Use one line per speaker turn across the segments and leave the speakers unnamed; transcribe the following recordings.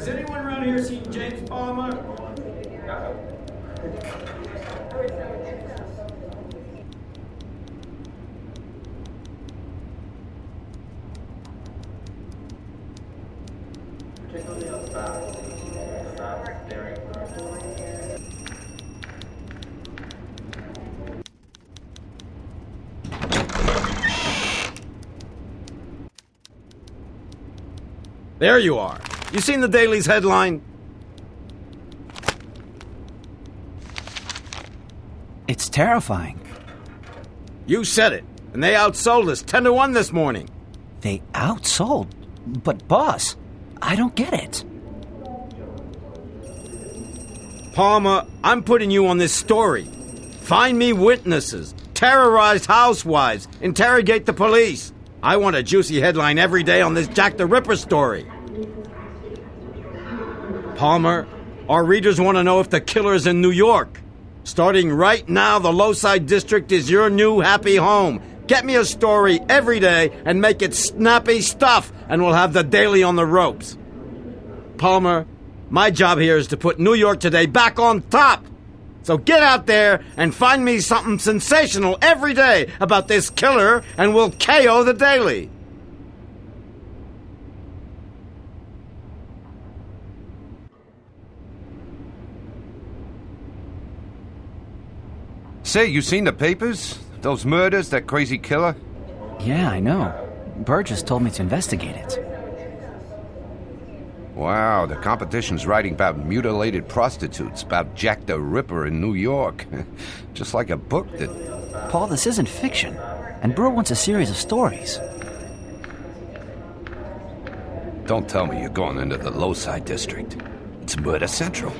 Has anyone around here seen James Palmer? Particularly on the back.
There you are. You seen the Daily's headline?
It's terrifying.
You said it. And they outsold us 10-1 this morning.
They outsold? But boss, I don't get it.
Palmer, I'm putting you on this story. Find me witnesses. Terrorize housewives. Interrogate the police. I want a juicy headline every day on this Jack the Ripper story. Palmer, our readers want to know if the killer's in New York. Starting right now, the Lowside District is your new happy home. Get me a story every day and make it snappy stuff, and we'll have the Daily on the ropes. Palmer, my job here is to put New York Today back on top. So get out there and find me something sensational every day about this killer, and we'll KO the Daily.
Say, you seen the papers? Those murders, that crazy killer?
Yeah, I know. Burgess told me to investigate it.
Wow, the competition's writing about mutilated prostitutes, about Jack the Ripper in New York. Just like a book that...
Paul, this isn't fiction. And Burr wants a series of stories.
Don't tell me you're going into the Lowside District. It's Murder Central.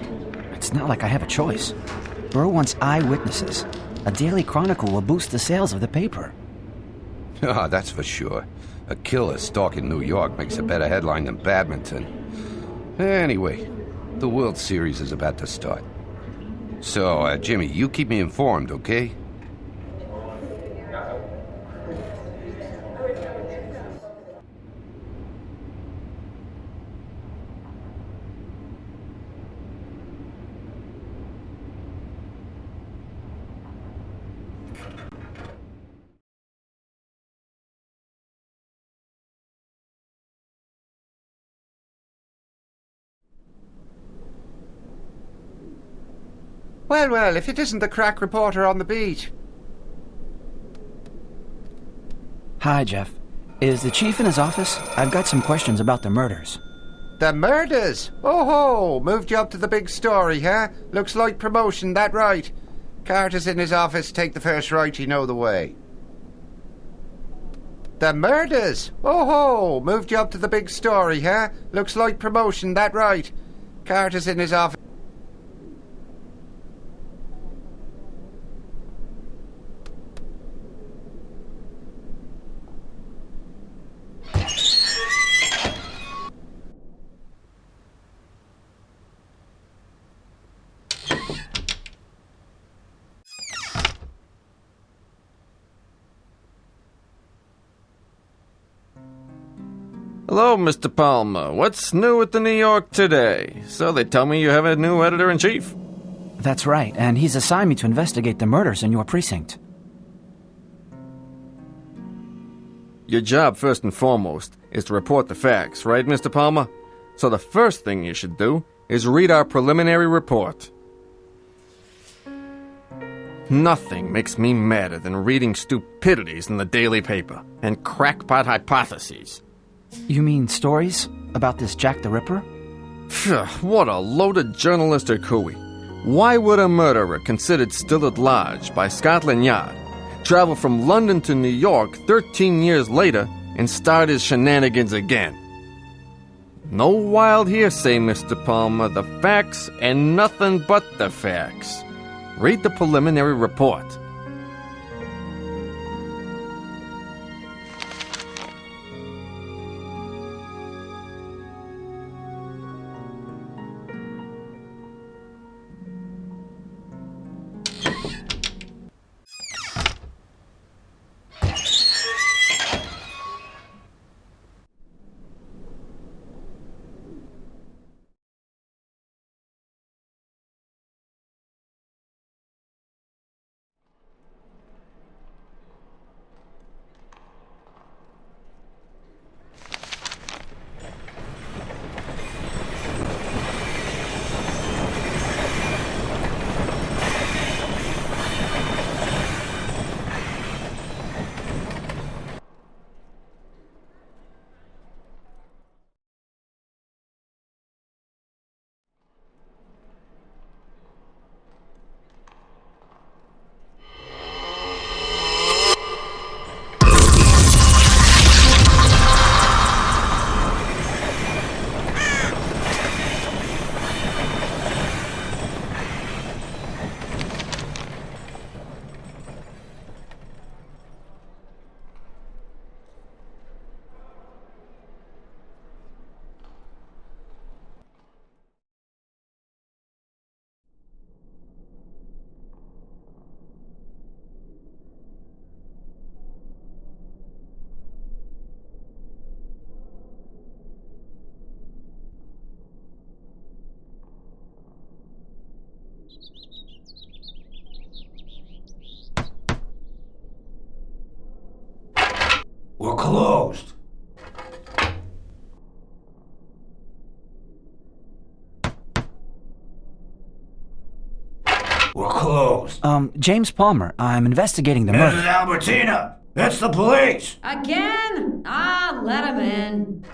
It's not like I have a choice. Burr wants eyewitnesses. A Daily Chronicle will boost the sales of the paper.
Ah, that's for sure. A killer stalking New York makes a better headline than badminton. Anyway, the World Series is about to start. So, Jimmy, you keep me informed, okay?
Well, if it isn't the crack reporter on the beat.
Hi, Jeff. Is the chief in his office? I've got some questions about the murders.
The murders? Oh-ho! Moved you up to the big story, huh? Looks like promotion, that right. Carter's in his office, take the first right, you know the way. The murders? Oh-ho! Moved you up to the big story, huh? Looks like promotion, that right. Carter's in his office.
Hello, Mr. Palmer. What's new at the New York Today? So they tell me you have a new editor-in-chief.
That's right, and he's assigned me to investigate the murders in your precinct.
Your job, first and foremost, is to report the facts, right, Mr. Palmer? So the first thing you should do is read our preliminary report. Nothing makes me madder than reading stupidities in the daily paper and crackpot hypotheses.
You mean stories about this Jack the Ripper?
Phew, what a loaded journalistic hooey. Why would a murderer considered still at large by Scotland Yard travel from London to New York 13 years later and start his shenanigans again? No wild hearsay, Mr. Palmer. The facts and nothing but the facts. Read the preliminary report.
We're closed. We're closed.
James Palmer, I'm investigating the
This
murder.
is Albertina. It's the police.
Again? Ah, let him in.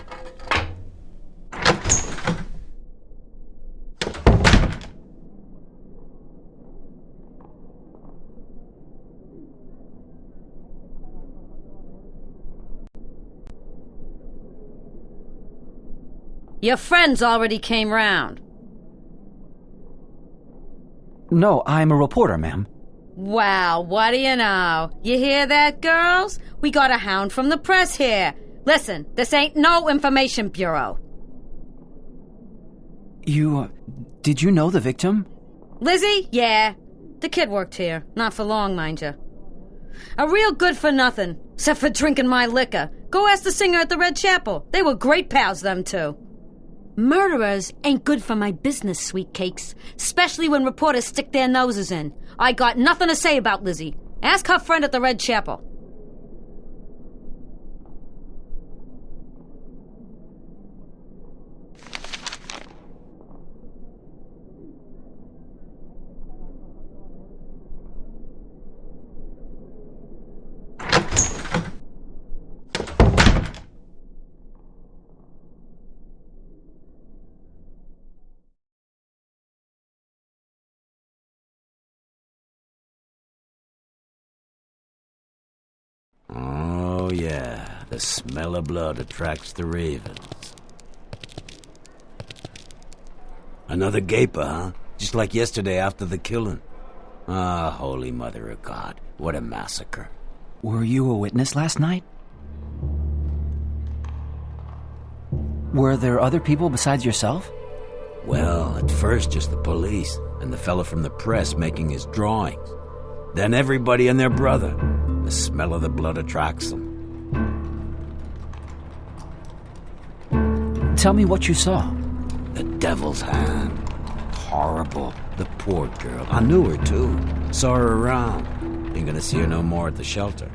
Your friends already came round.
No, I'm a reporter, ma'am.
Wow, what do you know? You hear that, girls? We got a hound from the press here. Listen, this ain't no information bureau.
Did you know the victim?
Lizzie? Yeah. The kid worked here. Not for long, mind you. A real good for nothing, except for drinking my liquor. Go ask the singer at the Red Chapel. They were great pals, them two. Murderers ain't good for my business, sweet cakes. Especially when reporters stick their noses in. I got nothing to say about Lizzie. Ask her friend at the Red Chapel.
Oh, yeah. The smell of blood attracts the ravens. Another gaper, huh? Just like yesterday after the killing. Ah, Holy Mother of God. What a massacre.
Were you a witness last night? Were there other people besides yourself?
Well, at first just the police and the fella from the press making his drawings. Then everybody and their brother. The smell of the blood attracts them.
Tell me what you saw.
The devil's hand. Horrible. The poor girl. I knew her, too. Saw her around. Ain't gonna see her no more at the shelter.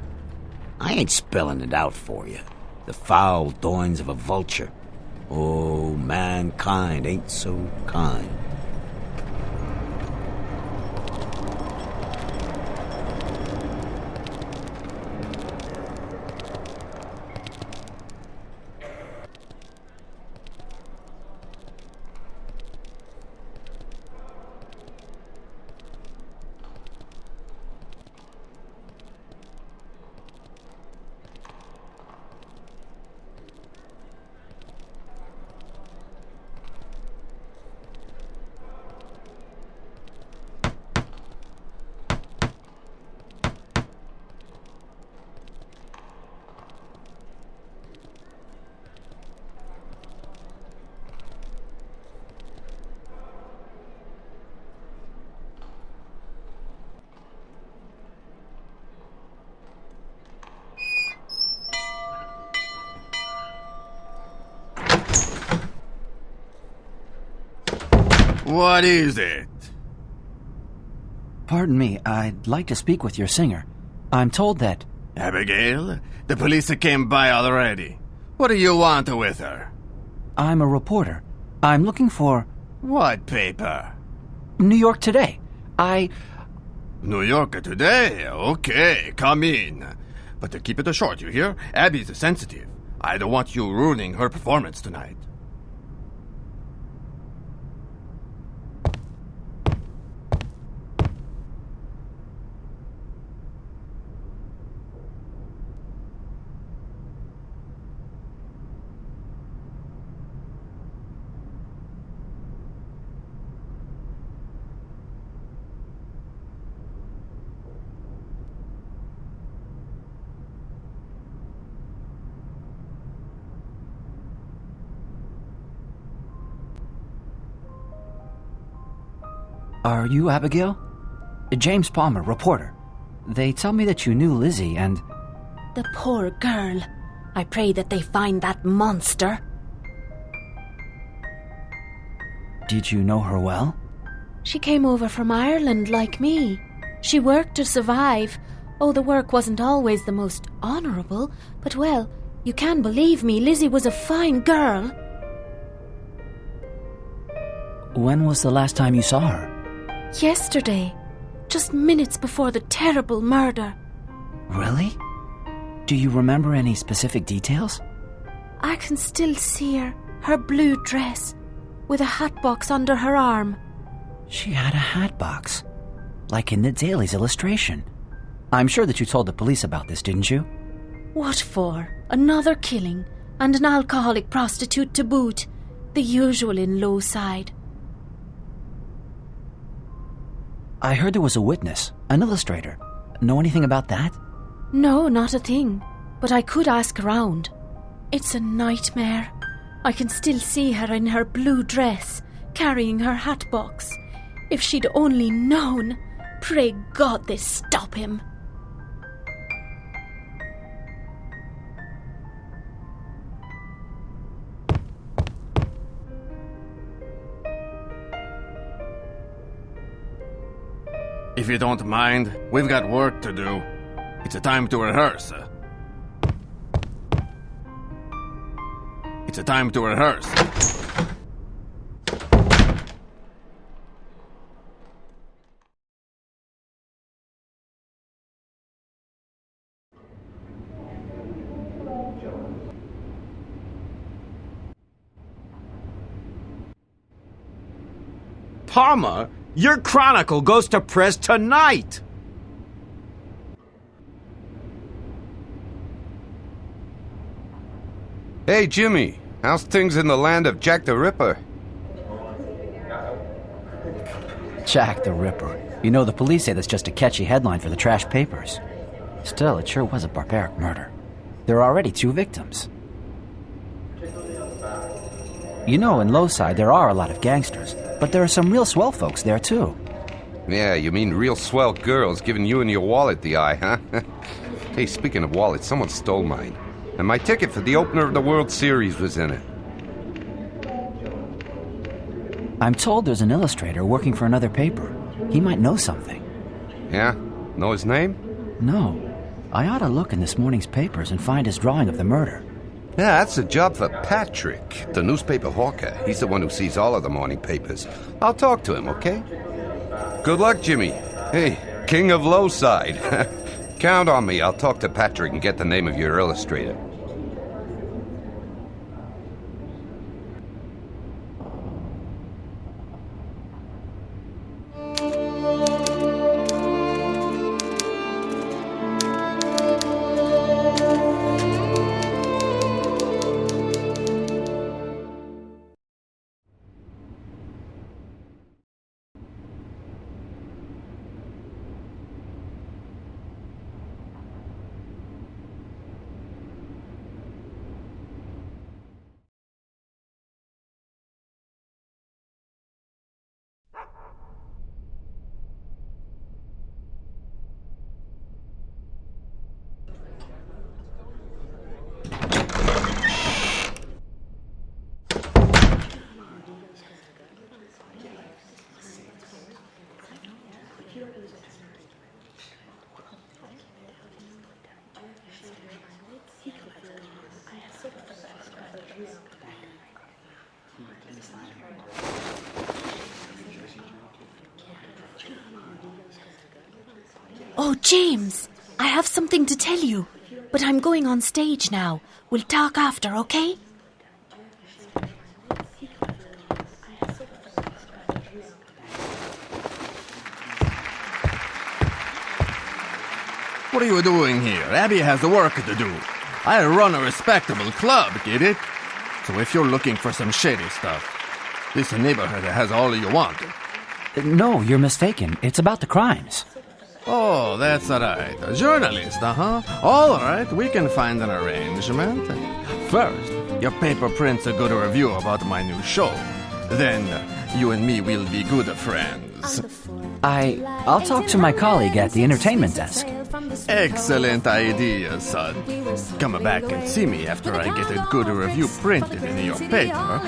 I ain't spelling it out for you. The foul doings of a vulture. Oh, mankind ain't so kind.
What is it?
Pardon me, I'd like to speak with your singer. I'm told that...
Abigail? The police came by already. What do you want with her?
I'm a reporter. I'm looking for...
What paper?
New York Today.
New Yorker Today? Okay, come in. But keep it short, you hear? Abby's sensitive. I don't want you ruining her performance tonight.
Are you Abigail? James Palmer, reporter. They tell me that you knew Lizzie and...
The poor girl. I pray that they find that monster.
Did you know her well?
She came over from Ireland like me. She worked to survive. Oh, the work wasn't always the most honourable, but well, you can believe me, Lizzie was a fine girl.
When was the last time you saw her?
Yesterday, just minutes before the terrible murder.
Really? Do you remember any specific details?
I can still see her blue dress, with a hatbox under her arm.
She had a hatbox, like in the Daily's illustration. I'm sure that you told the police about this, didn't you?
What for? Another killing, and an alcoholic prostitute to boot. The usual in Lowside.
I heard there was a witness, an illustrator. Know anything about that?
No, not a thing. But I could ask around. It's a nightmare. I can still see her in her blue dress, carrying her hatbox. If she'd only known, pray God they stop him.
If you don't mind, we've got work to do. It's a time to rehearse. It's a time to rehearse.
Palmer, your chronicle goes to press tonight!
Hey, Jimmy, how's things in the land of Jack the Ripper?
Jack the Ripper. You know, the police say that's just a catchy headline for the trash papers. Still, it sure was a barbaric murder. There are already 2 victims. You know, in Lowside there are a lot of gangsters, but there are some real swell folks there too.
Yeah, you mean real swell girls giving you and your wallet the eye, huh? Hey, speaking of wallets, someone stole mine. And my ticket for the opener of the World Series was in it.
I'm told there's an illustrator working for another paper. He might know something.
Yeah? Know his name?
No. I ought to look in this morning's papers and find his drawing of the murder.
Yeah, that's a job for Patrick, the newspaper hawker. He's the one who sees all of the morning papers. I'll talk to him, okay? Good luck, Jimmy. Hey, king of Lowside. Count on me. I'll talk to Patrick and get the name of your illustrator.
Oh, James, I have something to tell you, but I'm going on stage now. We'll talk after, okay?
What are you doing here? Abby has work to do. I run a respectable club, get it? So if you're looking for some shady stuff, this neighborhood has all you want.
No, you're mistaken. It's about the crimes.
Oh, that's right. A journalist, uh-huh. All right, we can find an arrangement. First, your paper prints a good review about my new show. Then, you and me will be good friends.
I'll talk to my colleague at the entertainment desk.
Excellent idea, son. Come back and see me after I get a good review printed in your paper,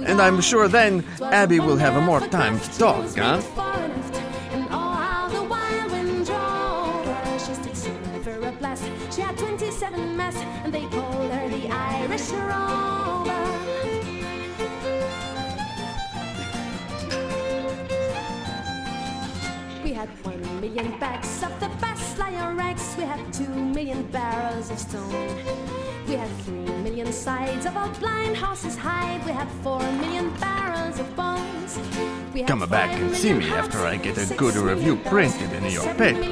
And I'm sure then Abby will have more time to talk, huh?
She had 27 masts, and they called her the Irish Rover. We had 1 million bags of the best lion rags. We had 2 million barrels of stone. We had 3 million sides of our blind horse's hide. We had 4 million barrels of bones.
Come back and see me after I get a good review printed in your paper.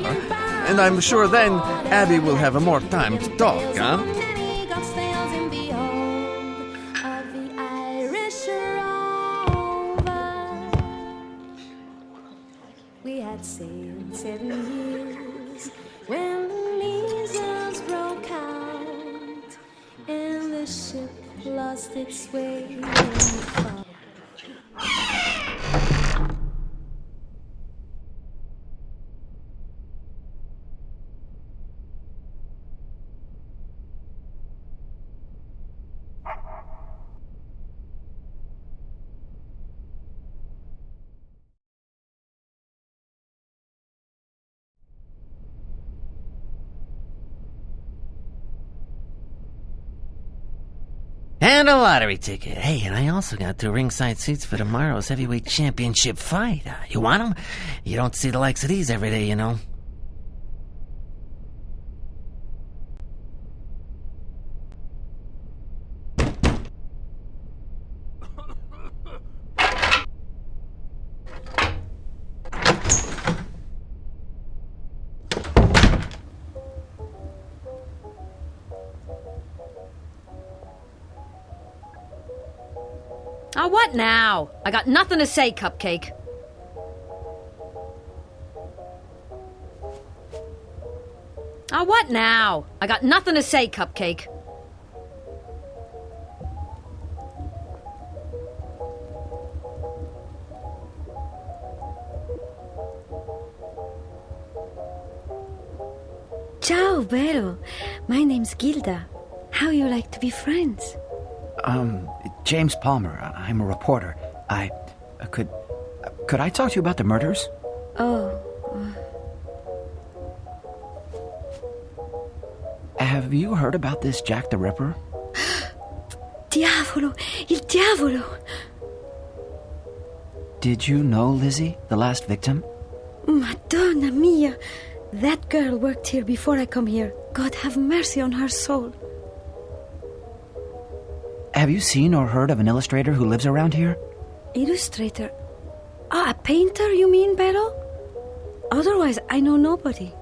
And I'm sure then Abby will have more time to talk, huh?
We had sailed 7 years when the measles broke out and the ship lost its way in the fog.
And a lottery ticket. Hey, and I also got 2 ringside seats for tomorrow's heavyweight championship fight. You want them? You don't see the likes of these every day, you know.
What now? I got nothing to say, Cupcake. What now? I got nothing to say, Cupcake.
Ciao, Vero. My name's Gilda. How you like to be friends?
James Palmer. I'm a reporter. Could I talk to you about the murders?
Oh.
Have you heard about this Jack the Ripper?
Diavolo! Il diavolo!
Did you know Lizzie, the last victim?
Madonna mia! That girl worked here before I come here. God have mercy on her soul.
Have you seen or heard of an illustrator who lives around here?
Illustrator? A painter, you mean, Beto? Otherwise, I know nobody.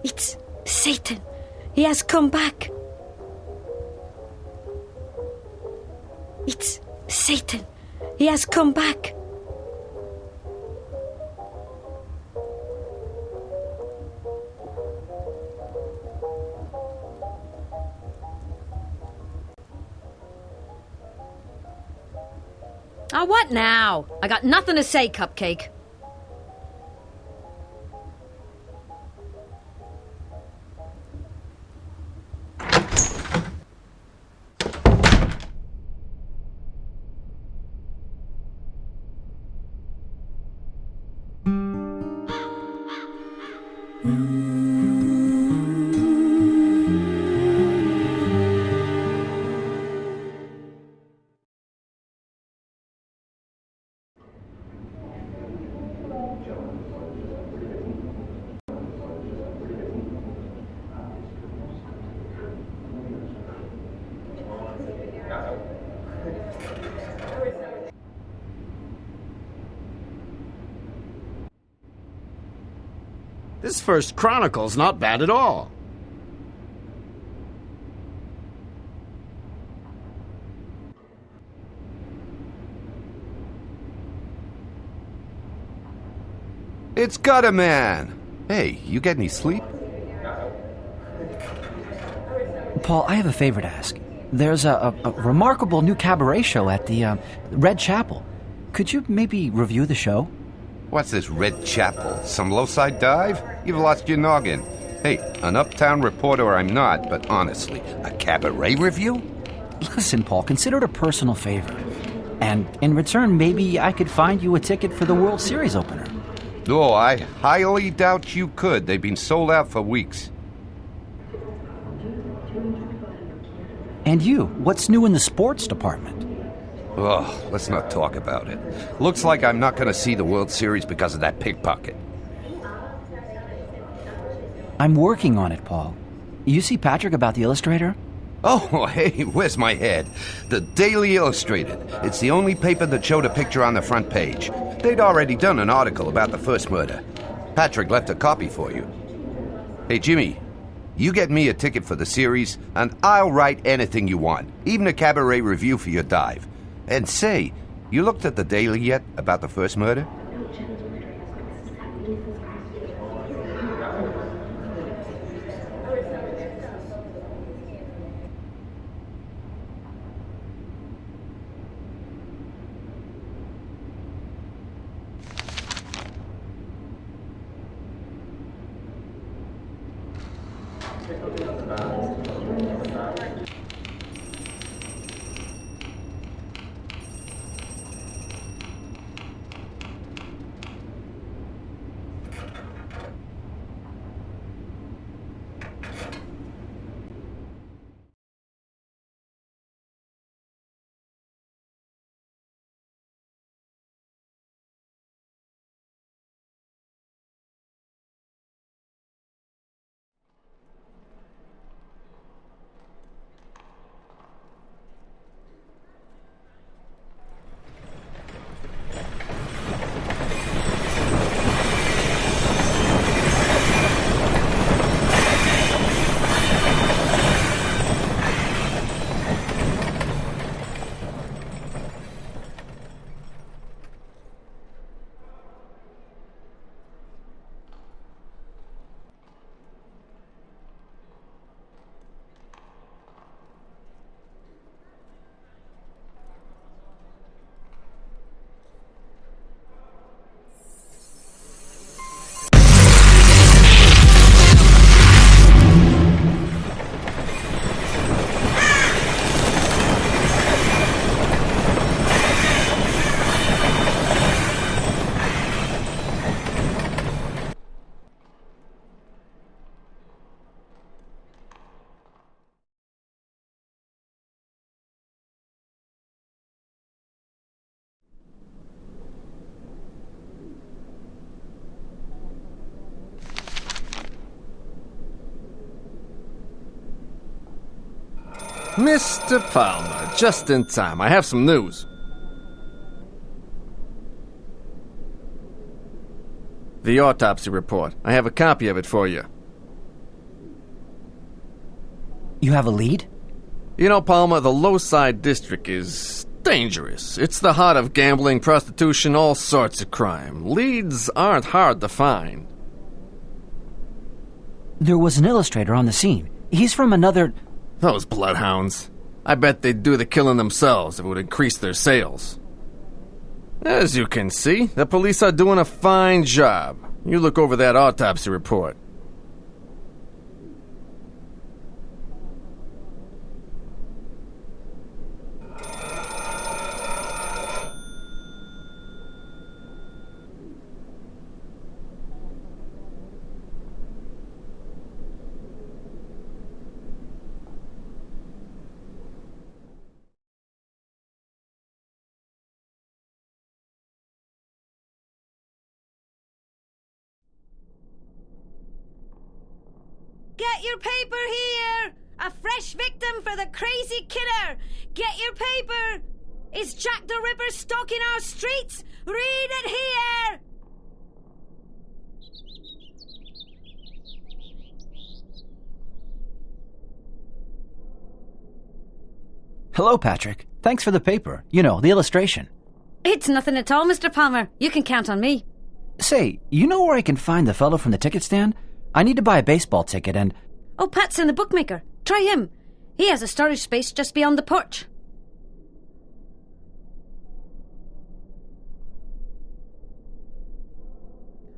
It's Satan. He has come back. It's Satan. He has come back.
What now? I got nothing to say, Cupcake.
This first chronicle's not bad at all.
It's Gutter Man. Hey, you get any sleep?
Paul, I have a favor to ask. There's a remarkable new cabaret show at the Red Chapel. Could you maybe review the show?
What's this Red Chapel? Some low-side dive? You've lost your noggin. Hey, an uptown reporter I'm not, but honestly, a cabaret review?
Listen, Paul, consider it a personal favor. And in return, maybe I could find you a ticket for the World Series opener.
Oh, I highly doubt you could. They've been sold out for weeks.
And you, what's new in the sports department?
Oh, let's not talk about it. Looks like I'm not going to see the World Series because of that pickpocket.
I'm working on it, Paul. You see Patrick about the Illustrator?
Oh, hey, where's my head? The Daily Illustrated. It's the only paper that showed a picture on the front page. They'd already done an article about the first murder. Patrick left a copy for you. Hey, Jimmy, you get me a ticket for the series, and I'll write anything you want, even a cabaret review for your dive. And say, you looked at the Daily yet about the first murder?
Mr. Palmer, just in time. I have some news. The autopsy report. I have a copy of it for you.
You have a lead?
You know, Palmer, the Lowside District is dangerous. It's the heart of gambling, prostitution, all sorts of crime. Leads aren't hard to find.
There was an illustrator on the scene. He's from another...
Those bloodhounds. I bet they'd do the killing themselves if it would increase their sales. As you can see, the police are doing a fine job. You look over that autopsy report.
Get your paper here! A fresh victim for the crazy killer! Get your paper! Is Jack the Ripper stalking our streets? Read it here!
Hello, Patrick. Thanks for the paper. You know, the illustration.
It's nothing at all, Mr. Palmer. You can count on me.
Say, you know where I can find the fellow from the ticket stand? I need to buy a baseball ticket and...
Oh, Pat's in the bookmaker. Try him. He has a storage space just beyond the porch.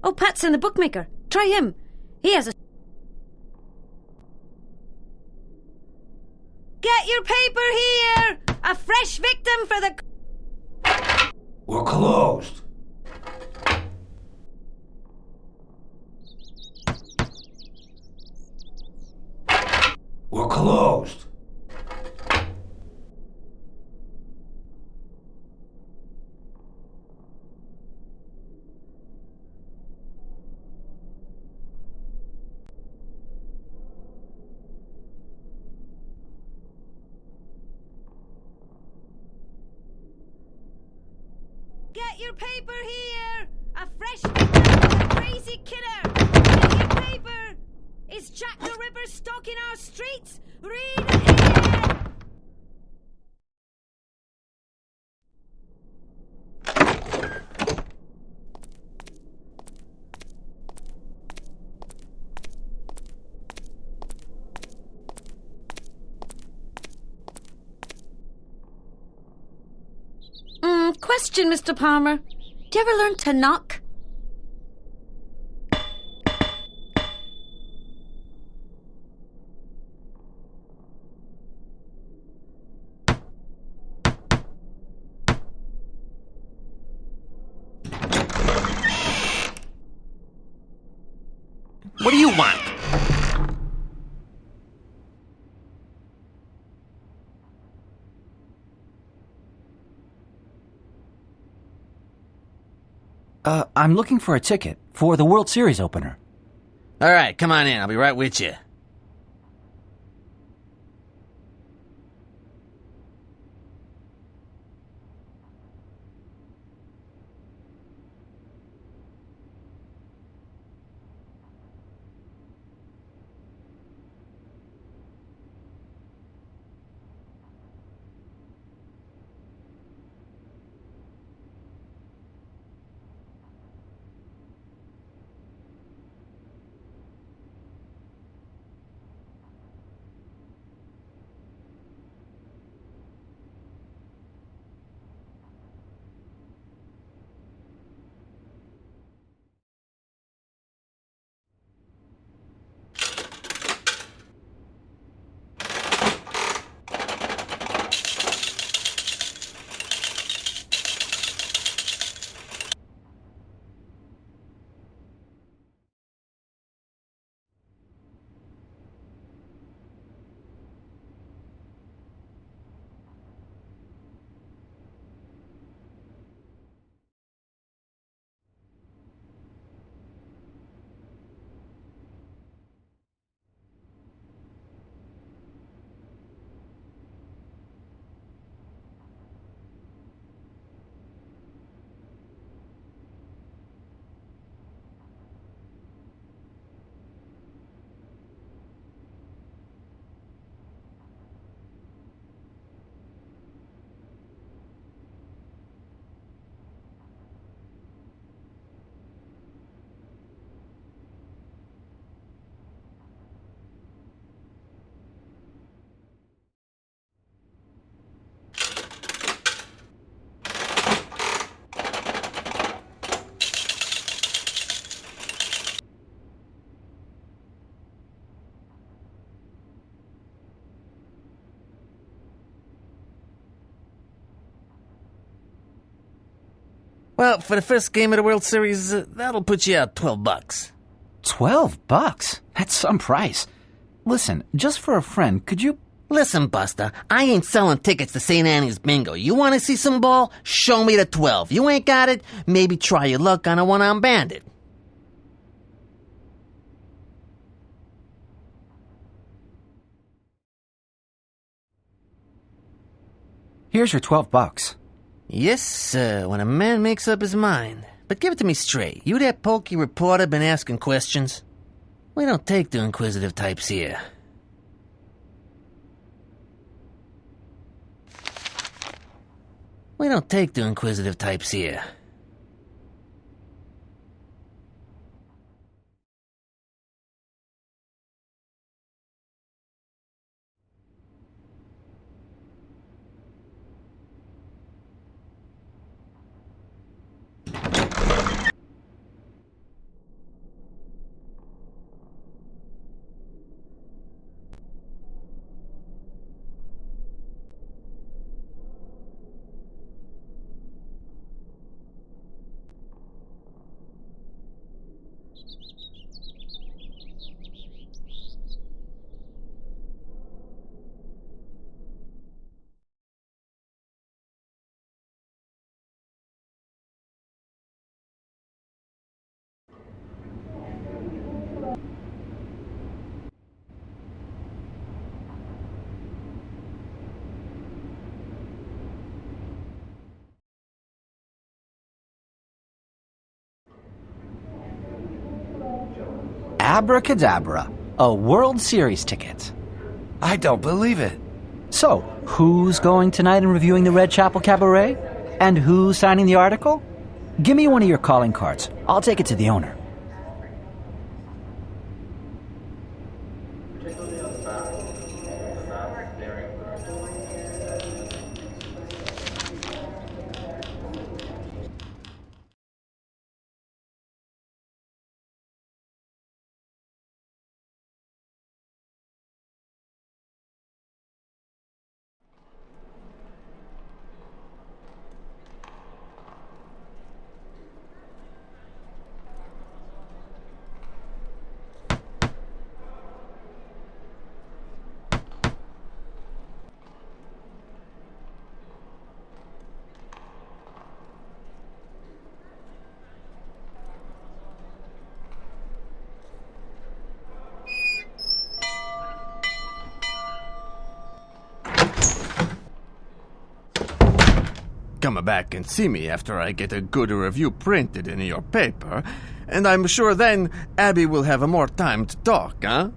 Oh, Pat's in the bookmaker. Try him. He has a... Get your paper here! A fresh victim for the...
We're closed. We're closed.
Get your paper here! A fresh victim for the crazy killer! Get your paper! Is Jack the Ripper stalking our streets? Read it here! Question, Mr. Palmer. Do you ever learn to knock?
What do you want?
I'm looking for a ticket for the World Series opener.
All right, come on in. I'll be right with you. Well, for the first game of the World Series, that'll put you out $12.
$12? That's some price. Listen, just for a friend, could you...
Listen, Buster, I ain't selling tickets to St. Annie's Bingo. You want to see some ball? Show me the 12. You ain't got it? Maybe try your luck on a one-armed bandit.
Here's your $12.
Yes, sir, when a man makes up his mind. But give it to me straight. You that pokey reporter been asking questions? We don't take the inquisitive types here. We don't take the inquisitive types here.
Abracadabra, a World Series ticket.
I don't believe it.
So, who's going tonight and reviewing the Red Chapel Cabaret? And who's signing the article? Give me one of your calling cards. I'll take it to the owner.
Particularly on the back. The back, very
Come back and see me after I get a good review printed in your paper, and I'm sure then Abby will have more time to talk, huh?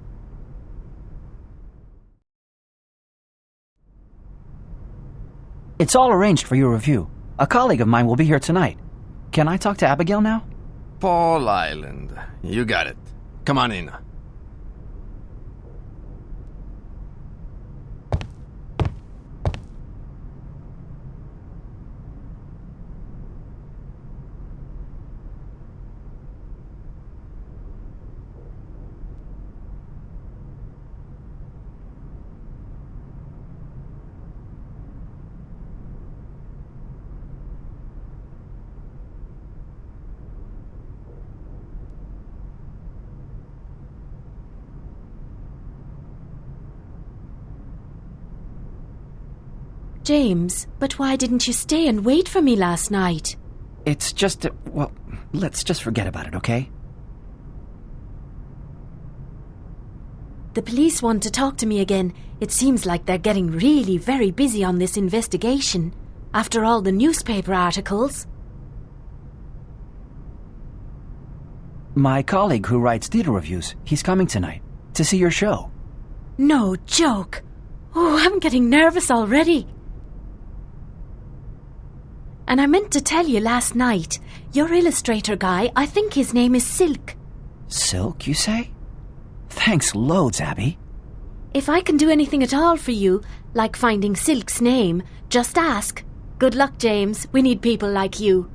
It's all arranged for your review. A colleague of mine will be here tonight. Can I talk to Abigail now?
Paul Island. You got it. Come on in.
James, but why didn't you stay and wait for me last night?
It's just, well, let's just forget about it, okay?
The police want to talk to me again. It seems like they're getting really very busy on this investigation. After all the newspaper articles.
My colleague who writes theater reviews, he's coming tonight to see your show.
No joke. Oh, I'm getting nervous already. And I meant to tell you last night, your illustrator guy, I think his name is Silk.
Silk, you say? Thanks loads, Abby.
If I can do anything at all for you, like finding Silk's name, just ask. Good luck, James. We need people like you.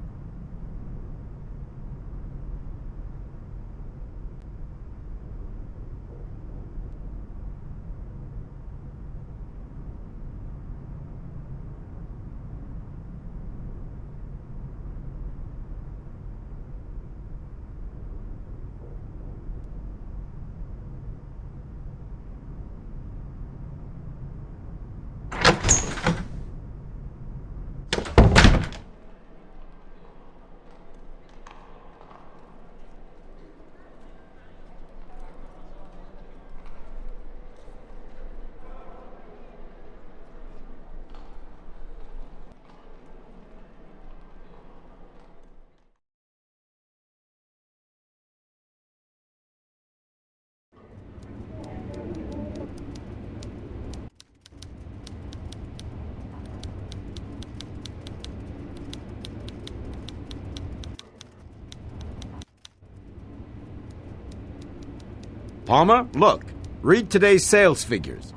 Palmer, look. Read today's sales figures.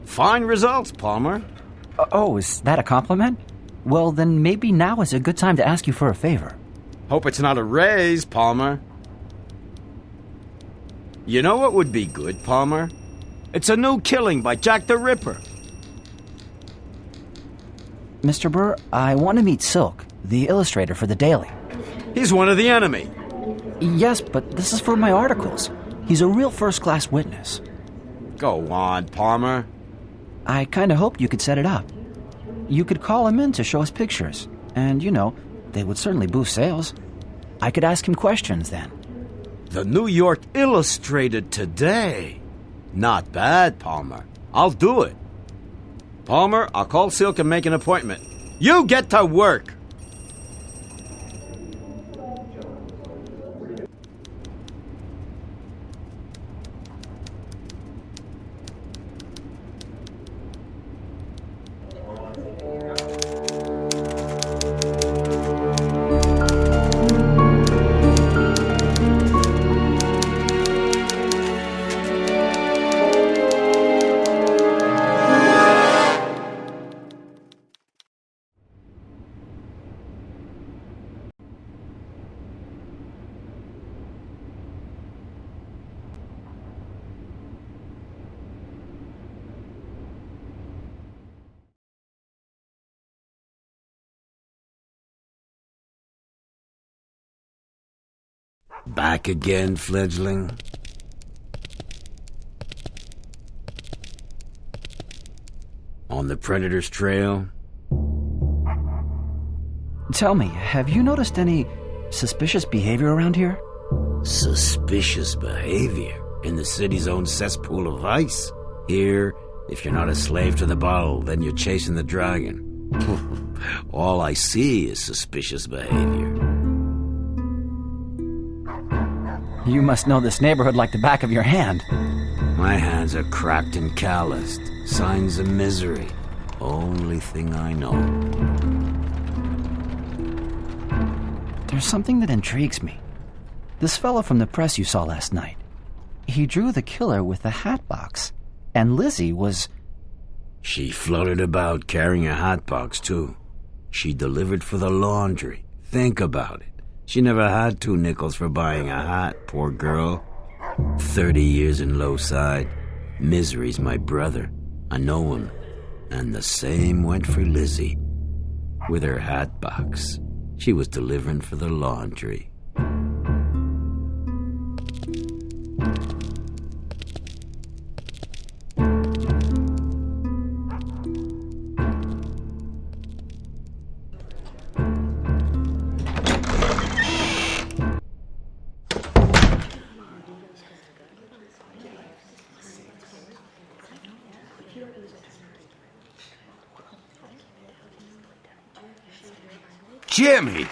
Fine results, Palmer.
Oh, is that a compliment? Well, then maybe now is a good time to ask you for a favor.
Hope it's not a raise, Palmer. You know what would be good, Palmer? It's a new killing by Jack the Ripper.
Mr. Burr, I want to meet Silk, the illustrator for the Daily.
He's one of the enemy.
Yes, but this is for my articles. He's a real first-class witness.
Go on, Palmer.
I kind of hoped you could set it up. You could call him in to show us pictures. And, they would certainly boost sales. I could ask him questions then.
The New York Illustrated today. Not bad, Palmer. I'll do it. Palmer, I'll call Silk and make an appointment. You get to work! Back again, fledgling? On the Predator's trail?
Tell me, have you noticed any suspicious behavior around here?
Suspicious behavior? In the city's own cesspool of vice? Here, if you're not a slave to the bottle, then you're chasing the dragon. All I see is suspicious behavior.
You must know this neighborhood like the back of your hand.
My hands are cracked and calloused. Signs of misery. Only thing I know.
There's something that intrigues me. This fellow from the press you saw last night. He drew the killer with the hat box. And Lizzie was...
She floated about carrying a hat box, too. She delivered for the laundry. Think about it. She never had 2 nickels for buying a hat, poor girl. 30 years in low side. Misery's my brother. I know him. And the same went for Lizzie. With her hat box. She was delivering for the laundry.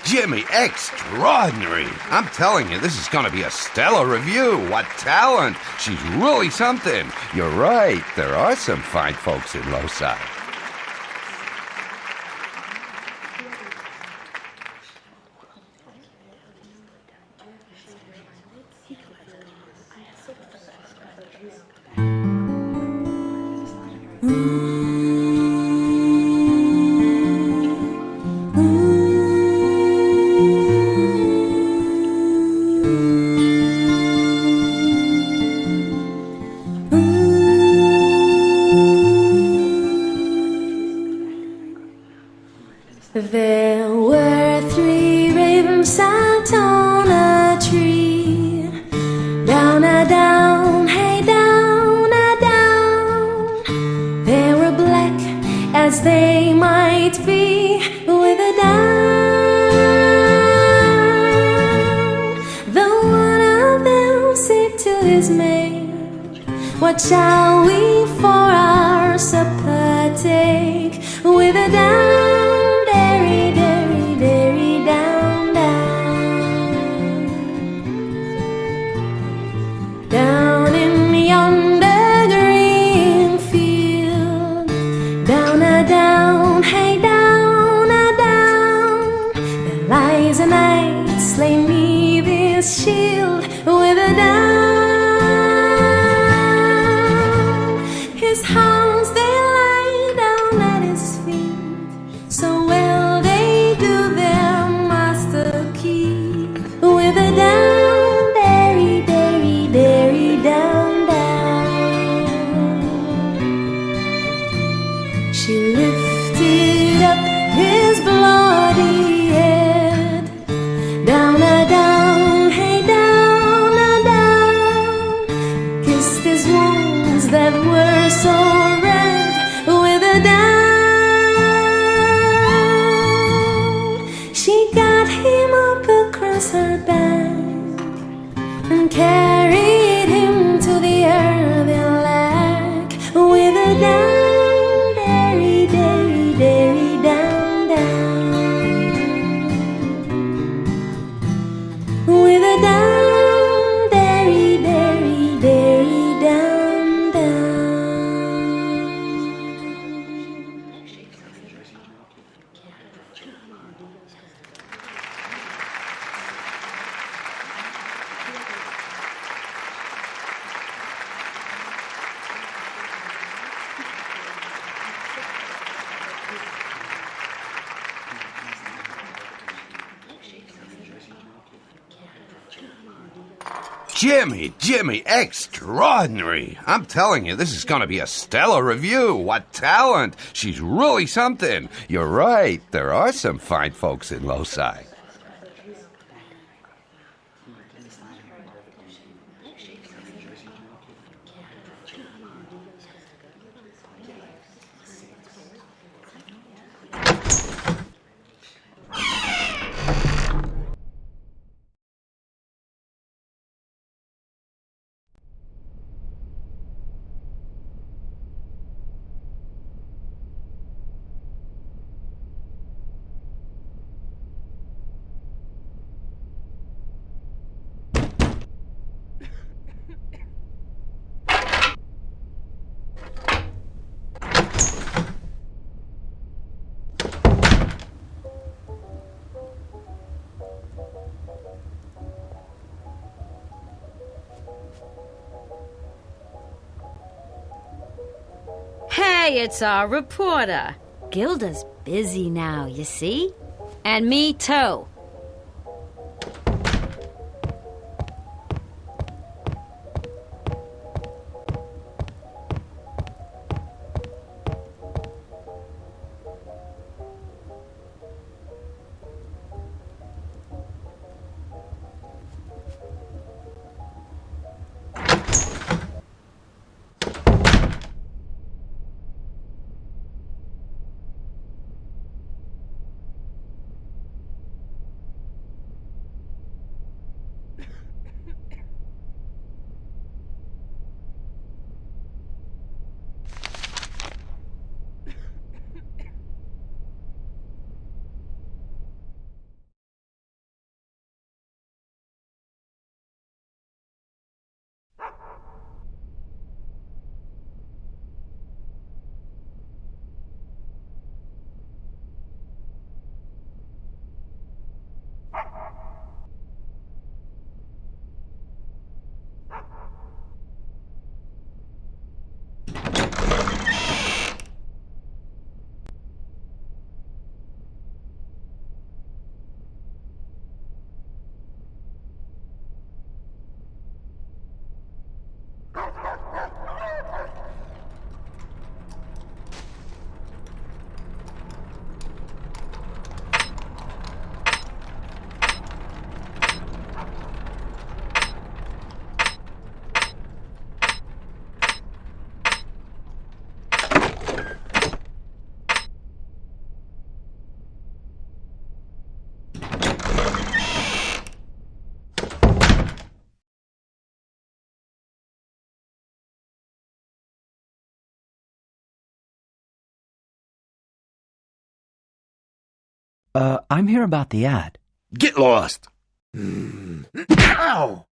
Jimmy, extraordinary. I'm telling you, this is going to be a stellar review. What talent. She's really something. You're right. There are some fine folks in Loci.
There were 3 ravens sat on a tree. Down, a down, hey, down, a down. They were black as they might be, with a down. Though one of them said to his mate, "What shall we for our supper take?" With a down. Down in yonder green field, down, a down, hey, down, a down. There lies a knight, slay me this shield, with a down. His hounds, they lie down at his feet, so well they do their master keep, with a down. She lifted up his bloody head, down a down. She got him up across her back and carried him to the earthen lack with a down, derry, derry, derry, down, down. With a down, derry, derry, derry, down, down.
Jimmy, extraordinary. I'm telling you, this is going to be a stellar review. What talent. She's really something. You're right. There are some fine folks in Loci.
Hey, it's our reporter.
Gilda's busy now, you see?
And me too.
I'm here about the ad.
Get lost!
Ow!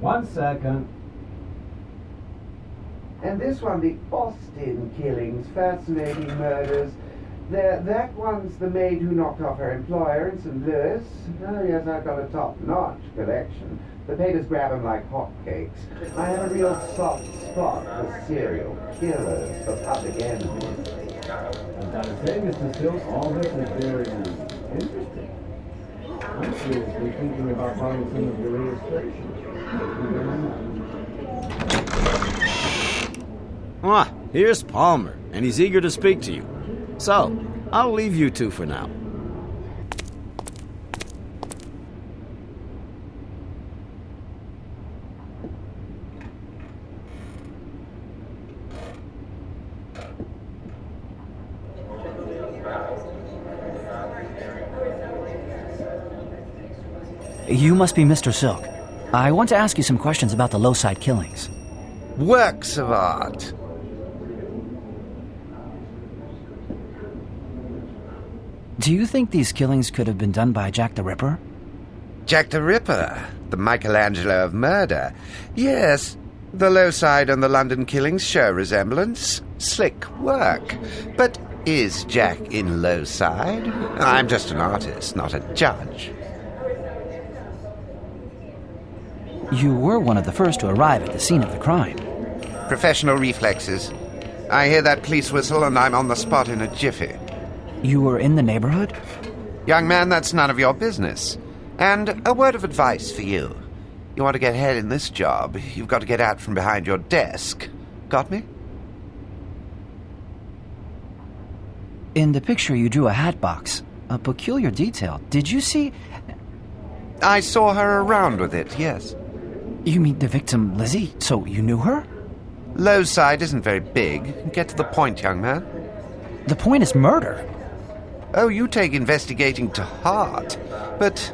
One second.
And this one, the Austin killings, fascinating murders. That one's the maid who knocked off her employer in St. Louis. Oh yes, I've got a top-notch collection. The papers grab 'em like hotcakes. I have a real soft
spot for serial killers, for public enemies. I've got to say, Mr. Silk, all this is very interesting. I'm seriously thinking about buying some of your illustrations. Thank you very much.
Ah, here's Palmer, and he's eager to speak to you. So, I'll leave you two for now.
You must be Mr. Silk. I want to ask you some questions about the Lowside killings.
Works of art.
Do you think these killings could have been done by Jack the Ripper?
Jack the Ripper, the Michelangelo of murder. Yes, the Lowside and the London killings show resemblance. Slick work. But is Jack in Lowside? I'm just an artist, not a judge.
You were one of the first to arrive at the scene of the crime.
Professional reflexes. I hear that police whistle and I'm on the spot in a jiffy.
You were in the neighborhood?
Young man, that's none of your business. And a word of advice for you. You want to get ahead in this job, you've got to get out from behind your desk. Got me?
In the picture you drew a hat box. A peculiar detail. Did you see...
I saw her around with it, yes.
You mean the victim, Lizzie? So you knew her?
Lowside isn't very big. Get to the point, young man.
The point is murder.
Oh, you take investigating to heart. But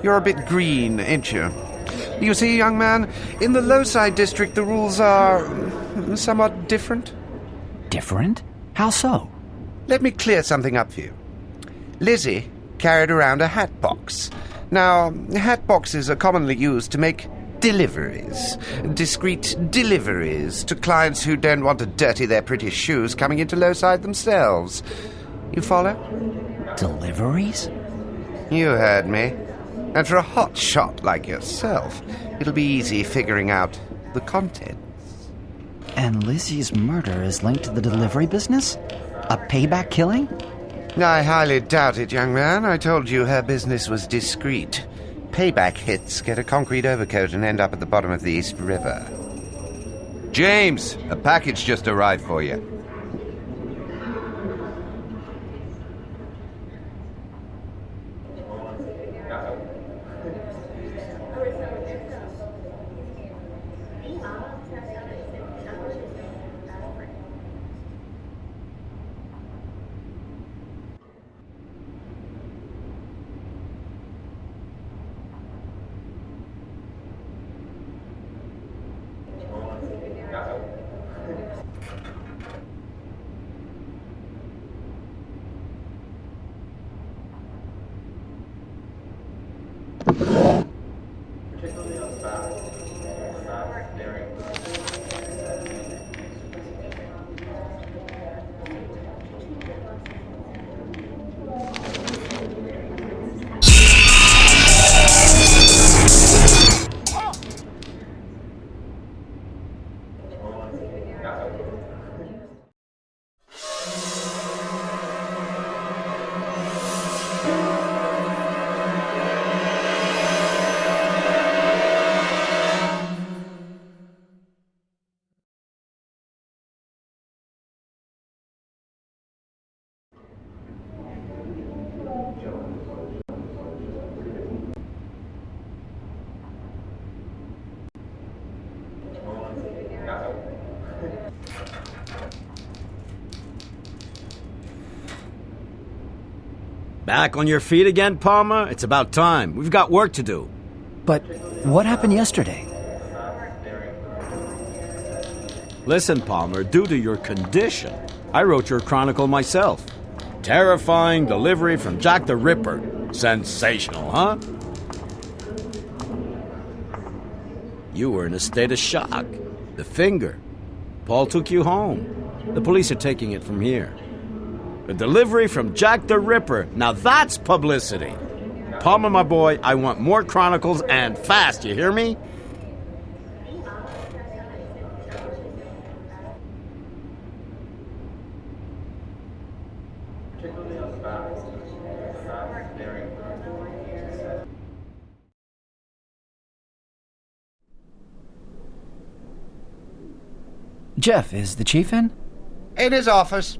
you're a bit green, ain't you? You see, young man, in the Lowside district the rules are somewhat different.
Different? How so?
Let me clear something up for you. Lizzie carried around a hat box. Now, hat boxes are commonly used to make deliveries. Discreet deliveries to clients who don't want to dirty their pretty shoes coming into Lowside themselves. You follow?
Deliveries?
You heard me. And for a hot shot like yourself, it'll be easy figuring out the contents.
And Lizzie's murder is linked to the delivery business? A payback killing?
I highly doubt it, young man. I told you her business was discreet. Payback hits get a concrete overcoat and end up at the bottom of the East River.
James, a package just arrived for you.
Particularly on the back. The back bearing.
Back on your feet again, Palmer? It's about time. We've got work to do.
But what happened yesterday?
Listen, Palmer, due to your condition, I wrote your chronicle myself. Terrifying delivery from Jack the Ripper. Sensational, huh? You were in a state of shock. The finger. Paul took you home. The police are taking it from here. A delivery from Jack the Ripper. Now that's publicity. Palmer, my boy, I want more chronicles and fast, you hear me?
particularly on the back. Fast, very
Jeff, is the chief in?
In his office.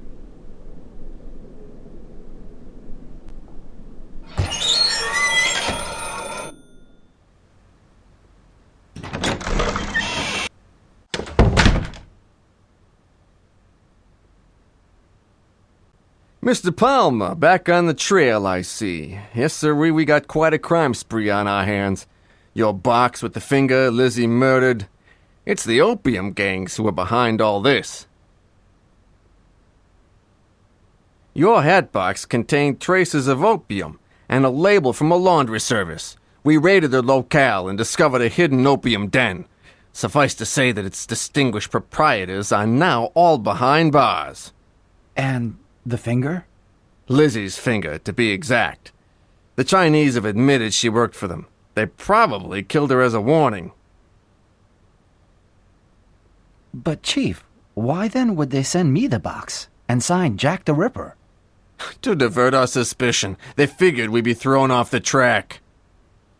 Mr. Palmer, back on the trail, I see. Yes, sirree, we got quite a crime spree on our hands. Your box with the finger, Lizzie murdered. It's the opium gangs who are behind all this. Your hat box contained traces of opium and a label from a laundry service. We raided their locale and discovered a hidden opium den. Suffice to say that its distinguished proprietors are now all behind bars.
And the finger?
Lizzie's finger, to be exact. The Chinese have admitted she worked for them. They probably killed her as a warning.
But, Chief, why then would they send me the box and sign Jack the Ripper?
To divert our suspicion. They figured we'd be thrown off the track.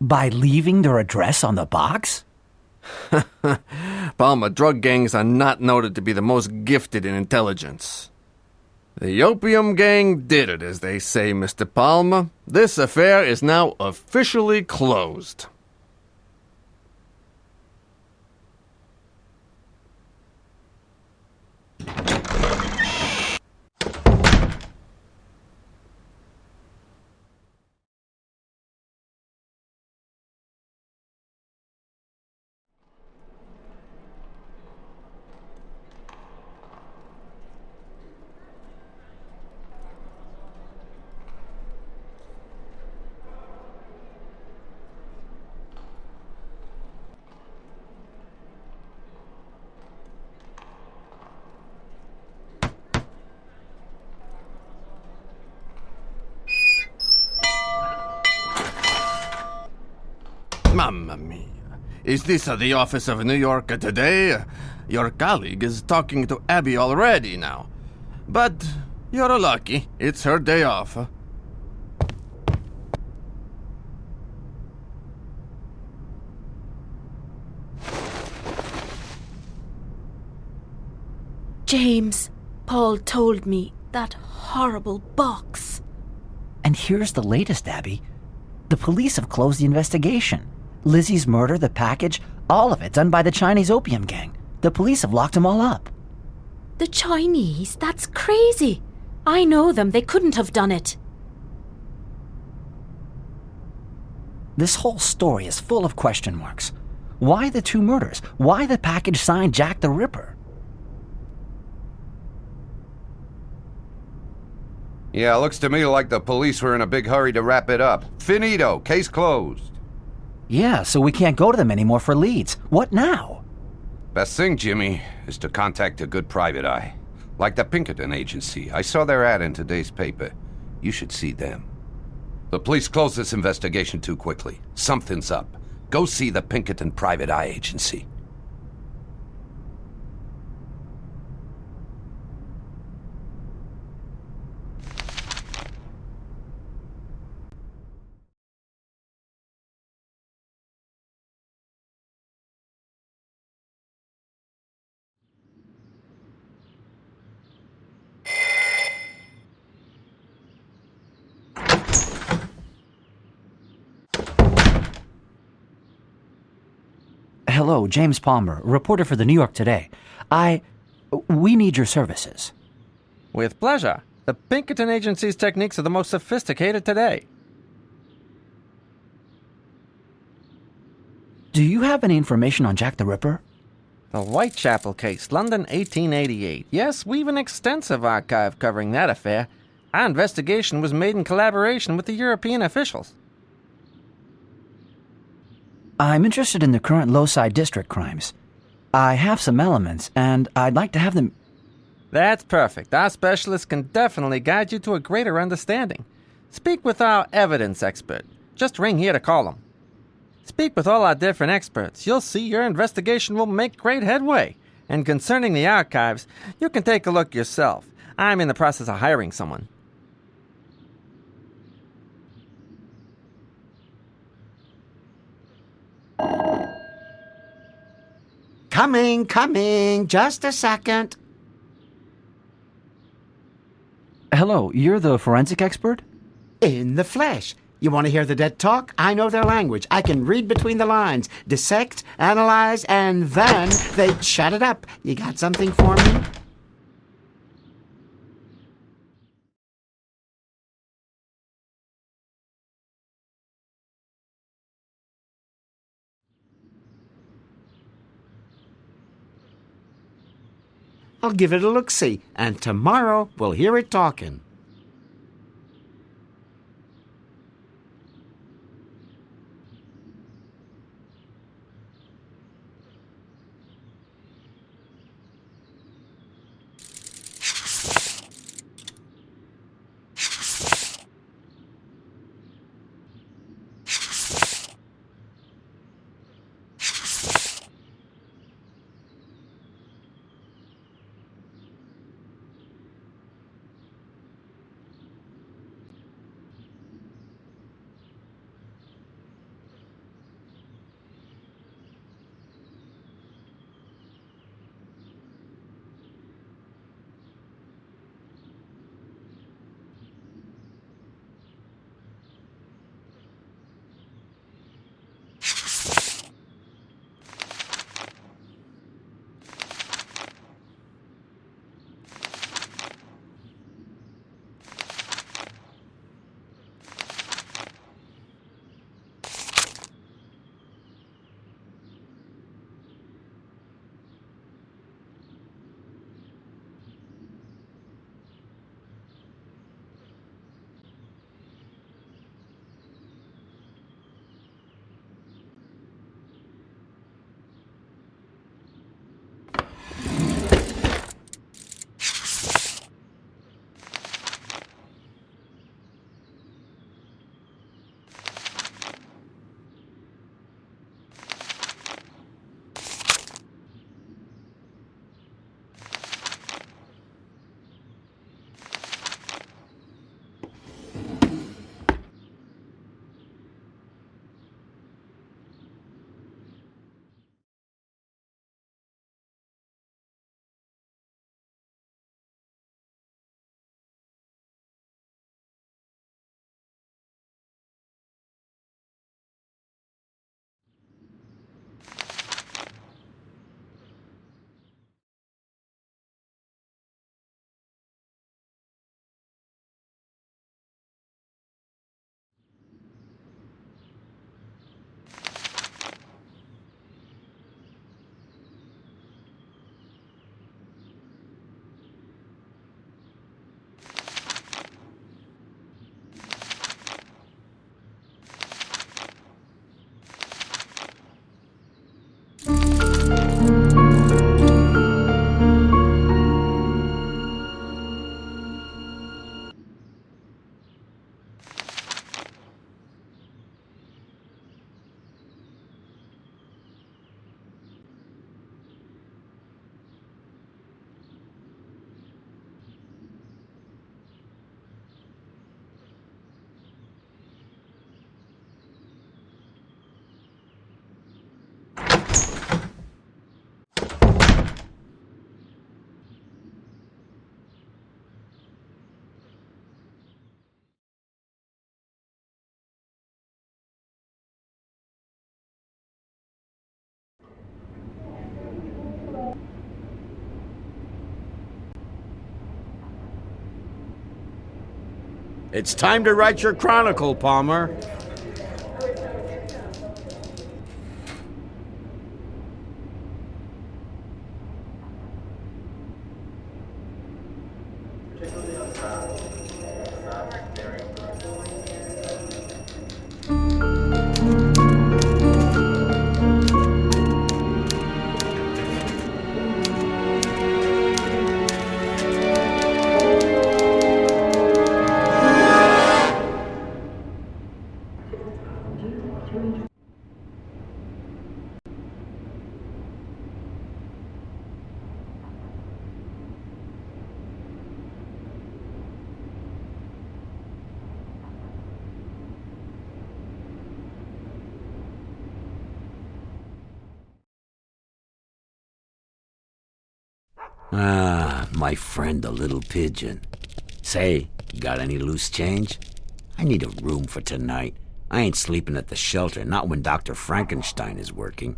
By leaving their address on the box?
Palmer, drug gangs are not noted to be the most gifted in intelligence. The opium gang did it, as they say, Mr. Palmer. This affair is now officially closed. Mamma mia. Is this the office of New York Today? Your colleague is talking to Abby already now. But you're lucky. It's her day off.
James, Paul told me that horrible box.
And here's the latest, Abby. The police have closed the investigation. Lizzie's murder, the package, all of it done by the Chinese opium gang. The police have locked them all up.
The Chinese? That's crazy. I know them. They couldn't have done it.
This whole story is full of question marks. Why the two murders? Why the package signed Jack the Ripper?
Yeah, looks to me like the police were in a big hurry to wrap it up. Finito, case closed.
Yeah, so we can't go to them anymore for leads. What now?
Best thing, Jimmy, is to contact a good private eye. Like the Pinkerton Agency. I saw their ad in today's paper. You should see them. The police closed this investigation too quickly. Something's up. Go see the Pinkerton Private Eye Agency.
Hello, James Palmer, reporter for the New York Today. We need your services.
With pleasure. The Pinkerton Agency's techniques are the most sophisticated today.
Do you have any information on Jack the Ripper?
The Whitechapel case, London 1888. Yes, we've an extensive archive covering that affair. Our investigation was made in collaboration with the European officials.
I'm interested in the current Loci District crimes. I have some elements, and I'd like to have them...
That's perfect. Our specialist can definitely guide you to a greater understanding. Speak with our evidence expert. Just ring here to call him. Speak with all our different experts. You'll see your investigation will make great headway. And concerning the archives, you can take a look yourself. I'm in the process of hiring someone.
Coming. Just a second.
Hello, you're the forensic expert?
In the flesh. You want to hear the dead talk? I know their language. I can read between the lines, dissect, analyze, and then they shut it up. You got something for me? I'll give it a look-see, and tomorrow we'll hear it talking. It's time to write your chronicle, Palmer.
Particularly on fast. Fast, very
Ah, my friend the little pigeon. Say, you got any loose change? I need a room for tonight. I ain't sleeping at the shelter, not when Dr. Frankenstein is working.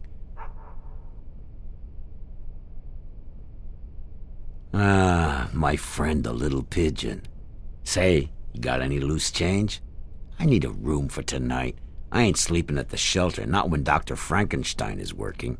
Ah, my friend the little pigeon. Say, you got any loose change? I need a room for tonight. I ain't sleeping at the shelter, not when Dr. Frankenstein is working.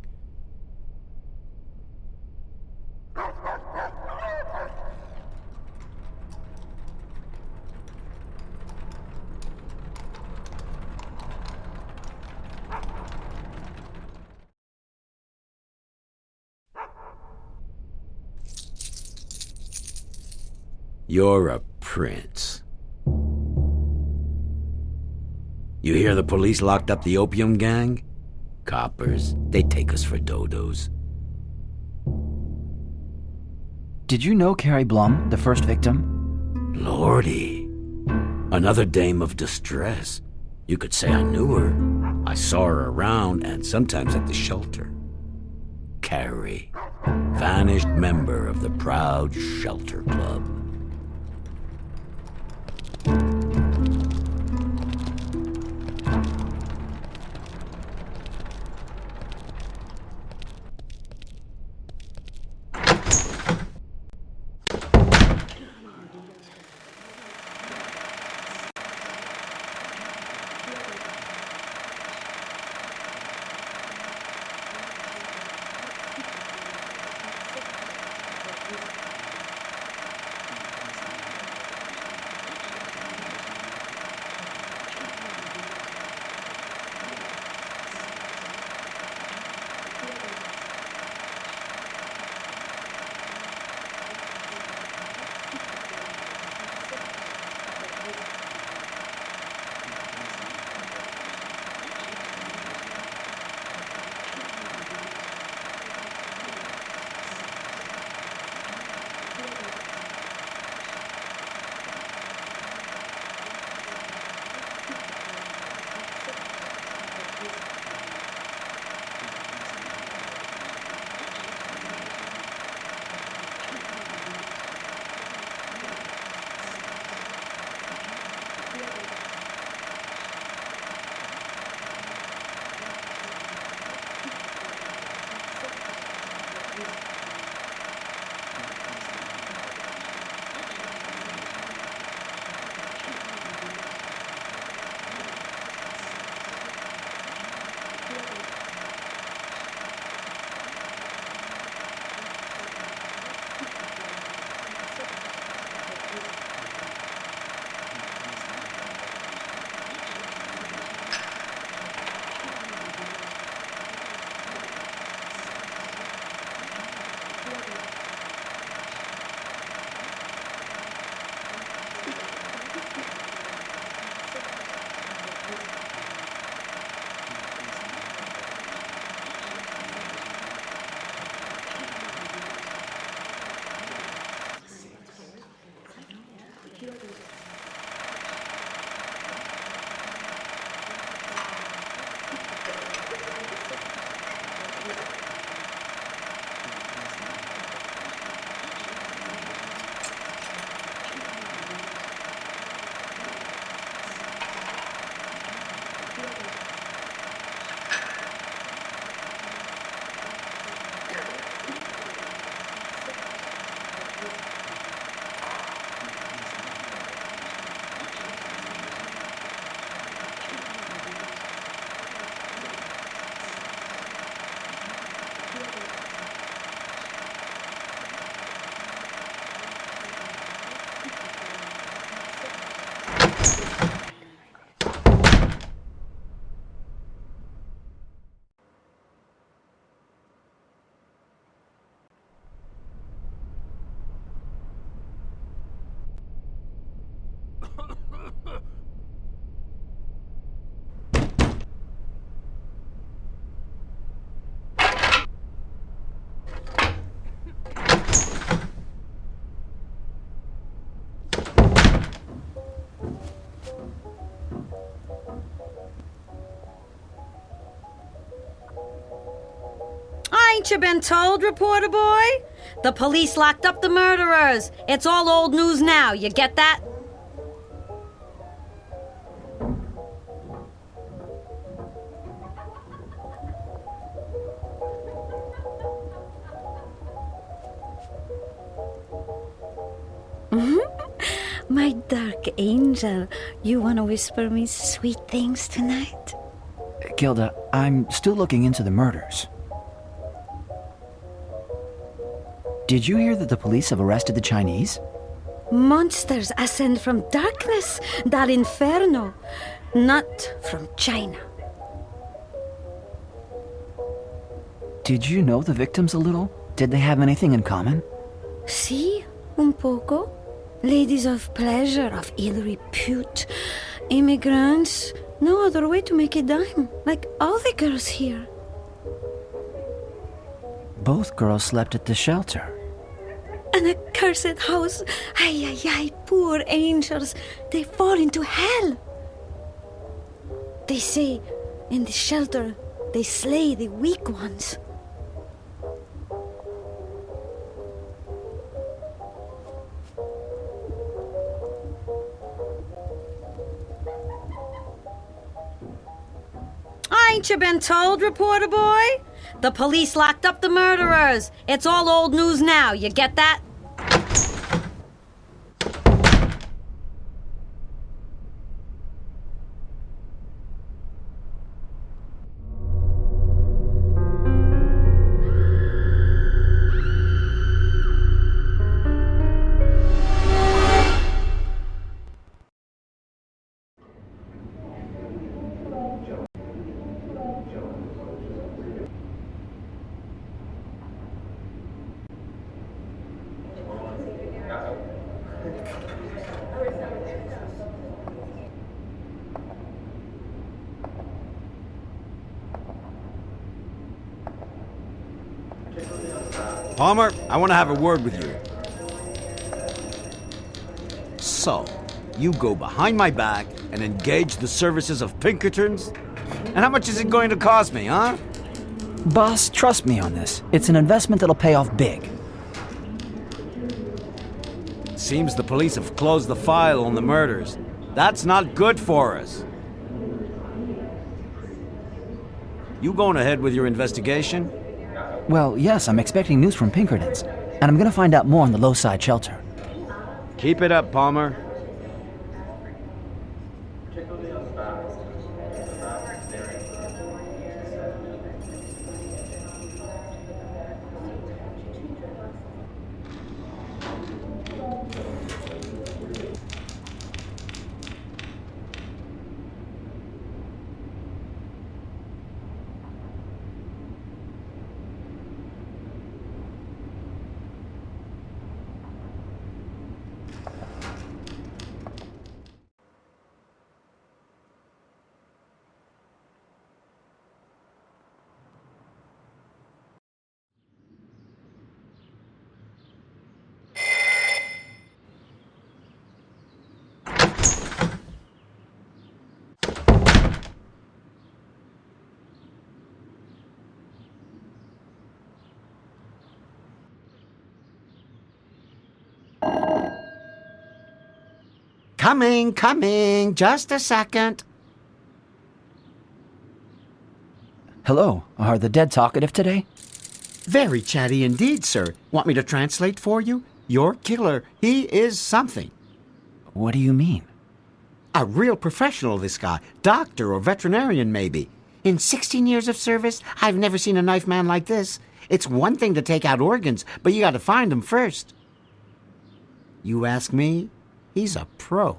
You're a prince. You hear the police locked up the opium gang? Coppers, they take us for dodos. Did you know Carrie Blum, the first victim?
Lordy. Another dame of distress. You could say I knew her. I saw her around and sometimes at the shelter. Carrie, vanished member of the Proud Shelter Club.
Ain't you been told, reporter boy? The police locked up the murderers. It's all old news now. You get that?
My dark angel, you want to whisper me sweet things tonight?
Gilda, I'm still looking into the murders. Did you hear that the police have arrested the Chinese?
Monsters ascend from darkness, dal inferno, not from China.
Did you know the victims a little? Did they have anything in common?
Si, un poco. Ladies of pleasure, of ill repute. Immigrants. No other way to make a dime, like all the girls here.
Both girls slept at the shelter.
An accursed house. Ay, ay, ay, poor angels. They fall into hell. They say, in the shelter, they slay the weak ones.
Ain't you been told, reporter boy? The police locked up the murderers. It's all old news now. You get that?
Palmer, I want to have a word with you. So, you go behind my back and engage the services of Pinkertons? And how much is it going to cost me, huh?
Boss, trust me on this. It's an investment that'll pay off big.
Seems the police have closed the file on the murders. That's not good for us. You going ahead with your investigation?
Well, yes, I'm expecting news from Pinkertons, and I'm gonna find out more on the low side shelter.
Keep it up, Palmer.
Coming, just a second.
Hello, are the dead talkative today?
Very chatty indeed, sir. Want me to translate for you? Your killer, he is something.
What do you mean?
A real professional, this guy. Doctor or veterinarian, maybe. In 16 years of service, I've never seen a knife man like this. It's one thing to take out organs, but you gotta find them first. You ask me, he's a pro.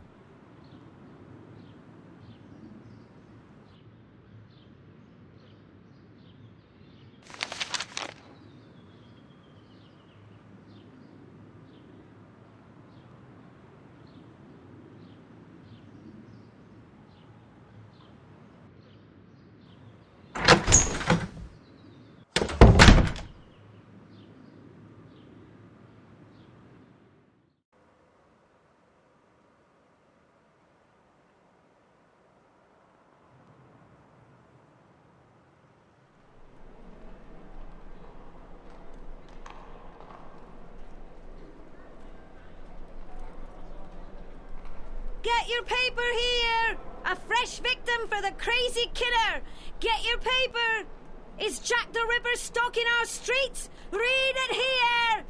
Get your paper here! A fresh victim for the crazy killer! Get your paper! Is Jack the Ripper stalking our streets? Read it here!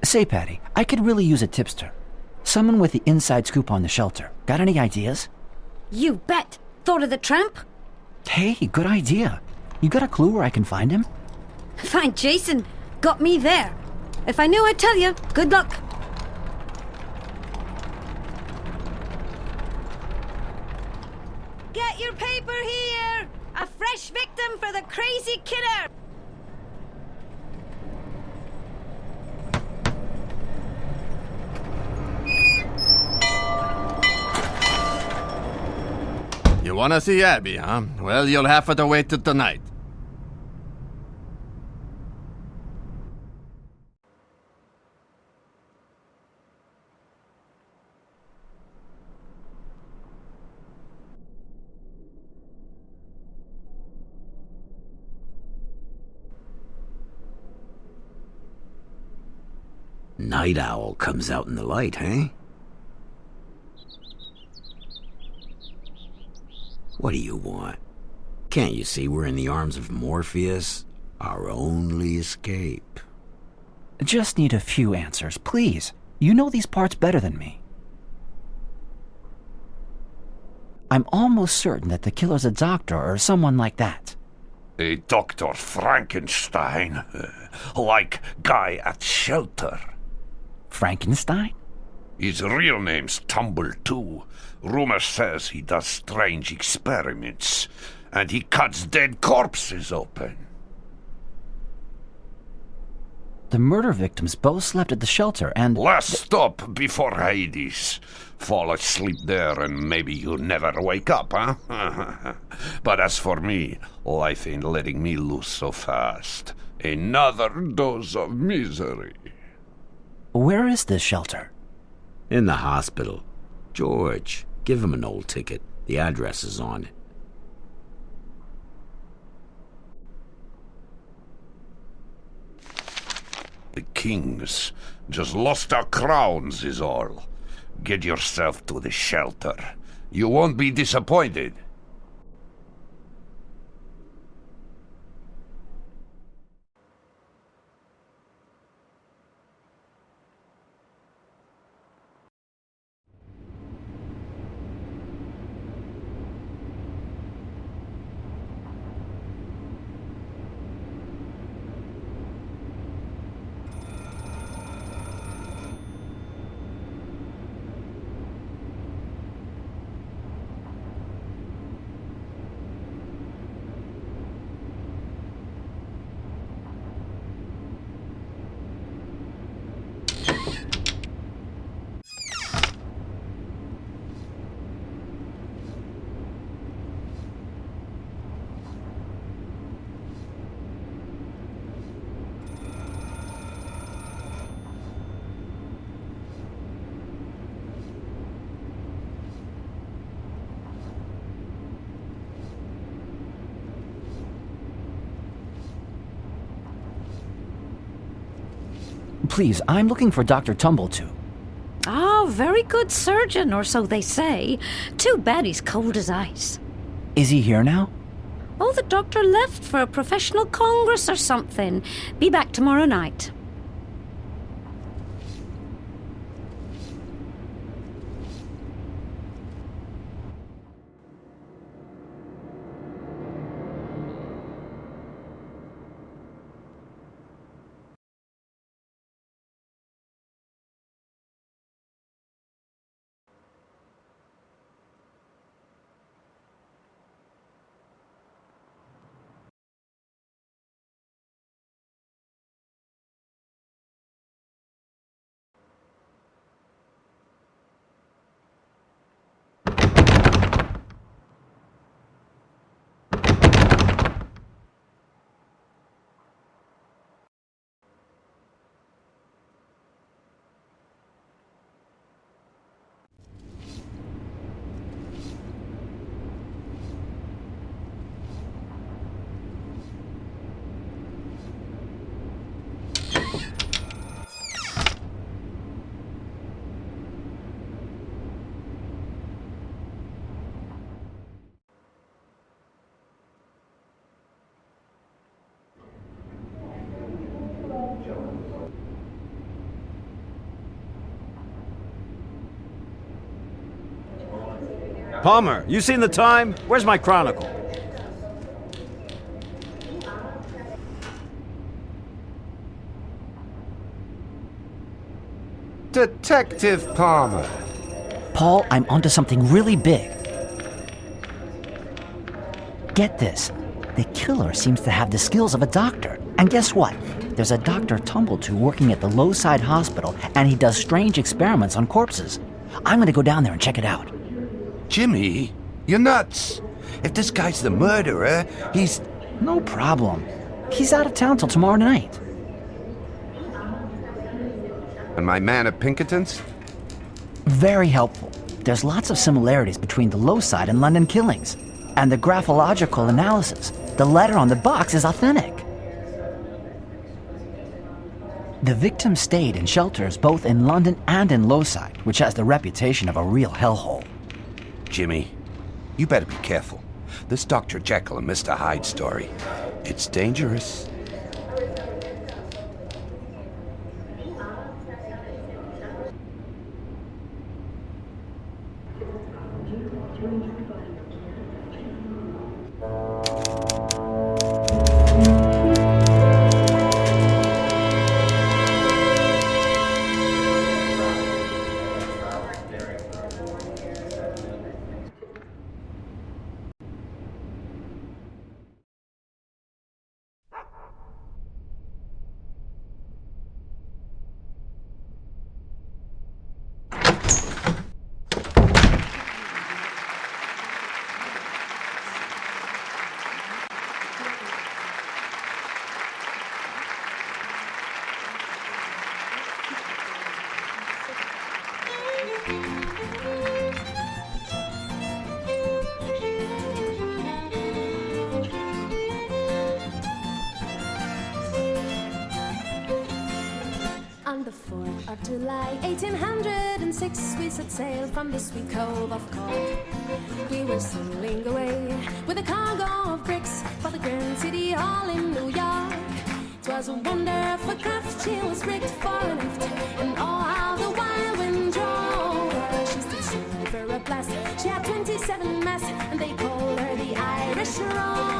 Say, Patty, I could really use a tipster. Someone with the inside scoop on the shelter. Got any ideas?
You bet. Thought of the tramp?
Hey, good idea. You got a clue where I can find him?
Find Jason. Got me there. If I knew, I'd tell you. Good luck.
Get your paper here! A fresh victim for the crazy killer!
You wanna see Abby, huh? Well, you'll have to wait till tonight.
Night owl comes out in the light, eh? What do you want? Can't you see we're in the arms of Morpheus? Our only escape.
Just need a few answers, please. You know these parts better than me. I'm almost certain that the killer's a doctor or someone like that.
A Dr. Frankenstein, like guy at shelter.
Frankenstein?
His real name's Tumble, too. Rumor says he does strange experiments, and he cuts dead corpses open.
The murder victims both slept at the shelter and...
Last stop before Hades. Fall asleep there and maybe you never wake up, huh? But as for me, life ain't letting me loose so fast. Another dose of misery.
Where is this shelter?
In the hospital. George, give him an old ticket. The address is on it.
The kings just lost our crowns is all. Get yourself to the shelter. You won't be disappointed.
Please, I'm looking for Dr. Tumbletoo.
Oh, very good surgeon, or so they say. Too bad he's cold as ice.
Is he here now?
Oh, the doctor left for a professional congress or something. Be back tomorrow night.
Palmer, you seen the time? Where's my chronicle?
Detective Palmer.
Paul, I'm onto something really big. Get this. The killer seems to have the skills of a doctor. And guess what? There's a Dr. Tumbleton working at the Lowside Hospital, and he does strange experiments on corpses. I'm gonna go down there and check it out.
Jimmy, you're nuts. If this guy's the murderer, he's...
No problem. He's out of town till tomorrow night.
And my man at Pinkerton's?
Very helpful. There's lots of similarities between the Lowside and London killings. And the graphological analysis. The letter on the box is authentic. The victim stayed in shelters both in London and in Lowside, which has the reputation of a real hellhole.
Jimmy, you better be careful. This Dr. Jekyll and Mr. Hyde story, it's dangerous.
On the 4th of July, 1806, we set sail from the sweet cove of Cork. We were sailing away with a cargo of bricks for the Grand City Hall in New York. 'Twas a wonderful craft, she was rigged for a lift, and oh how the wild wind drove her. She stood silver a blast, she had 27 masts, and they called her the Irish Rover.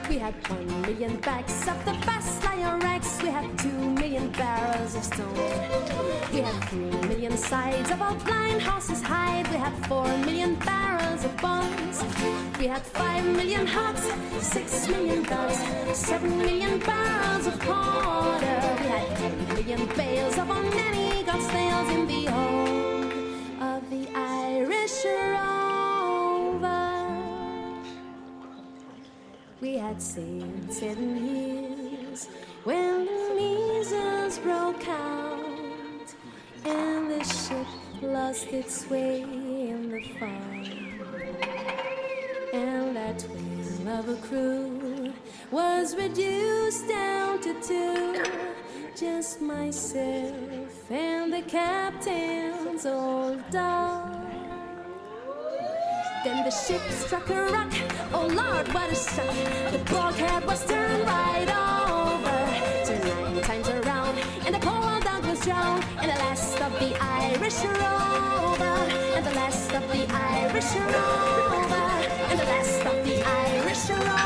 We had 1 million bags of the best lion rags. We had 2 million barrels of stone. We had 3 million sides of our blind horses' hide. We had 4 million barrels of bones. We had 5 million hogs, 6 million dogs, 7 million barrels of porter. We had 10 million bales of our nanny got snails in the hold of the Irish Rover. We had sailed 7 years when the measles broke out, and the ship lost its way in the fog. And that whale of a crew was reduced down to 2, just myself and the captain's old dog. Then the ship struck a rock, oh Lord, what a shock. The bulkhead was turned right over, turned 9 times around, and the poor dog was drowned. And the last of the Irish Rover, and the last of the Irish Rover, and the last of the Irish Rover.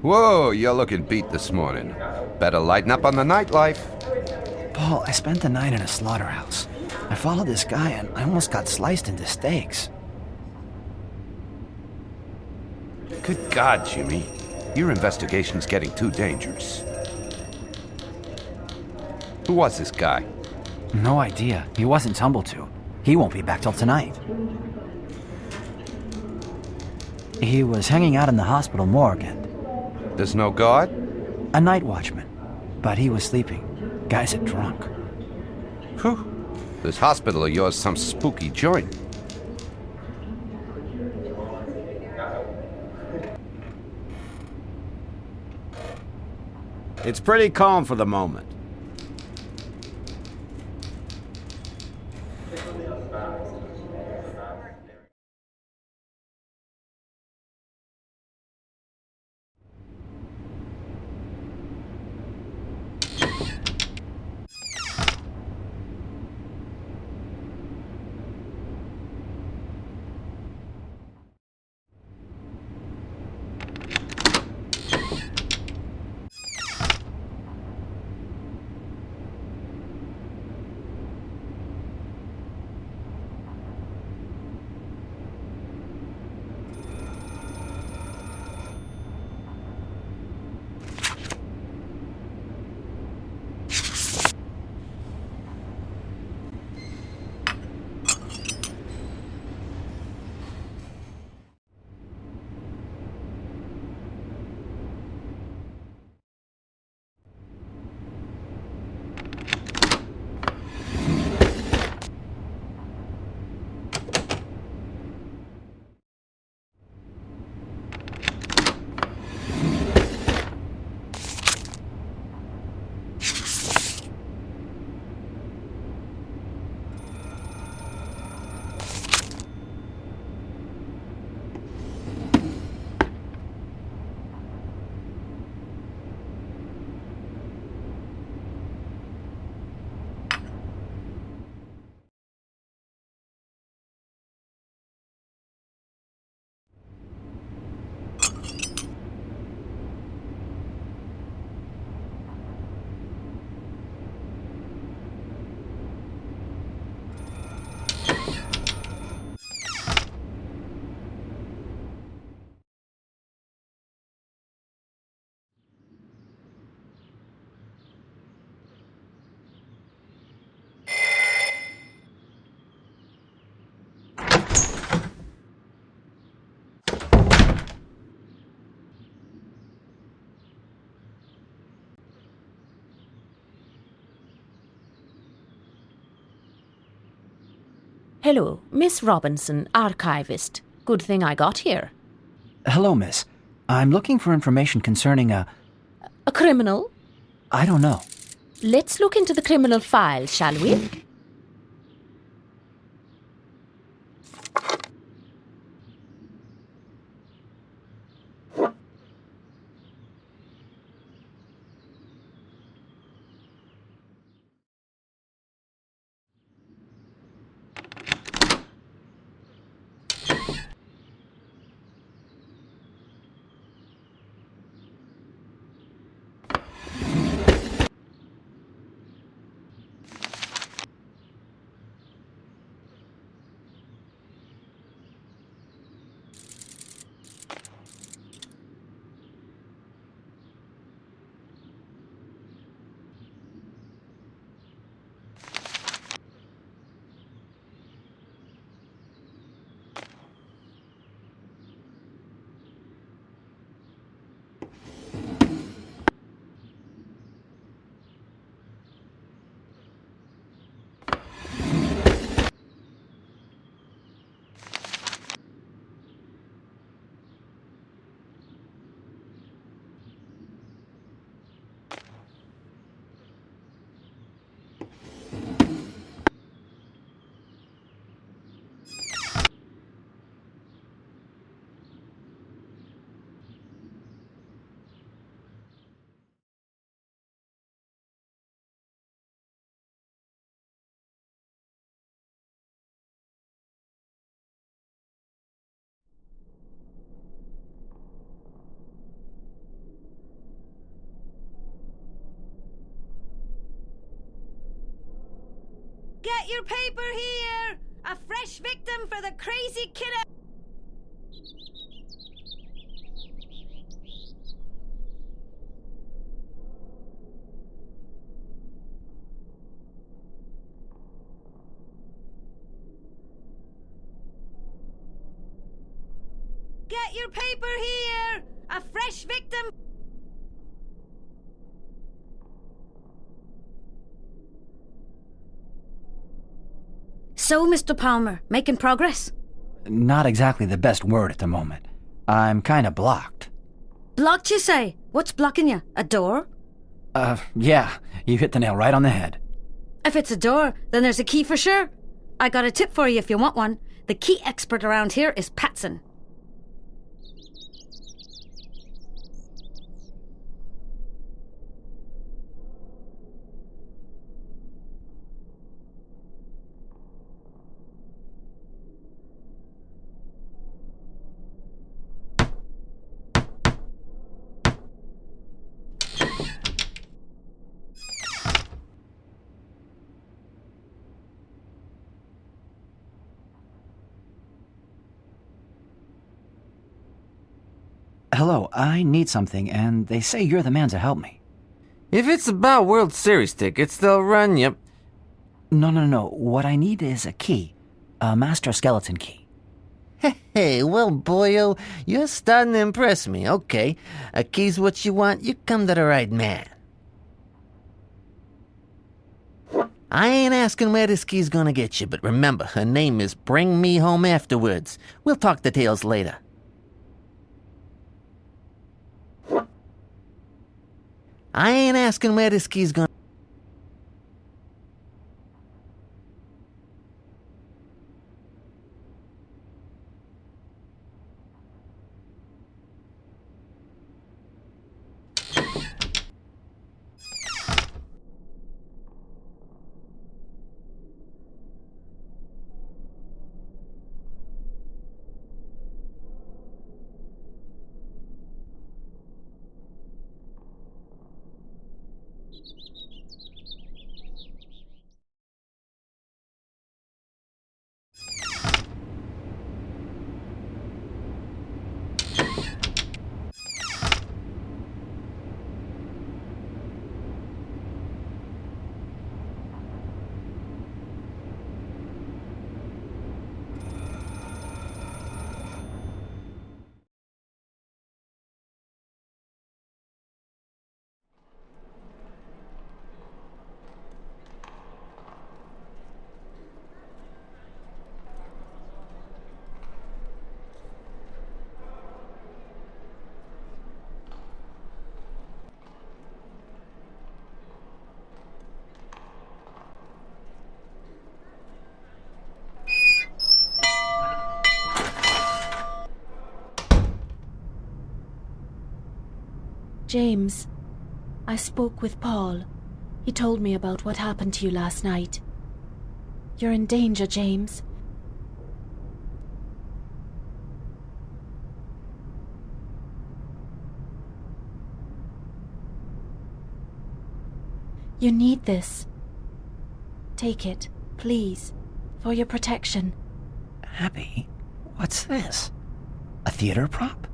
Whoa, you're looking beat this morning. Better lighten up on the nightlife.
Paul, I spent the night in a slaughterhouse. I followed this guy and I almost got sliced into steaks.
Good God, Jimmy. Your investigation's getting too dangerous. Who was this guy?
No idea. He wasn't tumbled to. He won't be back till tonight. He was hanging out in the hospital morgue and...
There's no guard?
A night watchman. But he was sleeping. Guy's a drunk.
Whew. This hospital of yours some spooky joint.
It's pretty calm for the moment.
Hello, Miss Robinson, archivist. Good thing I got here.
Hello, miss. I'm looking for information concerning a
criminal?
I don't know.
Let's look into the criminal file, shall we?
Get your paper here! A fresh victim for the crazy kid. Get your paper here! A fresh victim.
So, Mr. Palmer, making progress?
Not exactly the best word at the moment. I'm kinda blocked.
Blocked, you say? What's blocking you? A door?
Yeah, you hit the nail right on the head.
If it's a door, then there's a key for sure. I got a tip for you if you want one. The key expert around here is Patson.
Hello, I need something, and they say you're the man to help me.
If it's about World Series tickets, they'll run you.
No. What I need is a key. A master skeleton key.
Hey, well, boyo, you're starting to impress me. Okay, a key's what you want. You come to the right man. I ain't asking where this key's gonna get you, but remember, her name is Bring Me Home Afterwards. We'll talk details later. I ain't asking where this key's gonna...
James, I spoke with Paul. He told me about what happened to you last night. You're in danger, James. You need this. Take it, please, for your protection.
Abby, what's this? A theater prop?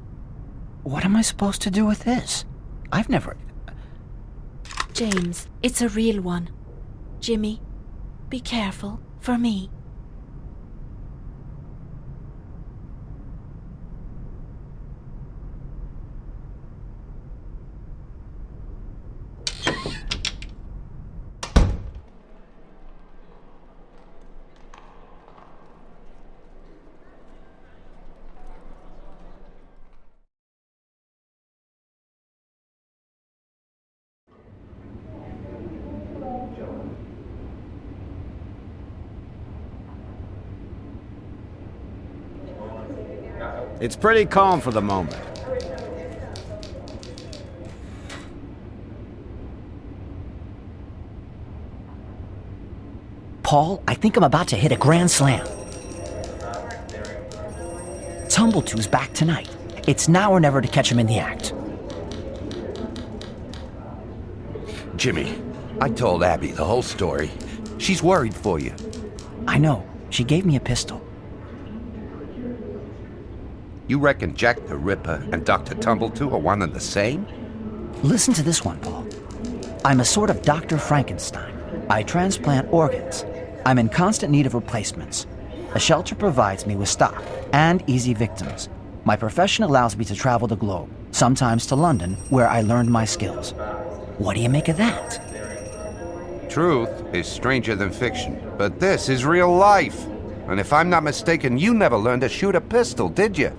What am I supposed to do with this? I've never...
James, it's a real one. Jimmy, be careful, for me.
It's pretty calm for the moment.
Paul, I think I'm about to hit a grand slam. Tumbletoo's back tonight. It's now or never to catch him in the act.
Jimmy, I told Abby the whole story.
She's worried for you.
I know. She gave me a pistol.
You reckon Jack the Ripper and Dr. Tumblety are one and the same?
Listen to this one, Paul. I'm a sort of Dr. Frankenstein. I transplant organs. I'm in constant need of replacements. A shelter provides me with stock and easy victims. My profession allows me to travel the globe, sometimes to London, where I learned my skills. What do you make of that?
Truth is stranger than fiction, but this is real life. And if I'm not mistaken, you never learned to shoot a pistol, did you?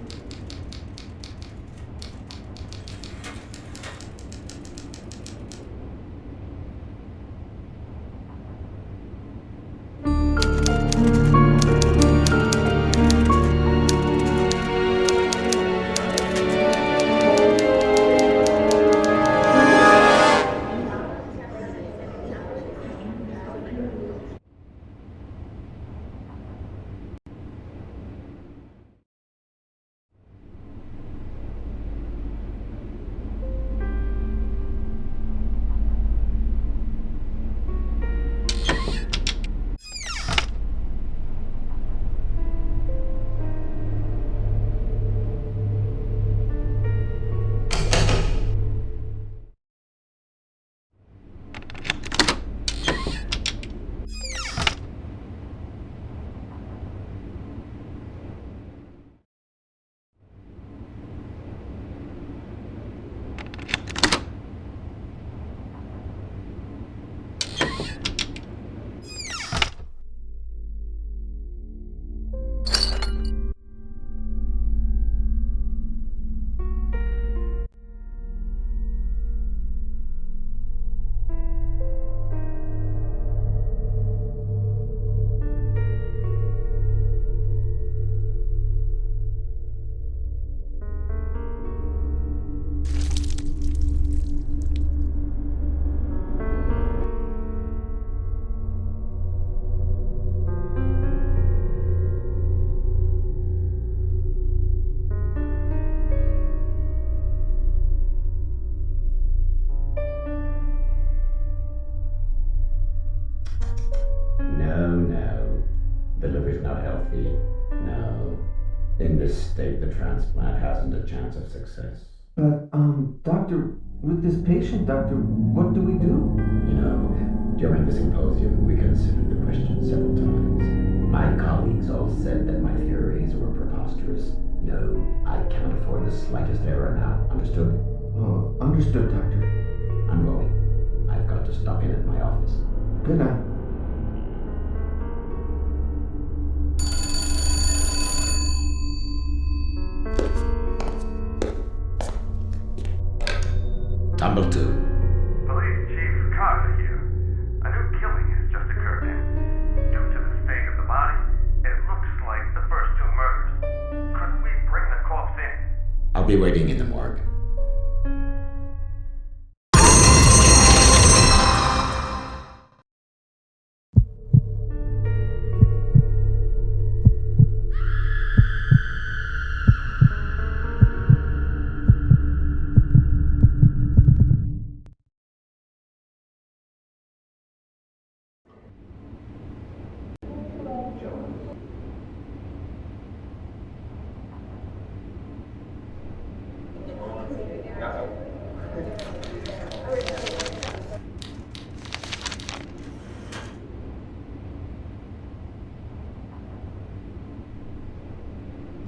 No. The liver's not healthy. No. In this state, the transplant hasn't a chance of success.
But, doctor, with this patient, doctor, what do we do?
You know, during the symposium, we considered the question several times. My colleagues all said that my theories were preposterous. No, I can't afford the slightest error now. Understood?
Oh, understood, doctor.
I'm going. I've got to stop in at my office.
Good night.
Tumblety.
Police Chief Carter here. A new killing has just occurred, and due to the state of the body, it looks like the first two murders. Could we bring the corpse in?
I'll be waiting in the morgue.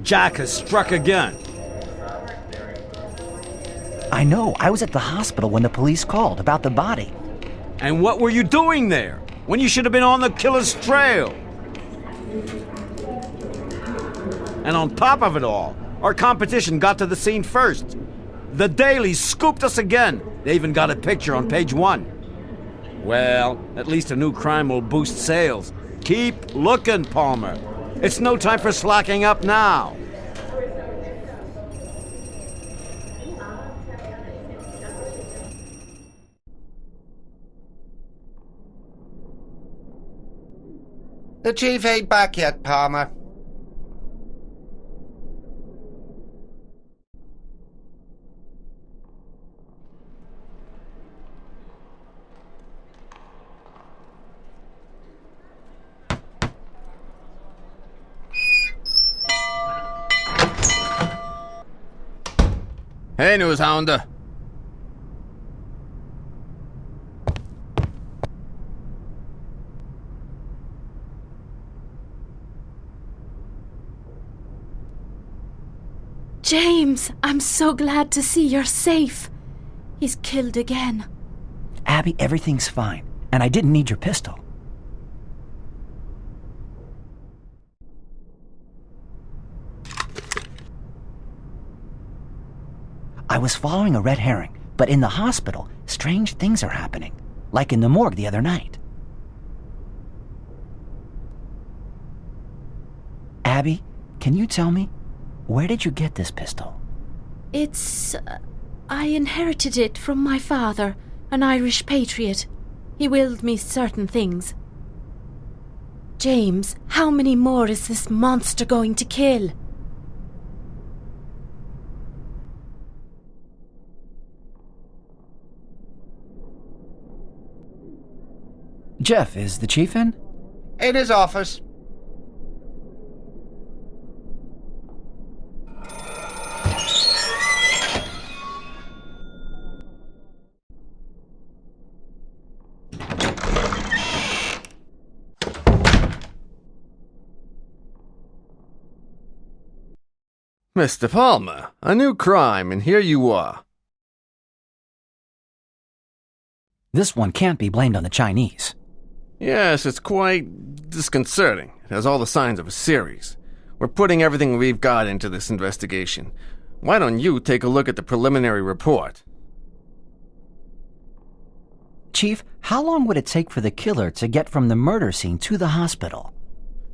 Jack has struck again.
I know. I was at the hospital when the police called about the body.
And what were you doing there when you should have been on the killer's trail? And on top of it all, our competition got to the scene first. The Daily scooped us again. They even got a picture on page 1. Well, at least a new crime will boost sales. Keep looking, Palmer. It's no time for slacking up now.
The chief ain't back yet, Palmer.
Hey, newshounder.
James, I'm so glad to see you're safe. He's killed again.
Abby, everything's fine, and I didn't need your pistol. I was following a red herring, but in the hospital, strange things are happening, like in the morgue the other night. Abby, can you tell me, where did you get this pistol?
I inherited it from my father, an Irish patriot. He willed me certain things. James, how many more is this monster going to kill?
Jeff, is the chief in?
In his office.
Mr. Palmer, a new crime, and here you are.
This one can't be blamed on the Chinese.
Yes, it's quite disconcerting. It has all the signs of a series. We're putting everything we've got into this investigation. Why don't you take a look at the preliminary report?
Chief, how long would it take for the killer to get from the murder scene to the hospital?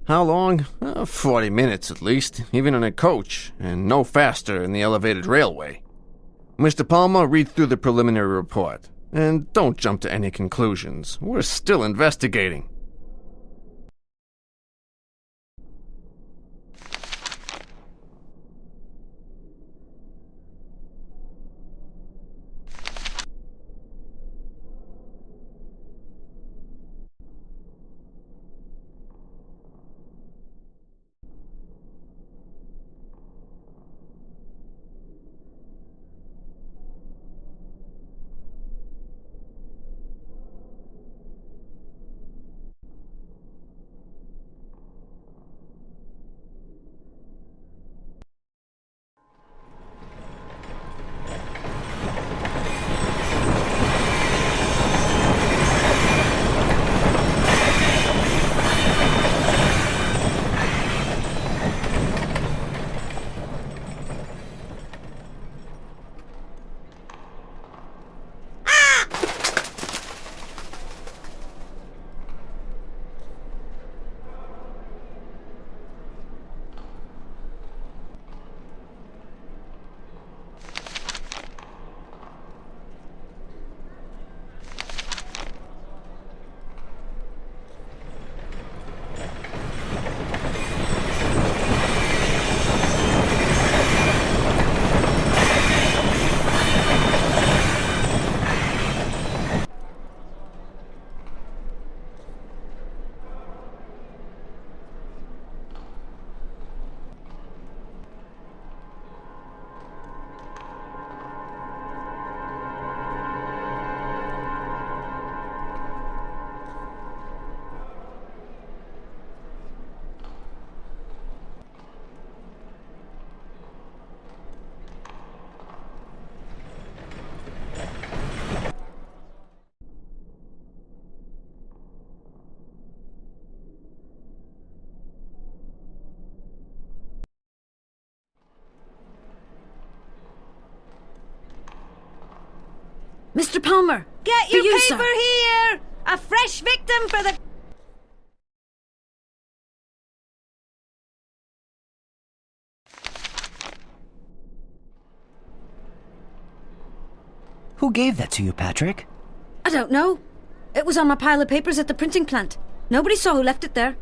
How long? 40 minutes at least, even in a coach, and no faster in the elevated railway. Mr. Palmer, read through the preliminary report. And don't jump to any conclusions. We're still investigating.
Mr. Palmer!
Get your
you,
paper
sir.
here! A fresh victim for the...
Who gave that to you, Patrick?
I don't know. It was on my pile of papers at the printing plant. Nobody saw who left it there.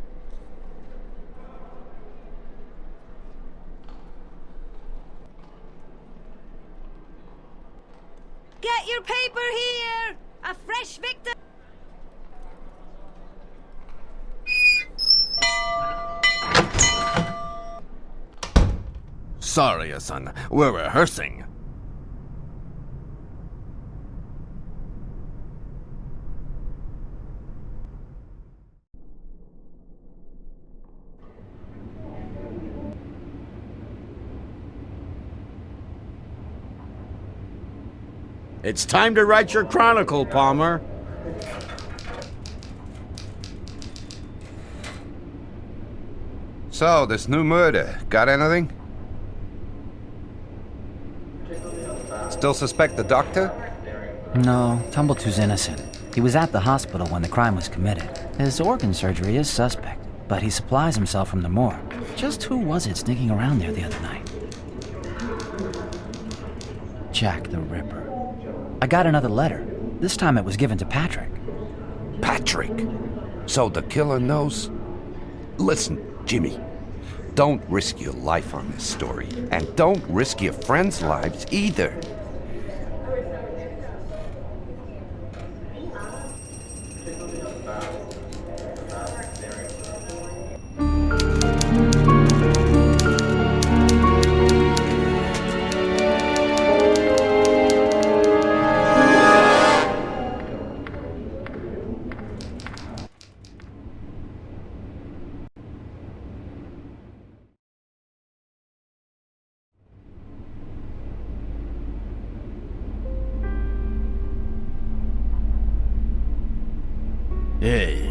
Get your paper here! A fresh victim...
Sorry, son. We're rehearsing.
It's time to write your chronicle, Palmer.
So, this new murder, got anything? Still suspect the doctor?
No, Tumbletoo's innocent. He was at the hospital when the crime was committed. His organ surgery is suspect, but he supplies himself from the morgue. Just who was it sneaking around there the other night? Jack the Ripper. I got another letter. This time it was given to Patrick.
Patrick? So the killer knows? Listen, Jimmy, don't risk your life on this story, and don't risk your friends' lives either.
Hey,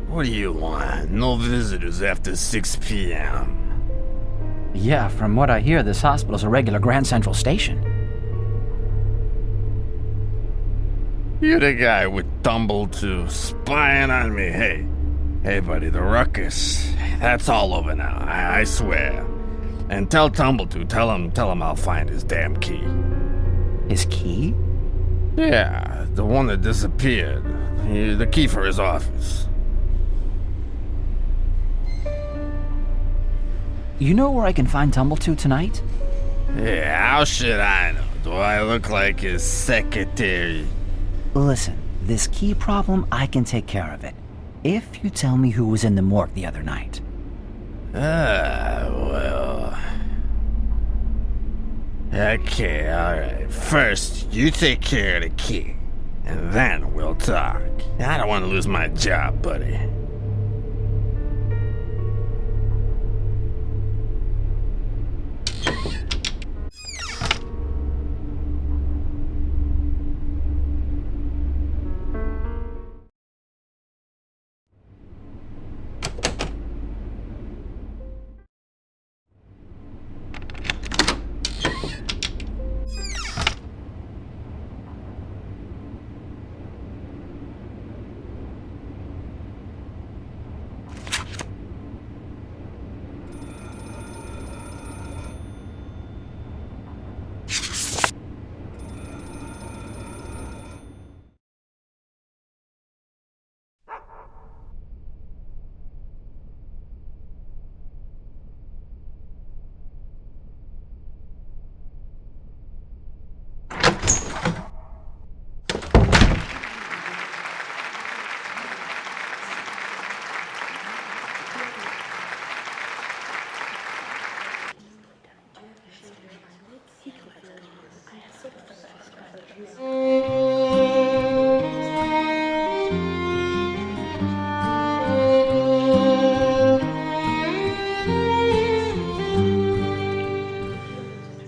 what do you want? No visitors after 6 p.m.
Yeah, from what I hear, this hospital's a regular Grand Central station.
You're the guy with Tumbletoo spying on me. Hey, buddy, the ruckus. That's all over now, I swear. And tell Tumbletoo, tell him I'll find his damn key.
His key?
Yeah, the one that disappeared. The key for his office.
You know where I can find Tumbletoo tonight?
Yeah, how should I know? Do I look like his secretary?
Listen, this key problem, I can take care of it. If you tell me who was in the morgue the other night.
Well... Okay, alright. First, you take care of the key. And then we'll talk. I don't want to lose my job, buddy.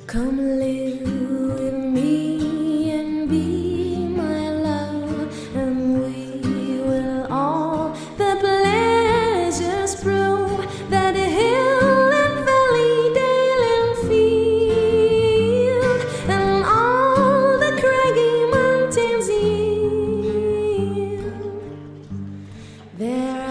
Come live with me and be my love, and we will all the pleasures prove that hill and valley, dale and field, and all the craggy mountains yield. There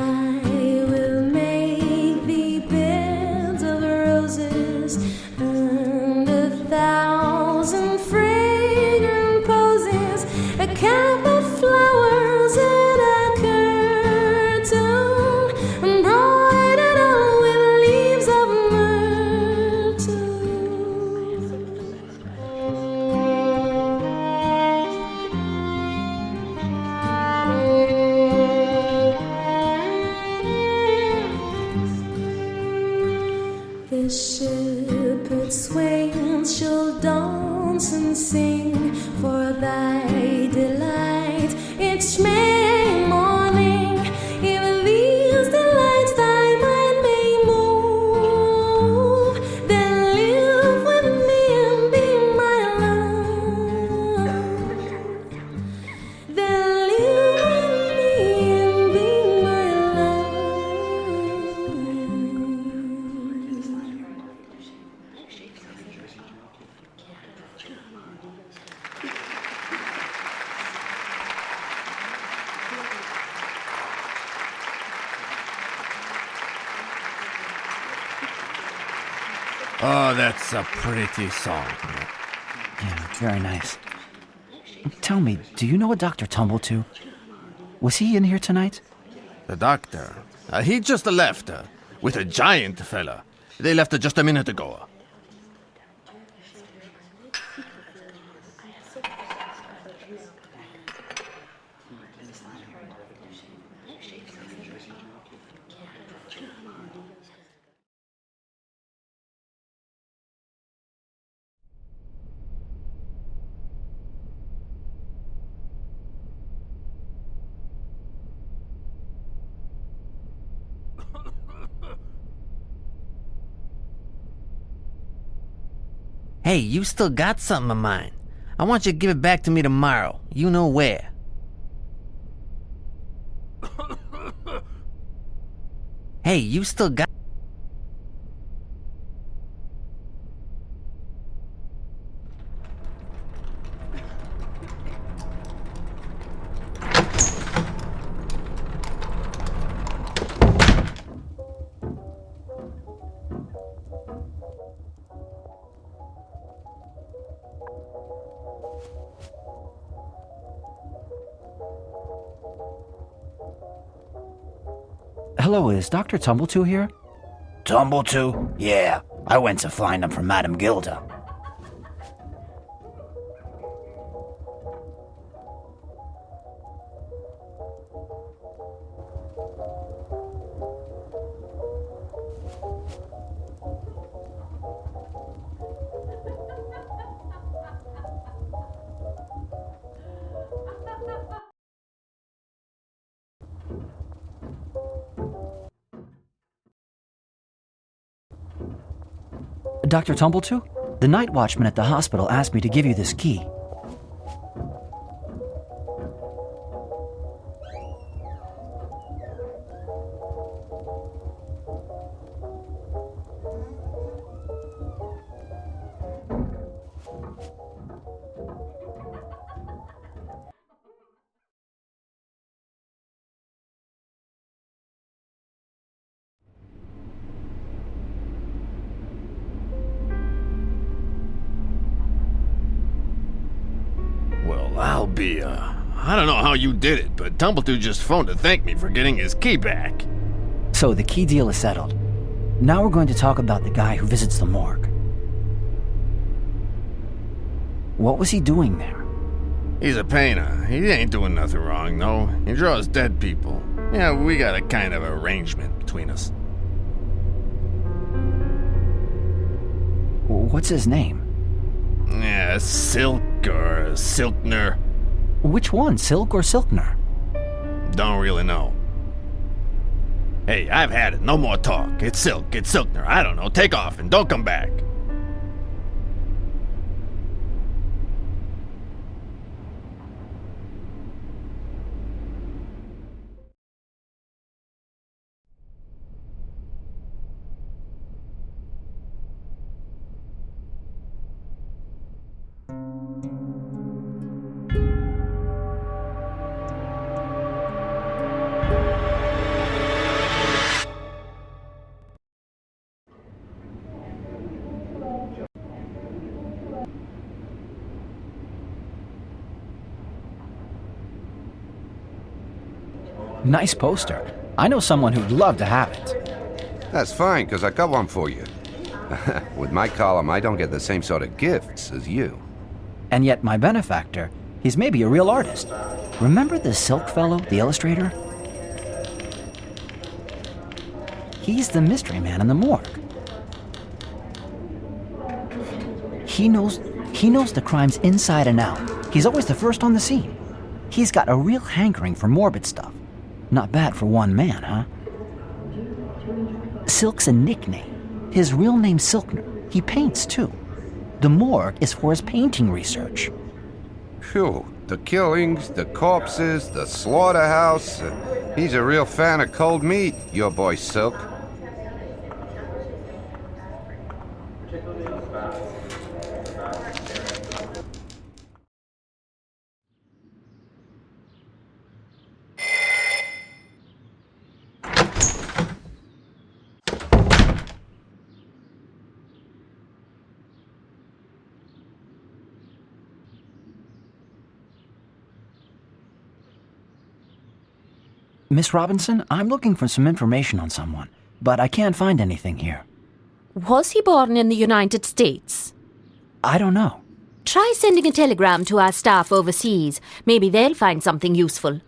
I will make thee beds of roses and 1,000 fragrant posies, a cap of flowers and a curtain embroidered all with leaves of myrtle. The shepherd swains shall dance and sing for thy delight each May morning. If these delights thy mind may move, then live with me and be my love.
Oh, that's a pretty song.
Yeah, very nice. Tell me, do you know a Dr. Tumblety? Was he in here tonight?
The doctor? He just left with a giant fella. They left just a minute ago.
Hey, you still got something of mine. I want you to give it back to me tomorrow. You know where. Hey, you still got...
Hello, is Dr. Tumblety here?
Tumblety? Yeah, I went to find him for Madame Gilda.
Dr. Tumblety? The night watchman at the hospital asked me to give you this key.
Well, I'll be, I don't know how you did it, but Tumblety just phoned to thank me for getting his key back.
So the key deal is settled. Now we're going to talk about the guy who visits the morgue. What was he doing there?
He's a painter. He ain't doing nothing wrong, though. He draws dead people. Yeah, we got a kind of arrangement between us.
What's his name?
Yeah, Silk or Silkner.
Which one, Silk or Silkner?
Don't really know. Hey, I've had it. No more talk. It's Silk. It's Silkner. I don't know. Take off and don't come back.
Nice poster. I know someone who'd love to have it.
That's fine, because I got one for you. With my column, I don't get the same sort of gifts as you.
And yet my benefactor, he's maybe a real artist. Remember the Silk fellow, the illustrator? He's the mystery man in the morgue. He knows the crimes inside and out. He's always the first on the scene. He's got a real hankering for morbid stuff. Not bad for one man, huh? Silk's a nickname. His real name's Silkner. He paints, too. The morgue is for his painting research.
Phew, the killings, the corpses, the slaughterhouse. He's a real fan of cold meat, your boy Silk.
Miss Robinson, I'm looking for some information on someone, but I can't find anything here.
Was he born in the United States?
I don't know.
Try sending a telegram to our staff overseas. Maybe they'll find something useful.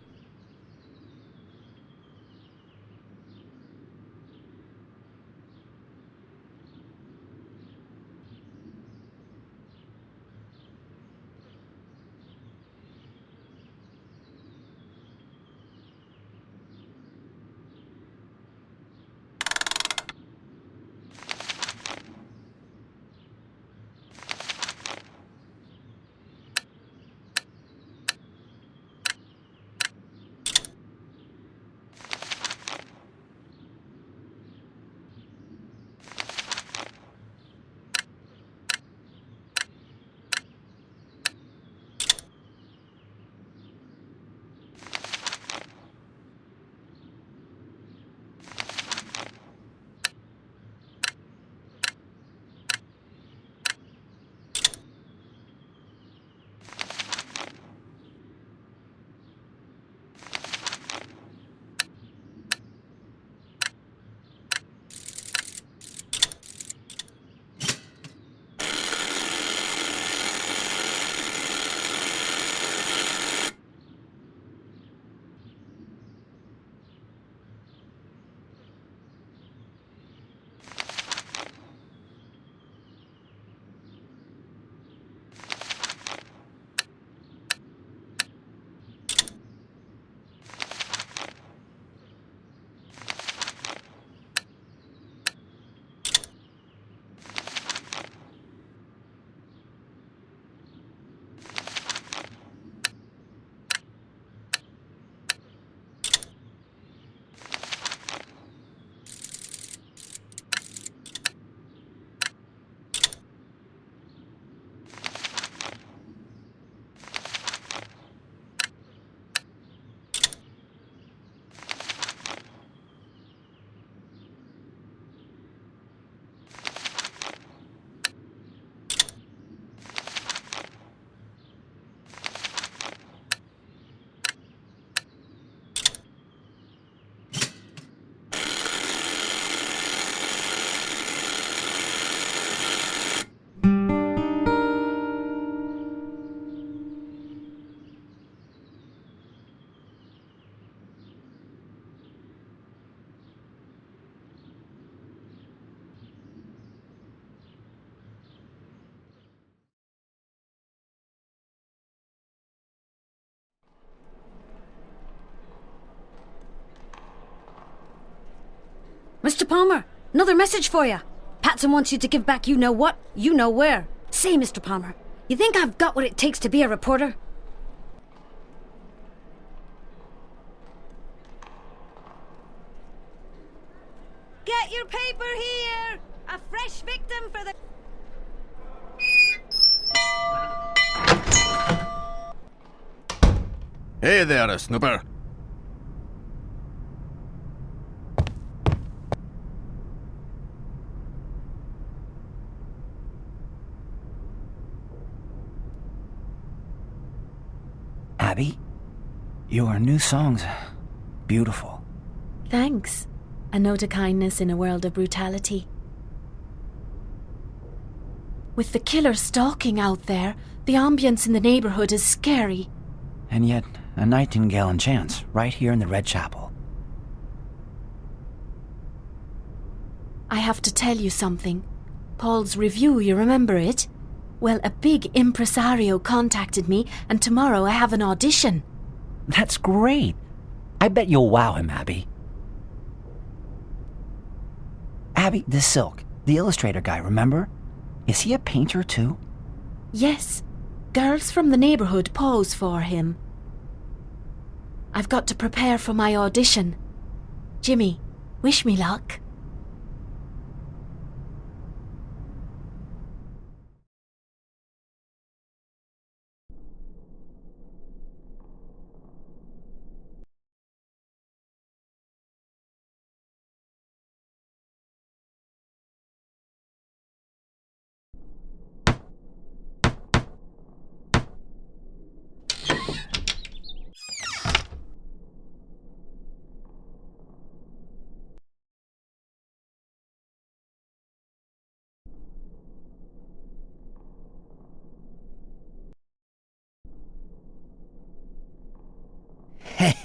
Mr. Palmer, another message for you. Patson wants you to give back you know what, you know where. Say, Mr. Palmer, you think I've got what it takes to be a reporter?
Get your paper here! A fresh victim for the...
Hey there, Snooper.
Abby, your new song's beautiful.
Thanks. A note of kindness in a world of brutality. With the killer stalking out there, the ambience in the neighborhood is scary.
And yet, a nightingale enchants right here in the Red Chapel.
I have to tell you something. Paul's review, you remember it? Well, a big impresario contacted me, and tomorrow I have an audition.
That's great. I bet you'll wow him, Abby. Abby, this Silk, the illustrator guy, remember? Is he a painter too?
Yes. Girls from the neighborhood pose for him. I've got to prepare for my audition. Jimmy, wish me luck.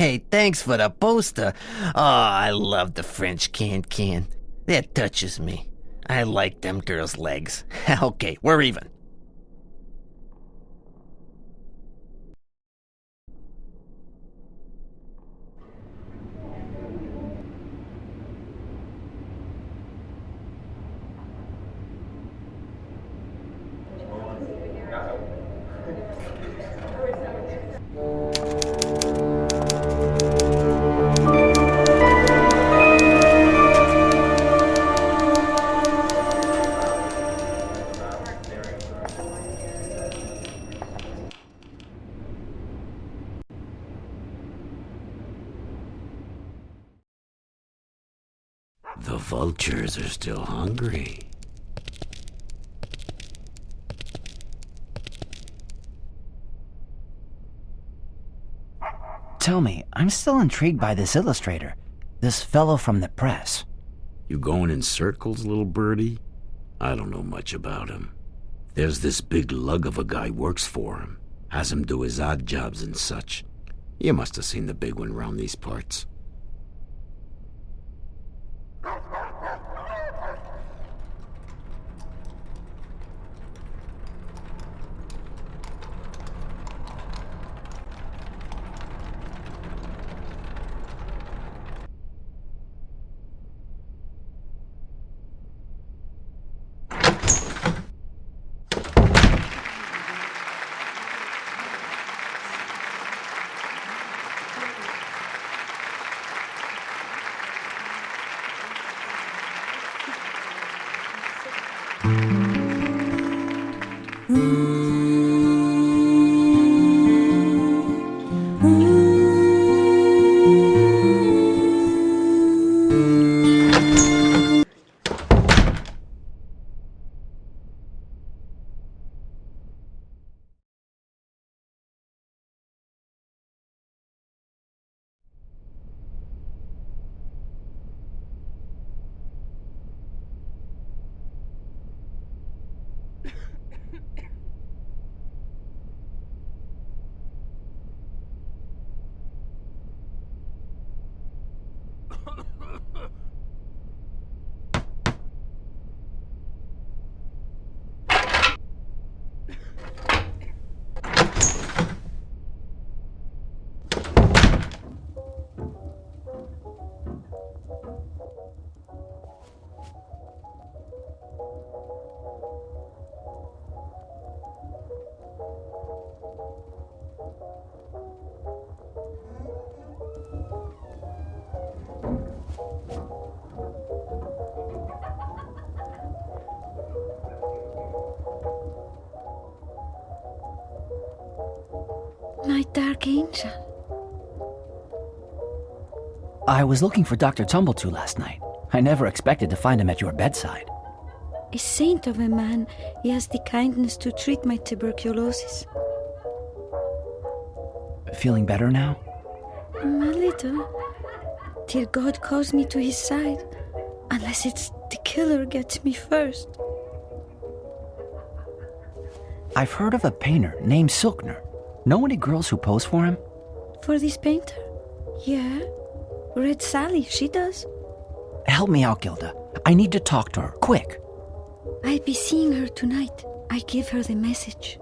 Hey, thanks for the poster. Oh, I love the French can. That touches me. I like them girls' legs. Okay, we're even.
The vultures are still hungry.
Tell me, I'm still intrigued by this illustrator. This fellow from the press.
You going in circles, little birdie? I don't know much about him. There's this big lug of a guy works for him. Has him do his odd jobs and such. You must have seen the big one round these parts.
My dark angel.
I was looking for Dr. Tumbletoo last night. I never expected to find him at your bedside.
A saint of a man, he has the kindness to treat my tuberculosis.
Feeling better now?
A little. Till God calls me to his side. Unless it's the killer gets me first.
I've heard of a painter named Silkner. Know any girls who pose for him?
For this painter? Yeah. Red Sally, she does.
Help me out, Gilda. I need to talk to her, quick.
I'll be seeing her tonight. I give her the message.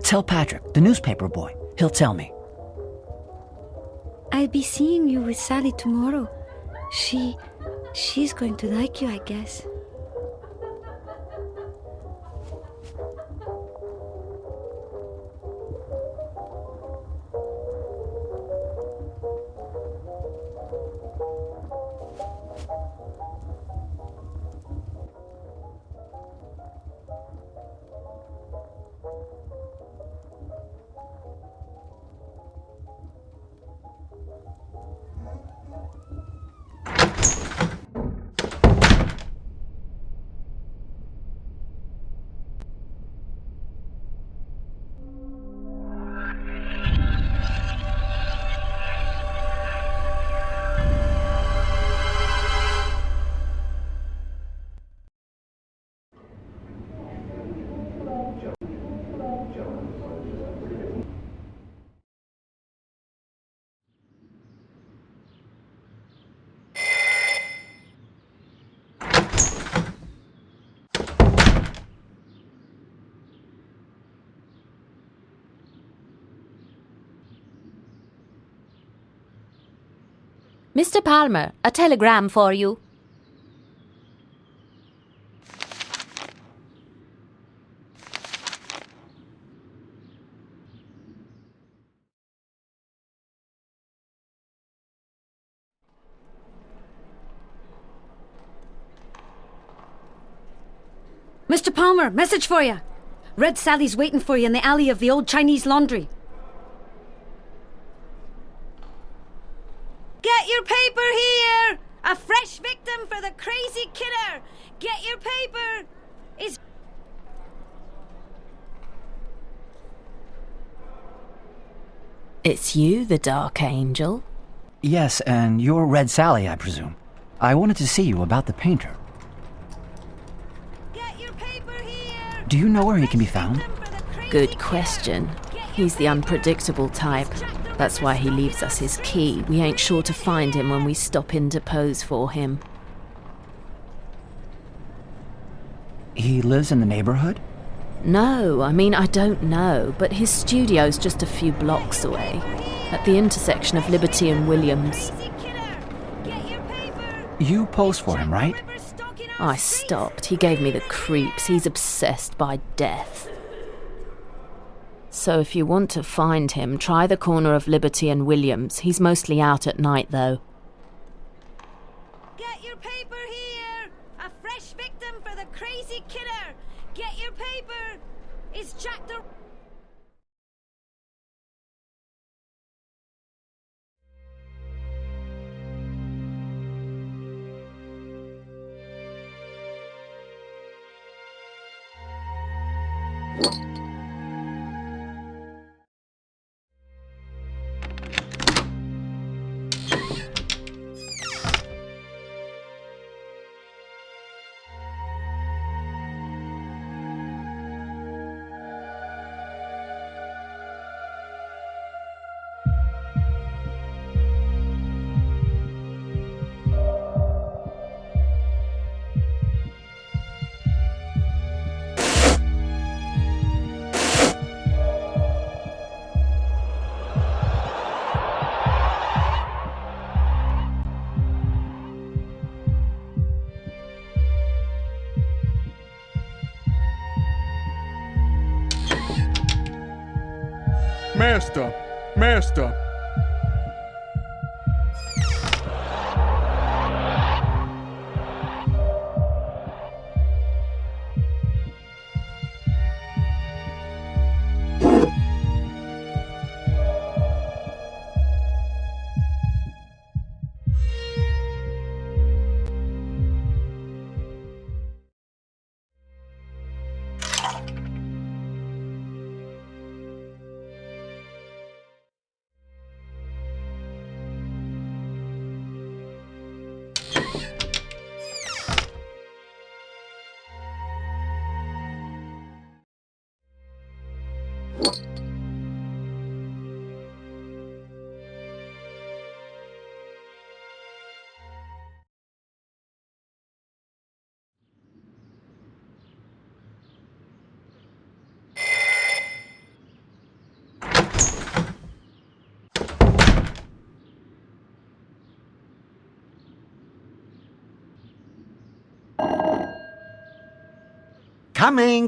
Tell Patrick, the newspaper boy. He'll tell me.
I'll be seeing you with Sally tomorrow. She's going to like you, I guess.
Mr. Palmer, a telegram for you.
Mr. Palmer, message for you. Red Sally's waiting for you in the alley of the old Chinese laundry.
Get your paper here! A fresh victim for the crazy killer! Get your paper! Is...
It's you, the Dark Angel?
Yes, and you're Red Sally, I presume. I wanted to see you about the painter. Do you know where he can be found?
Good question. He's the unpredictable type. That's why he leaves us his key. We ain't sure to find him when we stop in to pose for him.
He lives in the neighborhood?
No, I don't know, but his studio's just a few blocks away, at the intersection of Liberty and Williams.
You posed for him, right?
I stopped. He gave me the creeps. He's obsessed by death. So if you want to find him, try the corner of Liberty and Williams. He's mostly out at night, though.
Get your paper here! A fresh victim for the crazy killer! Get your paper! Is Jack the...
Master! Master!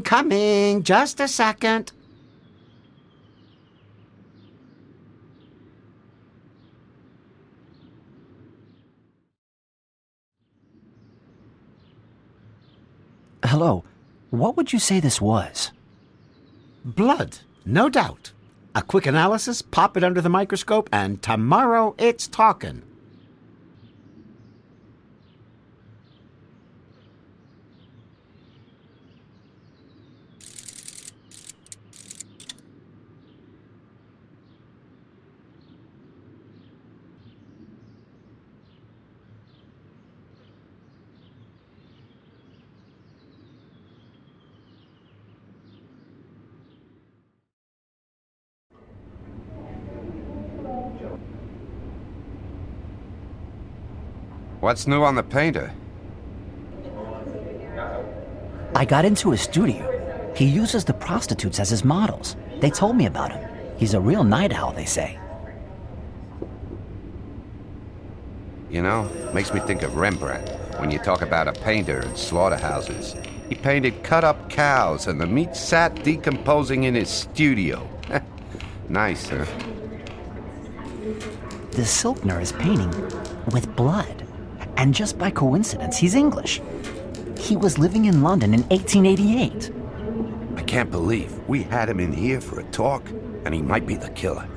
Coming, just a second.
Hello. What would you say this was?
Blood, no doubt. A quick analysis, pop it under the microscope, and tomorrow it's talking.
What's new on the painter?
I got into his studio. He uses the prostitutes as his models. They told me about him. He's a real night owl, they say.
You know, makes me think of Rembrandt when you talk about a painter in slaughterhouses. He painted cut-up cows and the meat sat decomposing in his studio. Nice, huh?
The Silkner is painting with blood. And just by coincidence, he's English. He was living in London in 1888.
I can't believe we had him in here for a talk, and he might be the killer.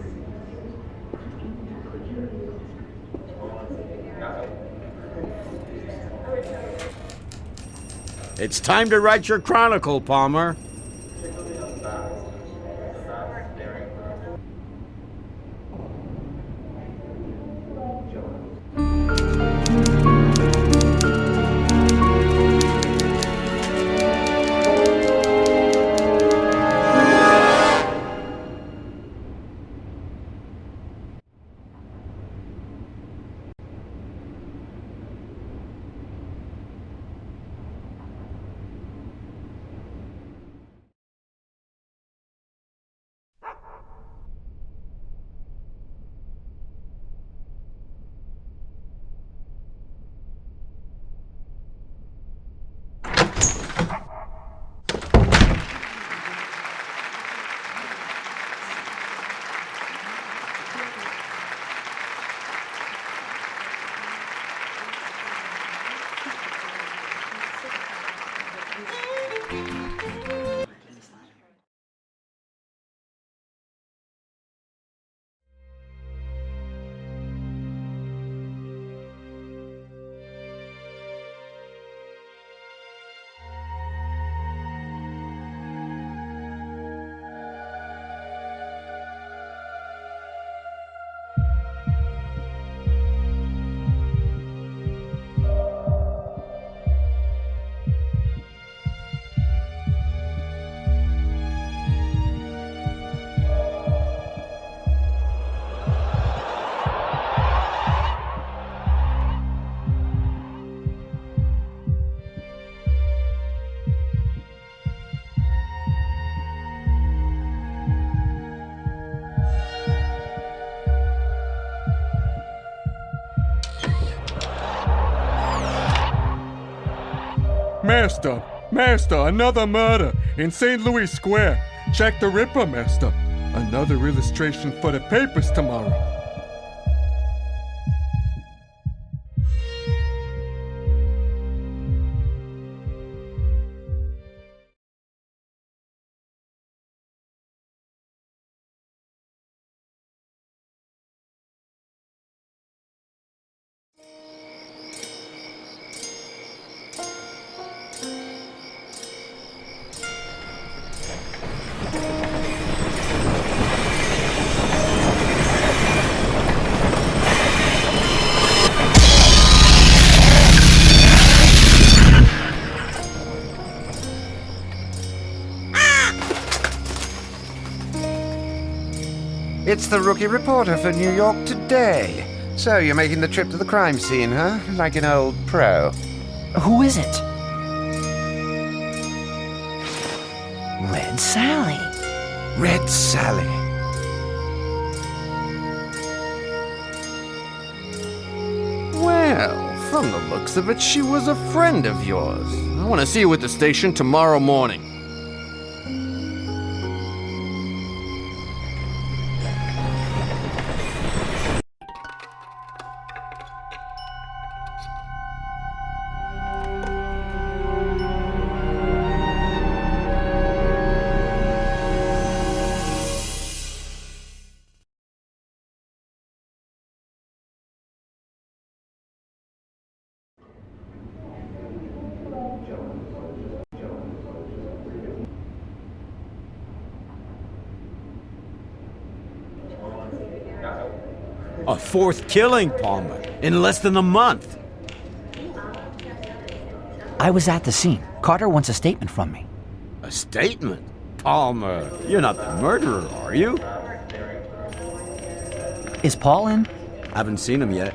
It's time to write your chronicle, Palmer.
Master, another murder in St. Louis Square. Jack the Ripper, Master. Another illustration for the papers tomorrow.
It's the rookie reporter for New York Today. So you're making the trip to the crime scene, huh? Like an old pro.
Who is it? Red Sally.
Red Sally.
Well, from the looks of it, she was a friend of yours. I want to see you at the station tomorrow morning.
A fourth killing, Palmer, in less than a month.
I was at the scene. Carter wants a statement from me.
A statement? Palmer, you're not the murderer, are you?
Is Paul in?
Haven't seen him yet.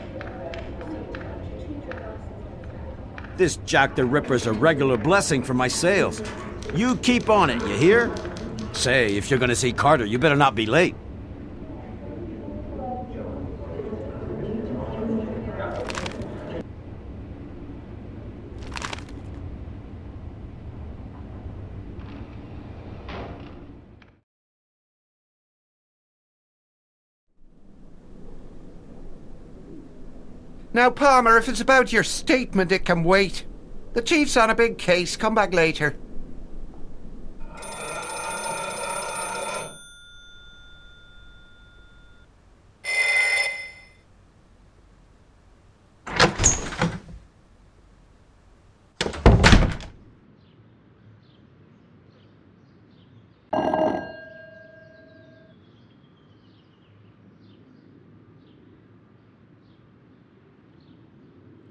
This Jack the Ripper's a regular blessing for my sales. You keep on it, you hear? Say, if you're gonna see Carter, you better not be late.
Now, Palmer, if it's about your statement, it can wait. The chief's on a big case. Come back later.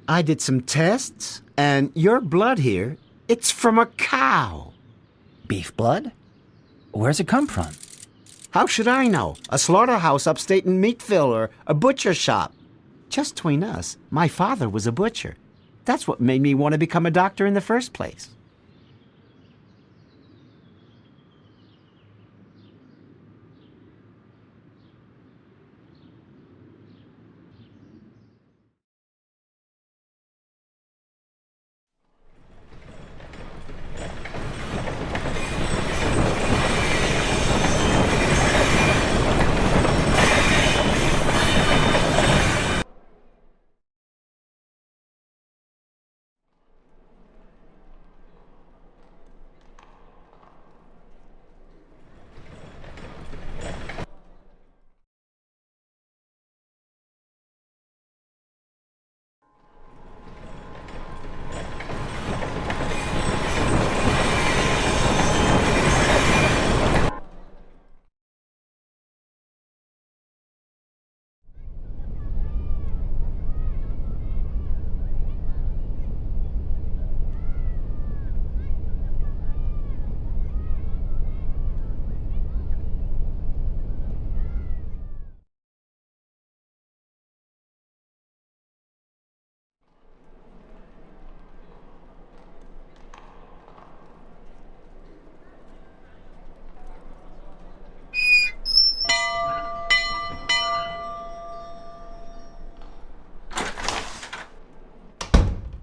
I did some tests, and your blood here, it's from a cow.
Beef blood? Where's it come from?
How should I know? A slaughterhouse upstate in Meatville or a butcher shop. Just between us, my father was a butcher. That's what made me want to become a doctor in the first place.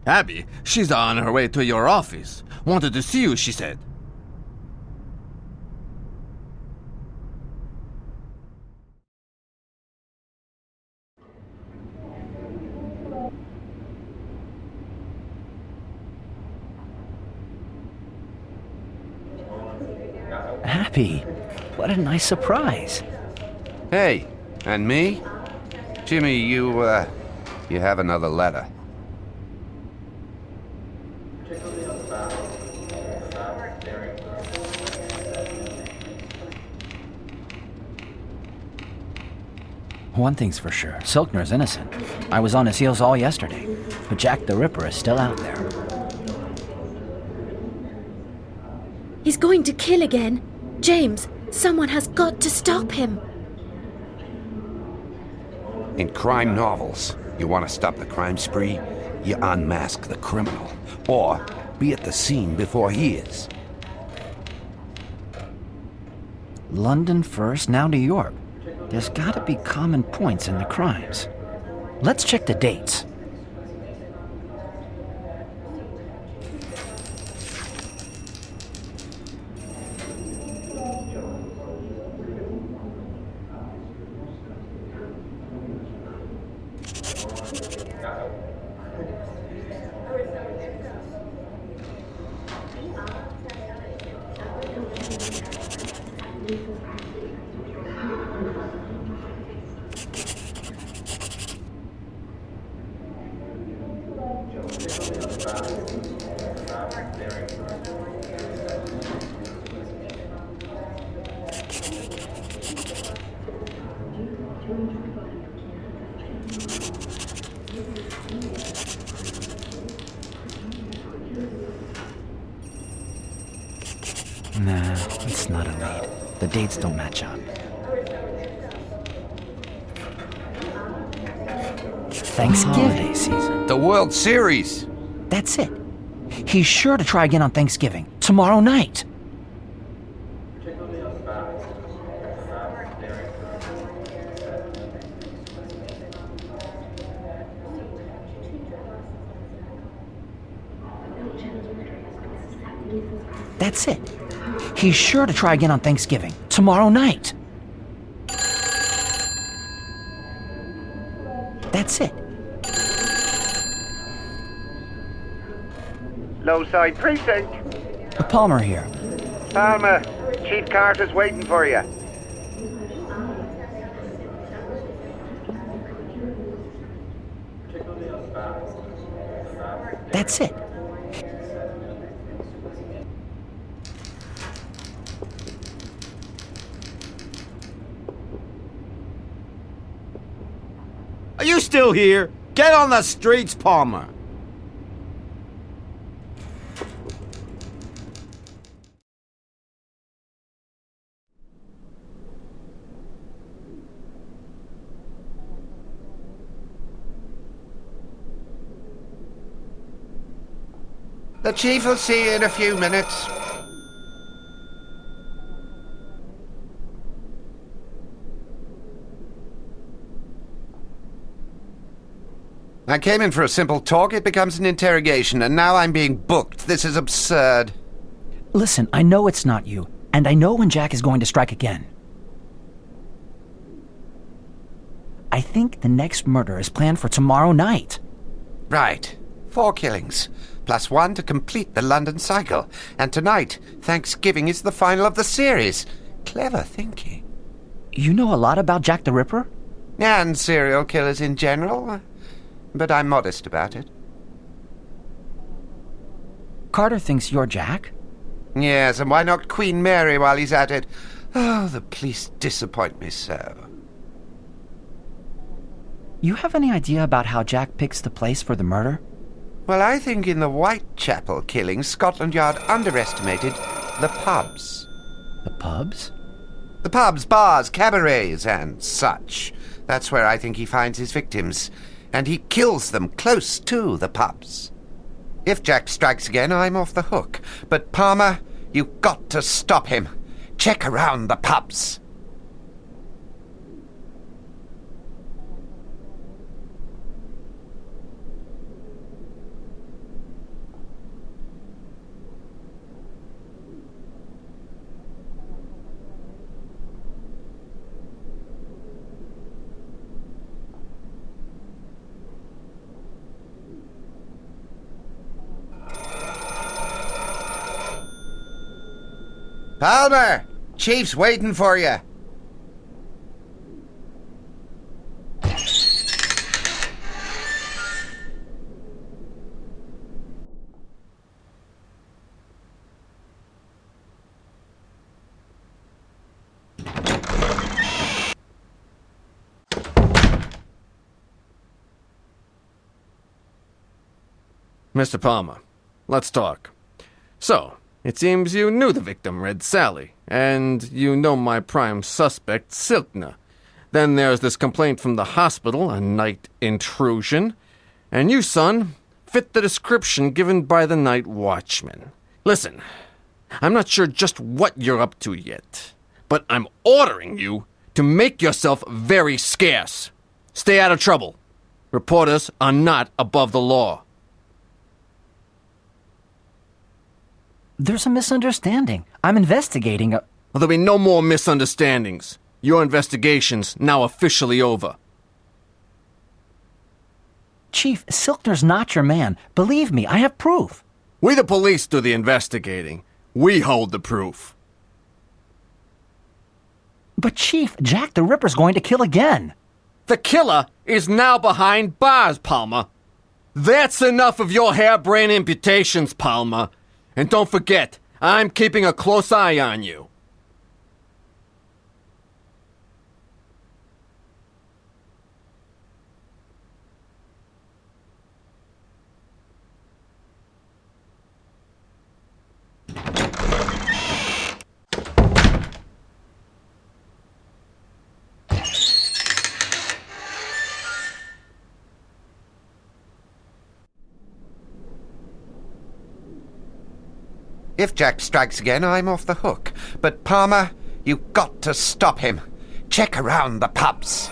Abby, she's on her way to your office. Wanted to see you, she said.
Happy. What a nice surprise.
Hey, and me? Jimmy, you have another letter.
One thing's for sure, Silkner's innocent. I was on his heels all yesterday, but Jack the Ripper is still out there.
He's going to kill again. James, someone has got to stop him.
In crime novels, you want to stop the crime spree, you unmask the criminal, or be at the scene before he is.
London first, now New York. There's gotta be common points in the crimes. Let's check the dates. Nah, it's not a lead. The dates don't match up. Thanksgiving season.
The World Series!
That's it. He's sure to try again on Thanksgiving, tomorrow night. That's it. He's sure to try again on Thanksgiving, tomorrow night. That's it.
Lowside Precinct.
Palmer here.
Palmer, Chief Carter's waiting for you.
That's it.
Are you still here? Get on the streets, Palmer.
The chief will see you in a few minutes. I came in for a simple talk. It becomes an interrogation, and now I'm being booked. This is absurd.
Listen, I know it's not you, and I know when Jack is going to strike again. I think the next murder is planned for tomorrow night.
Right. 4 killings, plus 1 to complete the London cycle. And tonight, Thanksgiving is the final of the series. Clever thinking.
You know a lot about Jack the Ripper?
And serial killers in general. But I'm modest about it.
Carter thinks you're Jack?
Yes, and why not Queen Mary while he's at it? Oh, the police disappoint me so.
You have any idea about how Jack picks the place for the murder?
Well, I think in the Whitechapel killing, Scotland Yard underestimated the pubs.
The pubs?
The pubs, bars, cabarets, and such. That's where I think he finds his victims. And he kills them close to the pubs. If Jack strikes again, I'm off the hook. But Palmer, you've got to stop him. Check around the pubs. Palmer! Chief's waiting for you.
Mr. Palmer, let's talk. So, it seems you knew the victim, Red Sally, and you know my prime suspect, Silkner. Then there's this complaint from the hospital, a night intrusion. And you, son, fit the description given by the night watchman. Listen, I'm not sure just what you're up to yet, but I'm ordering you to make yourself very scarce. Stay out of trouble. Reporters are not above the law.
There's a misunderstanding. I'm investigating a...
Well, there'll be no more misunderstandings. Your investigation's now officially over.
Chief, Silkner's not your man. Believe me, I have proof.
We the police do the investigating. We hold the proof.
But Chief, Jack the Ripper's going to kill again.
The killer is now behind bars, Palmer. That's enough of your harebrained imputations, Palmer. And don't forget, I'm keeping a close eye on you.
If Jack strikes again, I'm off the hook. But Palmer, you've got to stop him. Check around the pubs.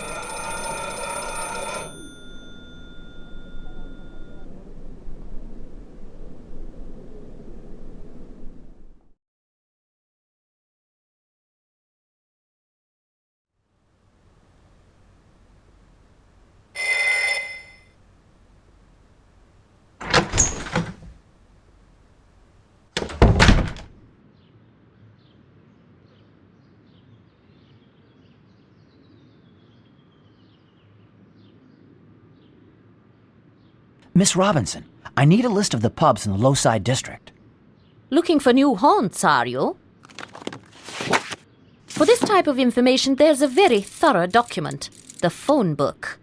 Miss Robinson, I need a list of the pubs in the Lowside District.
Looking for new haunts, are you? For this type of information, there's a very thorough document, the phone book.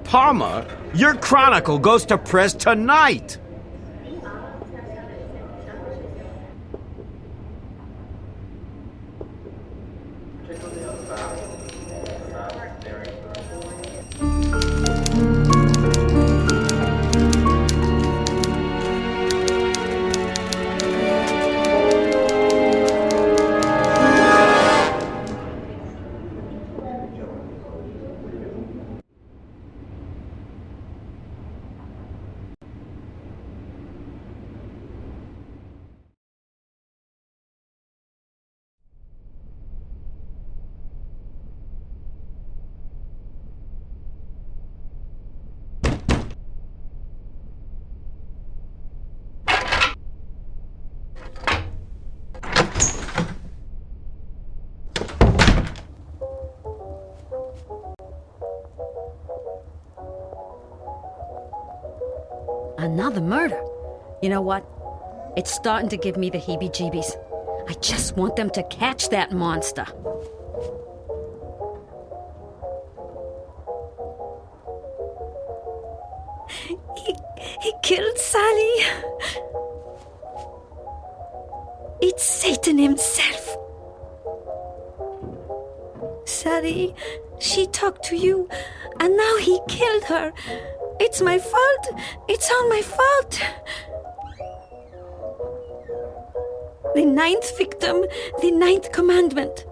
Palmer, your chronicle goes to press tonight.
Another murder. You know what? It's starting to give me the heebie-jeebies. I just want them to catch that monster.
He killed Sally. It's Satan himself. Sally, she talked to you, and now he killed her. It's my fault. It's all my fault. The ninth victim, the ninth commandment.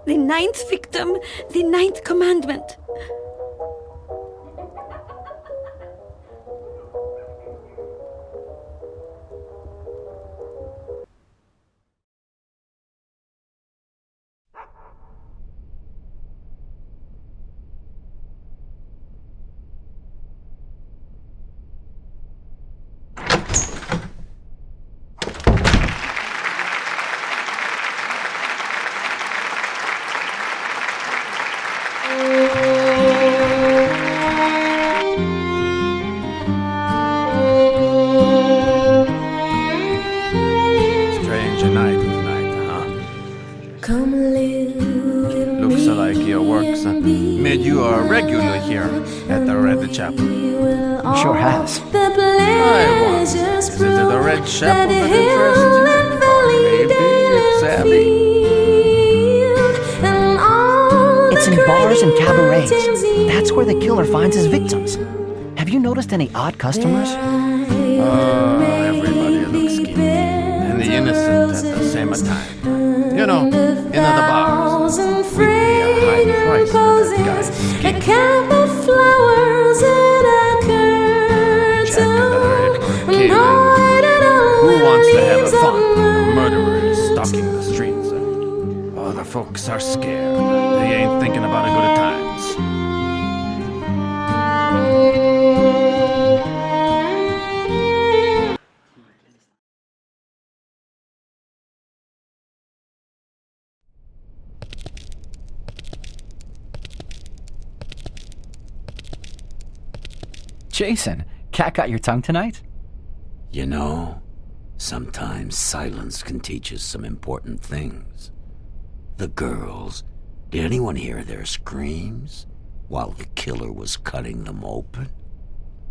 The ninth victim, the ninth commandment.
here at the Red Chapel?
Sure has.
I wonder, is it the Red Chapel that interests you? Or maybe it's Abby?
It's in bars and cabarets. That's where the killer finds his victims. Have you noticed any odd customers?
Everybody looks guilty. And the innocent at the same time. You know, in the bars. We pay a high price for that guy's skin.
A cap of flowers and a curtain.
Who wants to have fun when a murderer is stalking the streets? Oh, the folks are scared. They ain't thinking about a good times.
Jason, cat got your tongue tonight?
You know, sometimes silence can teach us some important things. The girls, did anyone hear their screams while the killer was cutting them open?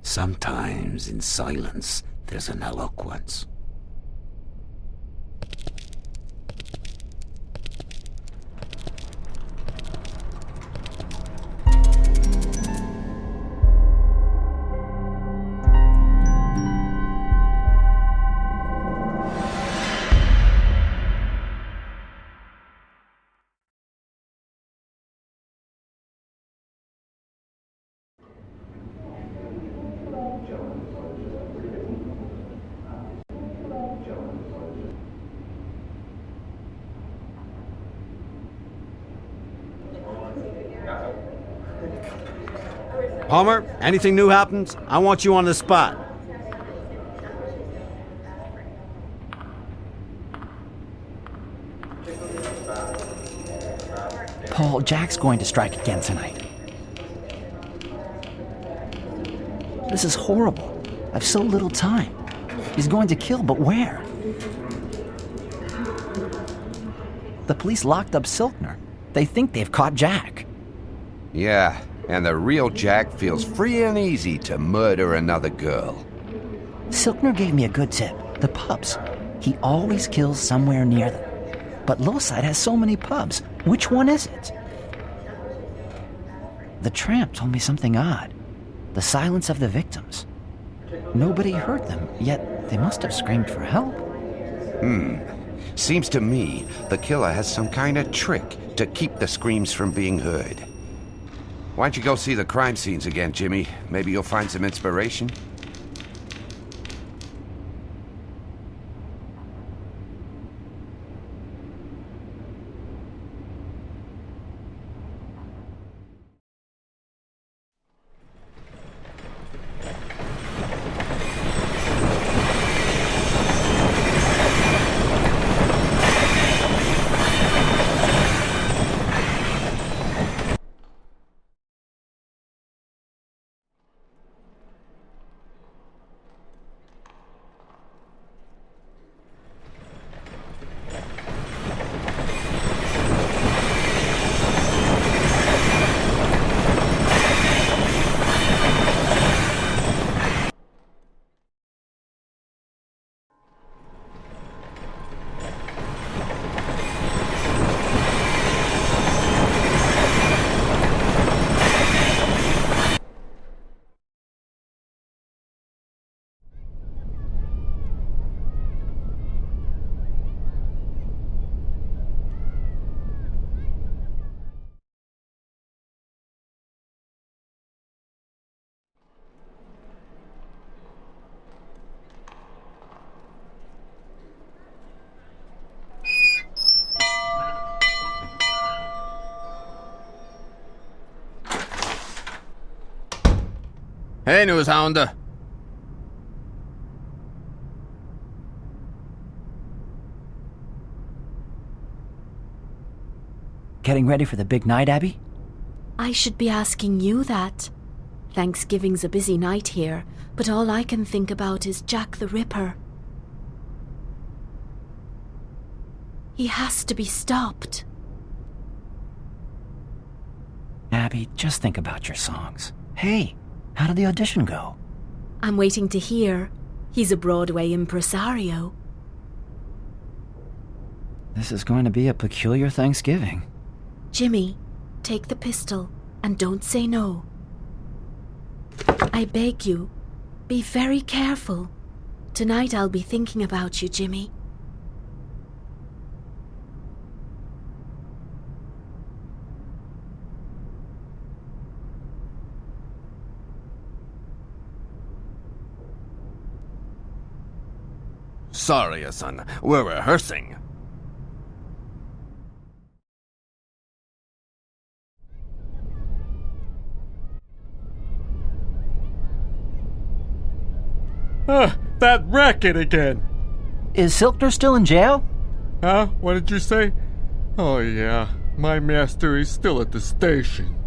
Sometimes in silence there's an eloquence.
Palmer, anything new happens? I want you on the spot.
Paul, Jack's going to strike again tonight. This is horrible. I've so little time. He's going to kill, but where? The police locked up Silkner. They think they've caught Jack.
Yeah, and the real Jack feels free and easy to murder another girl.
Silkner gave me a good tip. The pubs. He always kills somewhere near them. But Lowside has so many pubs. Which one is it? The tramp told me something odd. The silence of the victims. Nobody heard them, yet they must have screamed for help.
Seems to me the killer has some kind of trick to keep the screams from being heard. Why don't you go see the crime scenes again, Jimmy? Maybe you'll find some inspiration.
Hey, Newshounder.
Getting ready for the big night, Abby?
I should be asking you that. Thanksgiving's a busy night here, but all I can think about is Jack the Ripper. He has to be stopped.
Abby, just think about your songs. Hey, how did the audition go?
I'm waiting to hear. He's a Broadway impresario.
This is going to be a peculiar Thanksgiving.
Jimmy, take the pistol and don't say no. I beg you, be very careful. Tonight I'll be thinking about you, Jimmy.
Sorry, son. We're rehearsing.
That racket again.
Is Silkner still in jail?
Huh? What did you say? Oh, yeah. My master is still at the station.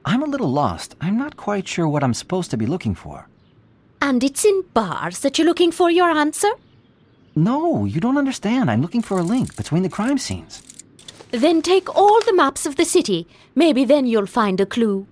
I'm a little lost. I'm not quite sure what I'm supposed to be looking for.
And it's in bars that you're looking for your answer?
No, you don't understand. I'm looking for a link between the crime scenes.
Then take all the maps of the city. Maybe then you'll find a clue.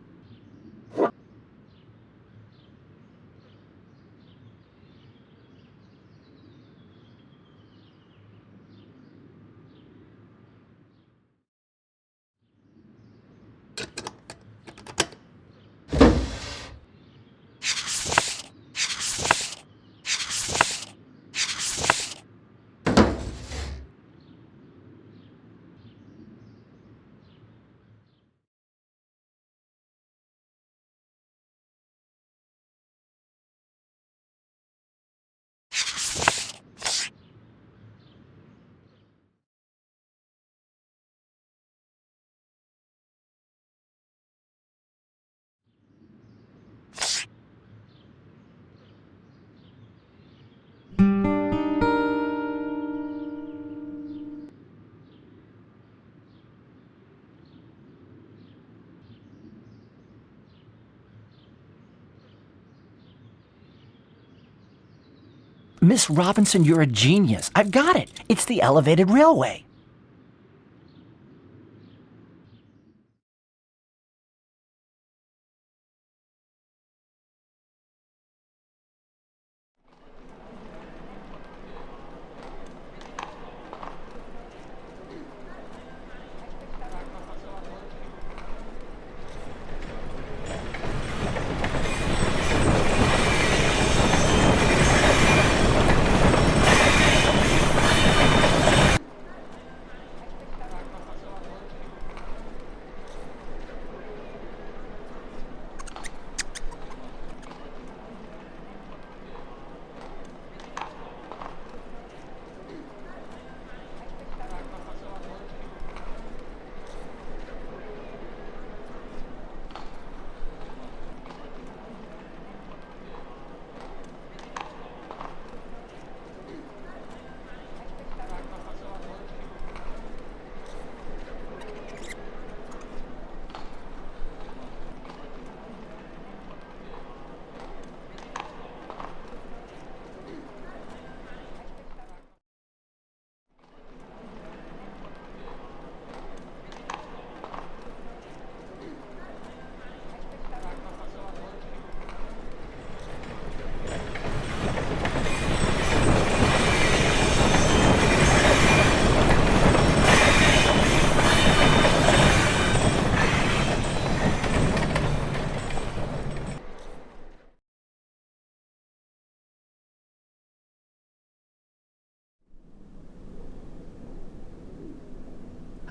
Miss Robinson, you're a genius. I've got it. It's the elevated railway.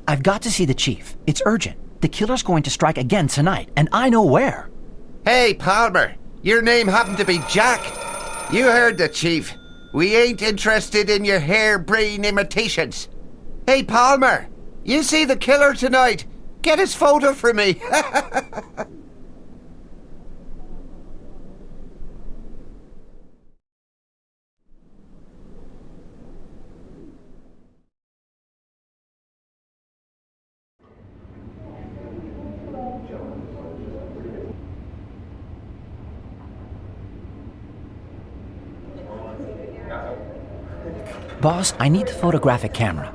I've got to see the chief. It's urgent. The killer's going to strike again tonight, and I know where.
Hey, Palmer. Your name happened to be Jack. You heard the chief. We ain't interested in your harebrained imitations. Hey, Palmer. You see the killer tonight? Get his photo for me.
Boss, I need the photographic camera.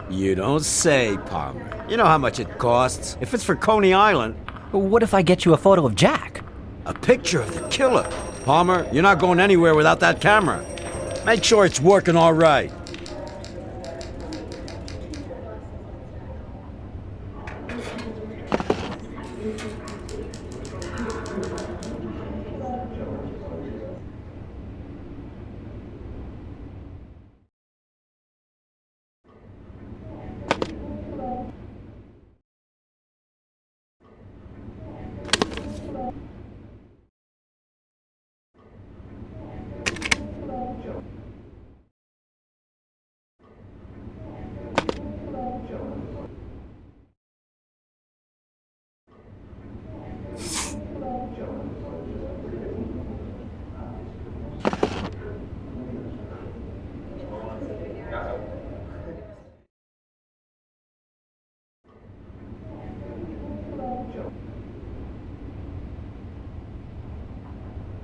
You don't say, Palmer. You know how much it costs. If it's for Coney Island.
What if I get you a photo of Jack?
A picture of the killer. Palmer, you're not going anywhere without that camera. Make sure it's working all right.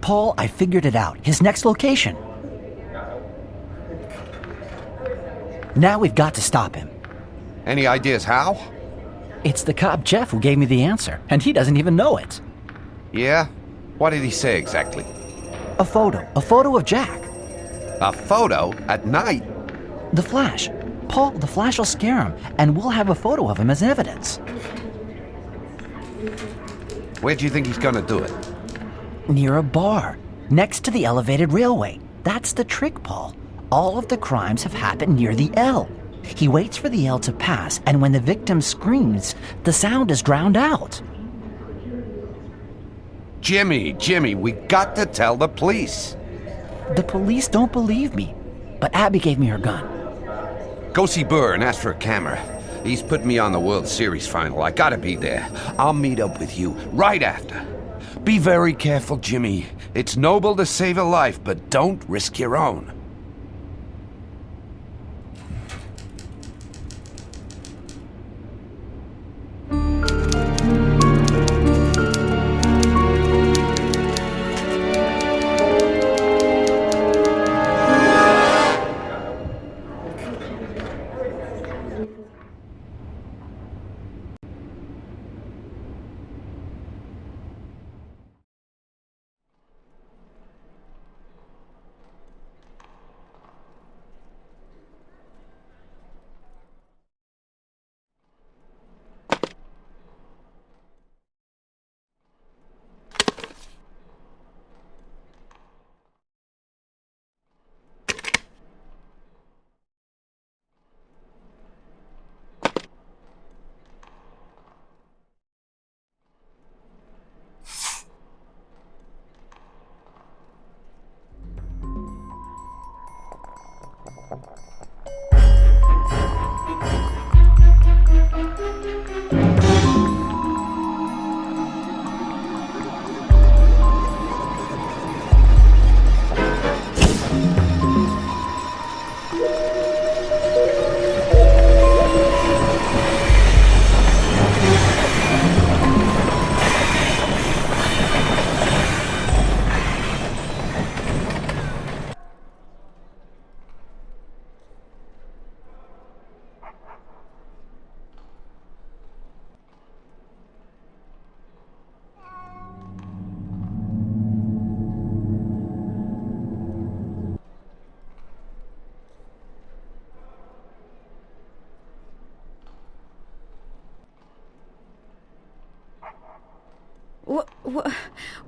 Paul, I figured it out. His next location. Now we've got to stop him.
Any ideas how?
It's the cop Jeff who gave me the answer, and he doesn't even know it.
Yeah? What did he say exactly?
A photo of Jack.
A photo? At night?
The flash. Paul, the flash will scare him, and we'll have a photo of him as evidence.
Where do you think he's gonna do it?
Near a bar, next to the elevated railway. That's the trick, Paul. All of the crimes have happened near the L. He waits for the L to pass, and when the victim screams, the sound is drowned out.
Jimmy, we got to tell the police.
The police don't believe me, but Abby gave me her gun.
Go see Burr and ask for a camera. He's put me on the World Series final. I gotta be there. I'll meet up with you right after. Be very careful, Jimmy. It's noble to save a life, but don't risk your own.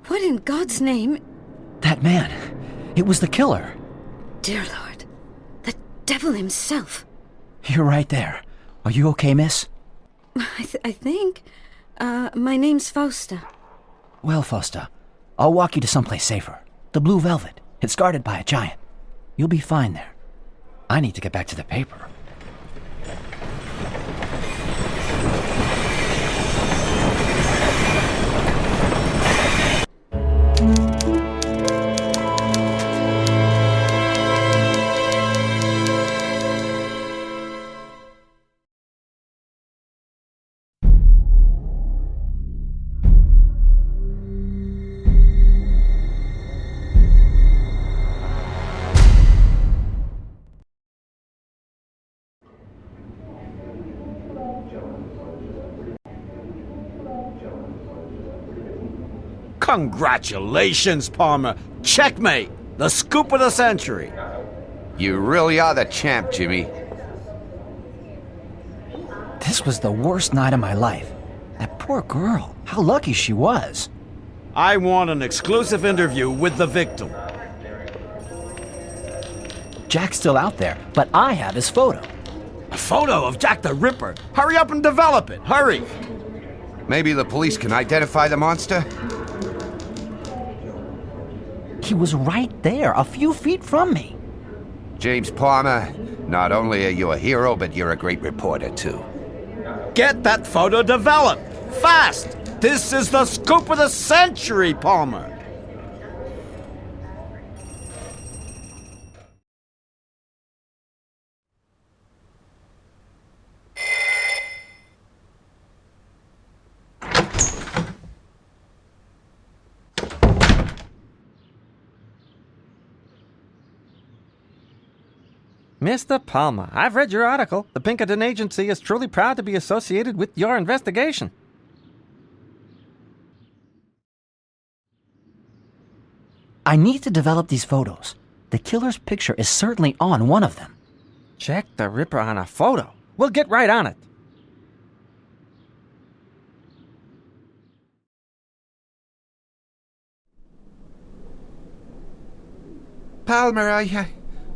What in God's name?
That man. It was the killer.
Dear Lord. The devil himself.
You're right there. Are you okay, miss?
I think. My name's Fausta.
Well, Fausta, I'll walk you to someplace safer. The Blue Velvet. It's guarded by a giant. You'll be fine there. I need to get back to the paper.
Congratulations, Palmer. Checkmate. The scoop of the century.
You really are the champ, Jimmy.
This was the worst night of my life. That poor girl. How lucky she was.
I want an exclusive interview with the victim.
Jack's still out there, but I have his photo.
A photo of Jack the Ripper? Hurry up and develop it. Hurry.
Maybe the police can identify the monster?
He was right there, a few feet from me.
James Palmer, not only are you a hero, but you're a great reporter, too.
Get that photo developed. Fast. This is the scoop of the century, Palmer.
Mr. Palmer, I've read your article. The Pinkerton Agency is truly proud to be associated with your investigation.
I need to develop these photos. The killer's picture is certainly on one of them.
Jack the Ripper on a photo. We'll get right on it.
Palmer,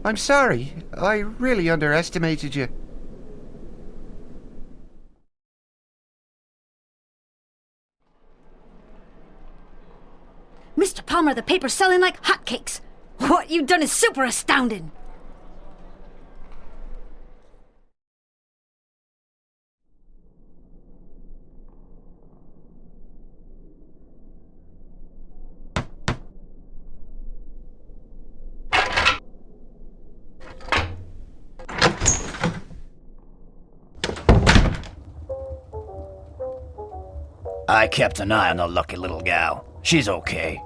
I'm sorry. I really underestimated you.
Mr. Palmer, the paper's selling like hotcakes. What you've done is super astounding.
I kept an eye on the lucky little gal. She's okay.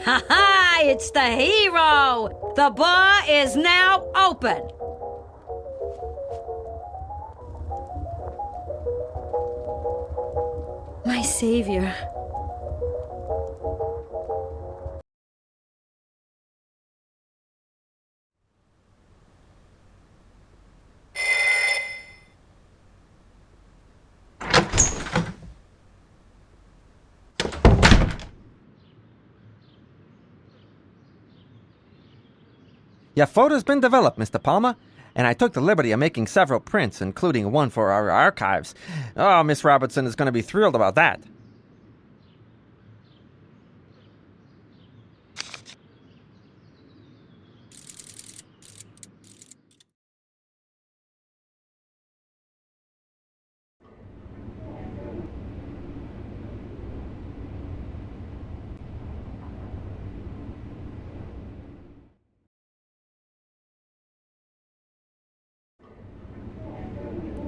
Ha ha! It's the hero! The bar is now open!
My savior.
Your photo's been developed, Mr. Palmer, and I took the liberty of making several prints, including one for our archives. Oh, Miss Robertson is going to be thrilled about that.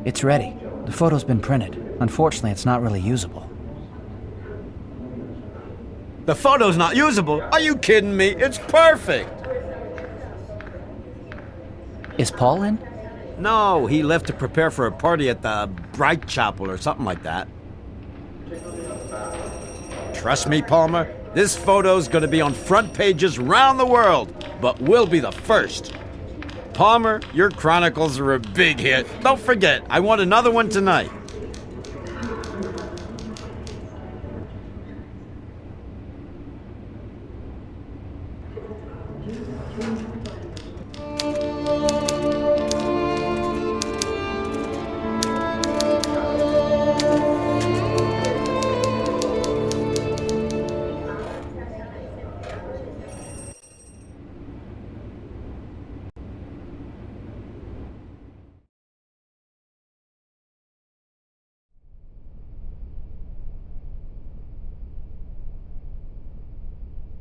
It's ready. The photo's been printed. Unfortunately, it's not really usable.
The photo's not usable? Are you kidding me? It's perfect!
Is Paul in?
No, he left to prepare for a party at the Bright Chapel or something like that. Trust me, Palmer, this photo's gonna be on front pages round the world, but we'll be the first. Palmer, your chronicles are a big hit. Don't forget, I want another one tonight.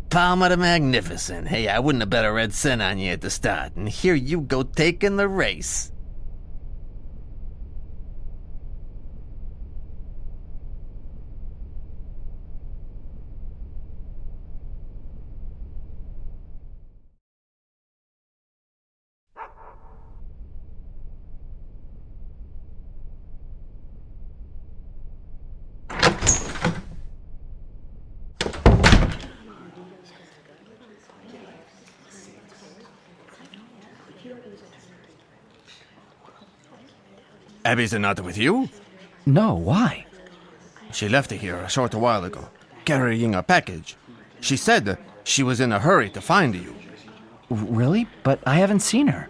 Palmer the Magnificent. Hey, I wouldn't have bet a red cent on you at the start, and here you go taking the race.
Abby's not with you?
No, why?
She left here a short while ago, carrying a package. She said she was in a hurry to find you.
Really? But I haven't seen her.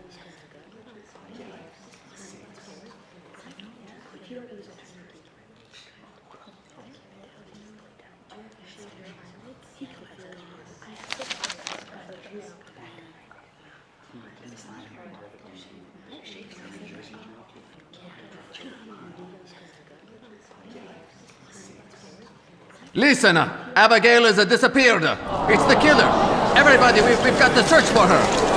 Listen, Abigail has disappeared. It's the killer. Everybody, we've got to search for her.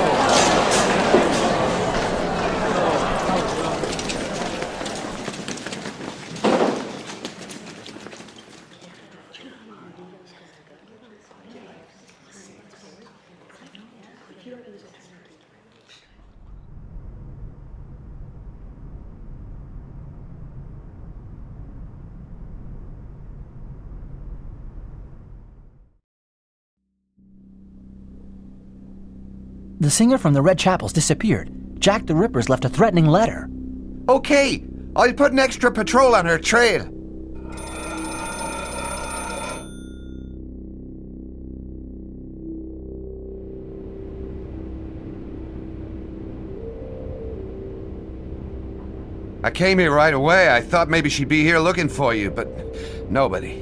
The singer from the Red Chapel's disappeared. Jack the Ripper's left a threatening letter.
Okay, I'll put an extra patrol on her trail. I came here right away. I thought maybe she'd be here looking for you, but nobody.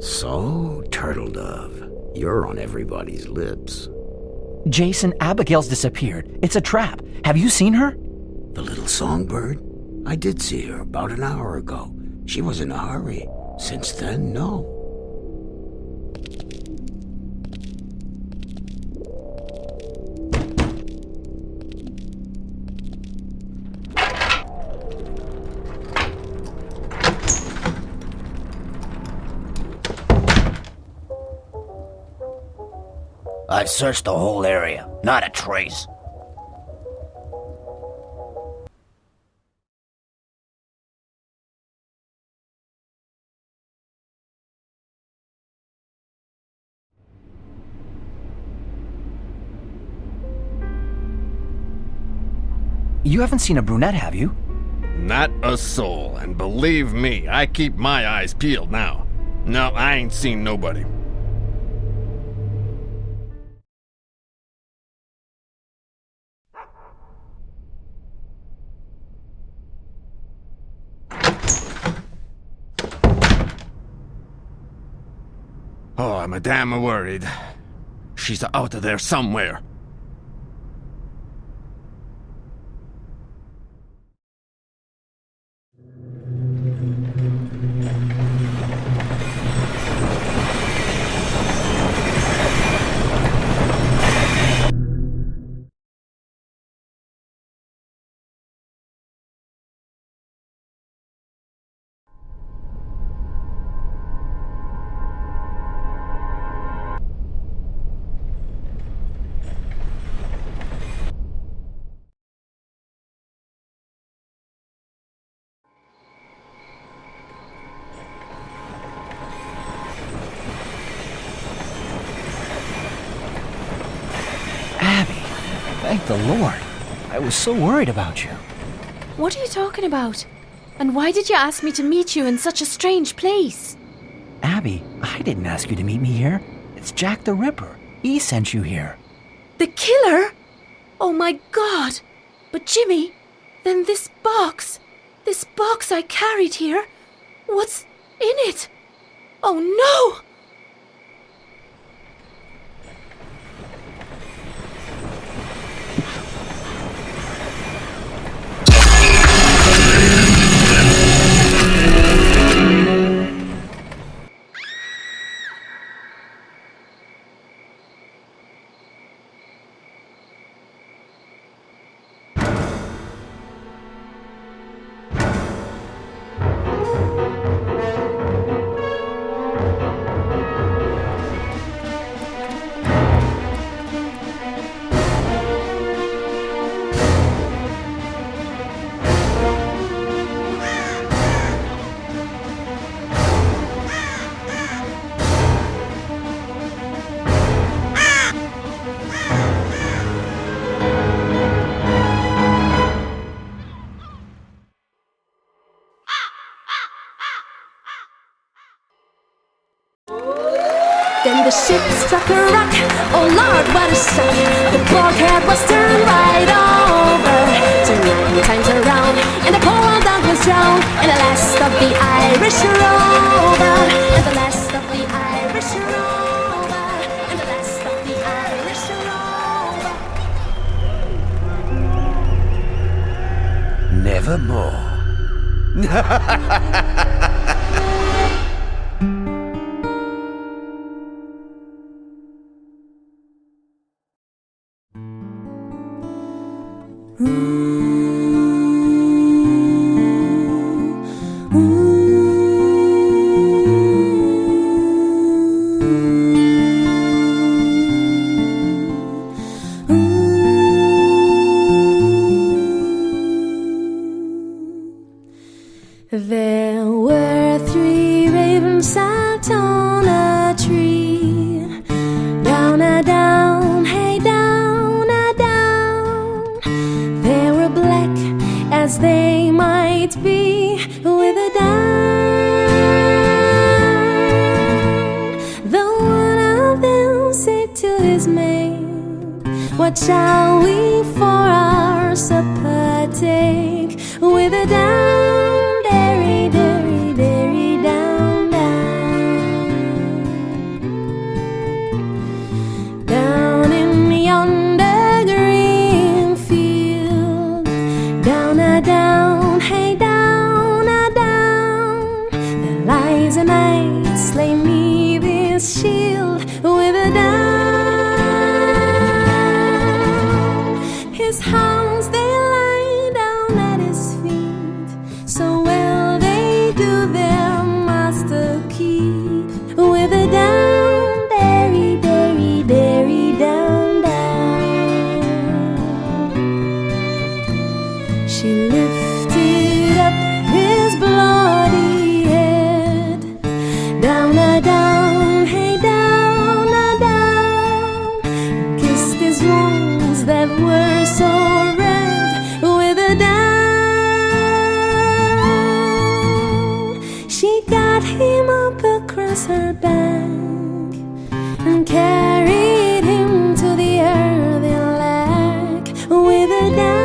So, Turtle Dove, you're on everybody's lips.
Jason, Abigail's disappeared. It's a trap. Have you seen her?
The little songbird? I did see her about an hour ago. She was in a hurry. Since then, no.
I've searched the whole area. Not a trace.
You haven't seen a brunette, have you?
Not a soul, and believe me, I keep my eyes peeled now. No, I ain't seen nobody. Oh, I'm damn worried. She's out there somewhere.
Thank the Lord. I was so worried about you.
What are you talking about? And why did you ask me to meet you in such a strange place?
Abby, I didn't ask you to meet me here. It's Jack the Ripper. He sent you here.
The killer? Oh my God! But Jimmy, then this box I carried here, what's in it? Oh no!
Then the ship struck a rock. Oh Lord, what a shock! The bulkhead was turned right over, turned 9 times around, and the poor dog was drowned. And the last of the Irish rover, and the last of the Irish rover, and the last of the Irish rover.
Nevermore.
There were 3 ravens sat on a tree. Down, a down, hey, down, a down. They were black as they might be, with a down. Though one of them said to his mate, what shall we for our supper take? With a down, derry, derry, derry, down, down. Down in yonder green field, down, a down, hey, down, a down. There lies a knight, slay me this shield, with a down. His hounds, they lie down at his feet, so well they do their master keep, with a down, derry, derry, derry, down, down. She lifted up his bloody head, down, a down, hey, down, a down. Kissed his wounds that were so red, with a down. She got him up across her back and carried him to the earthen lack, with a down.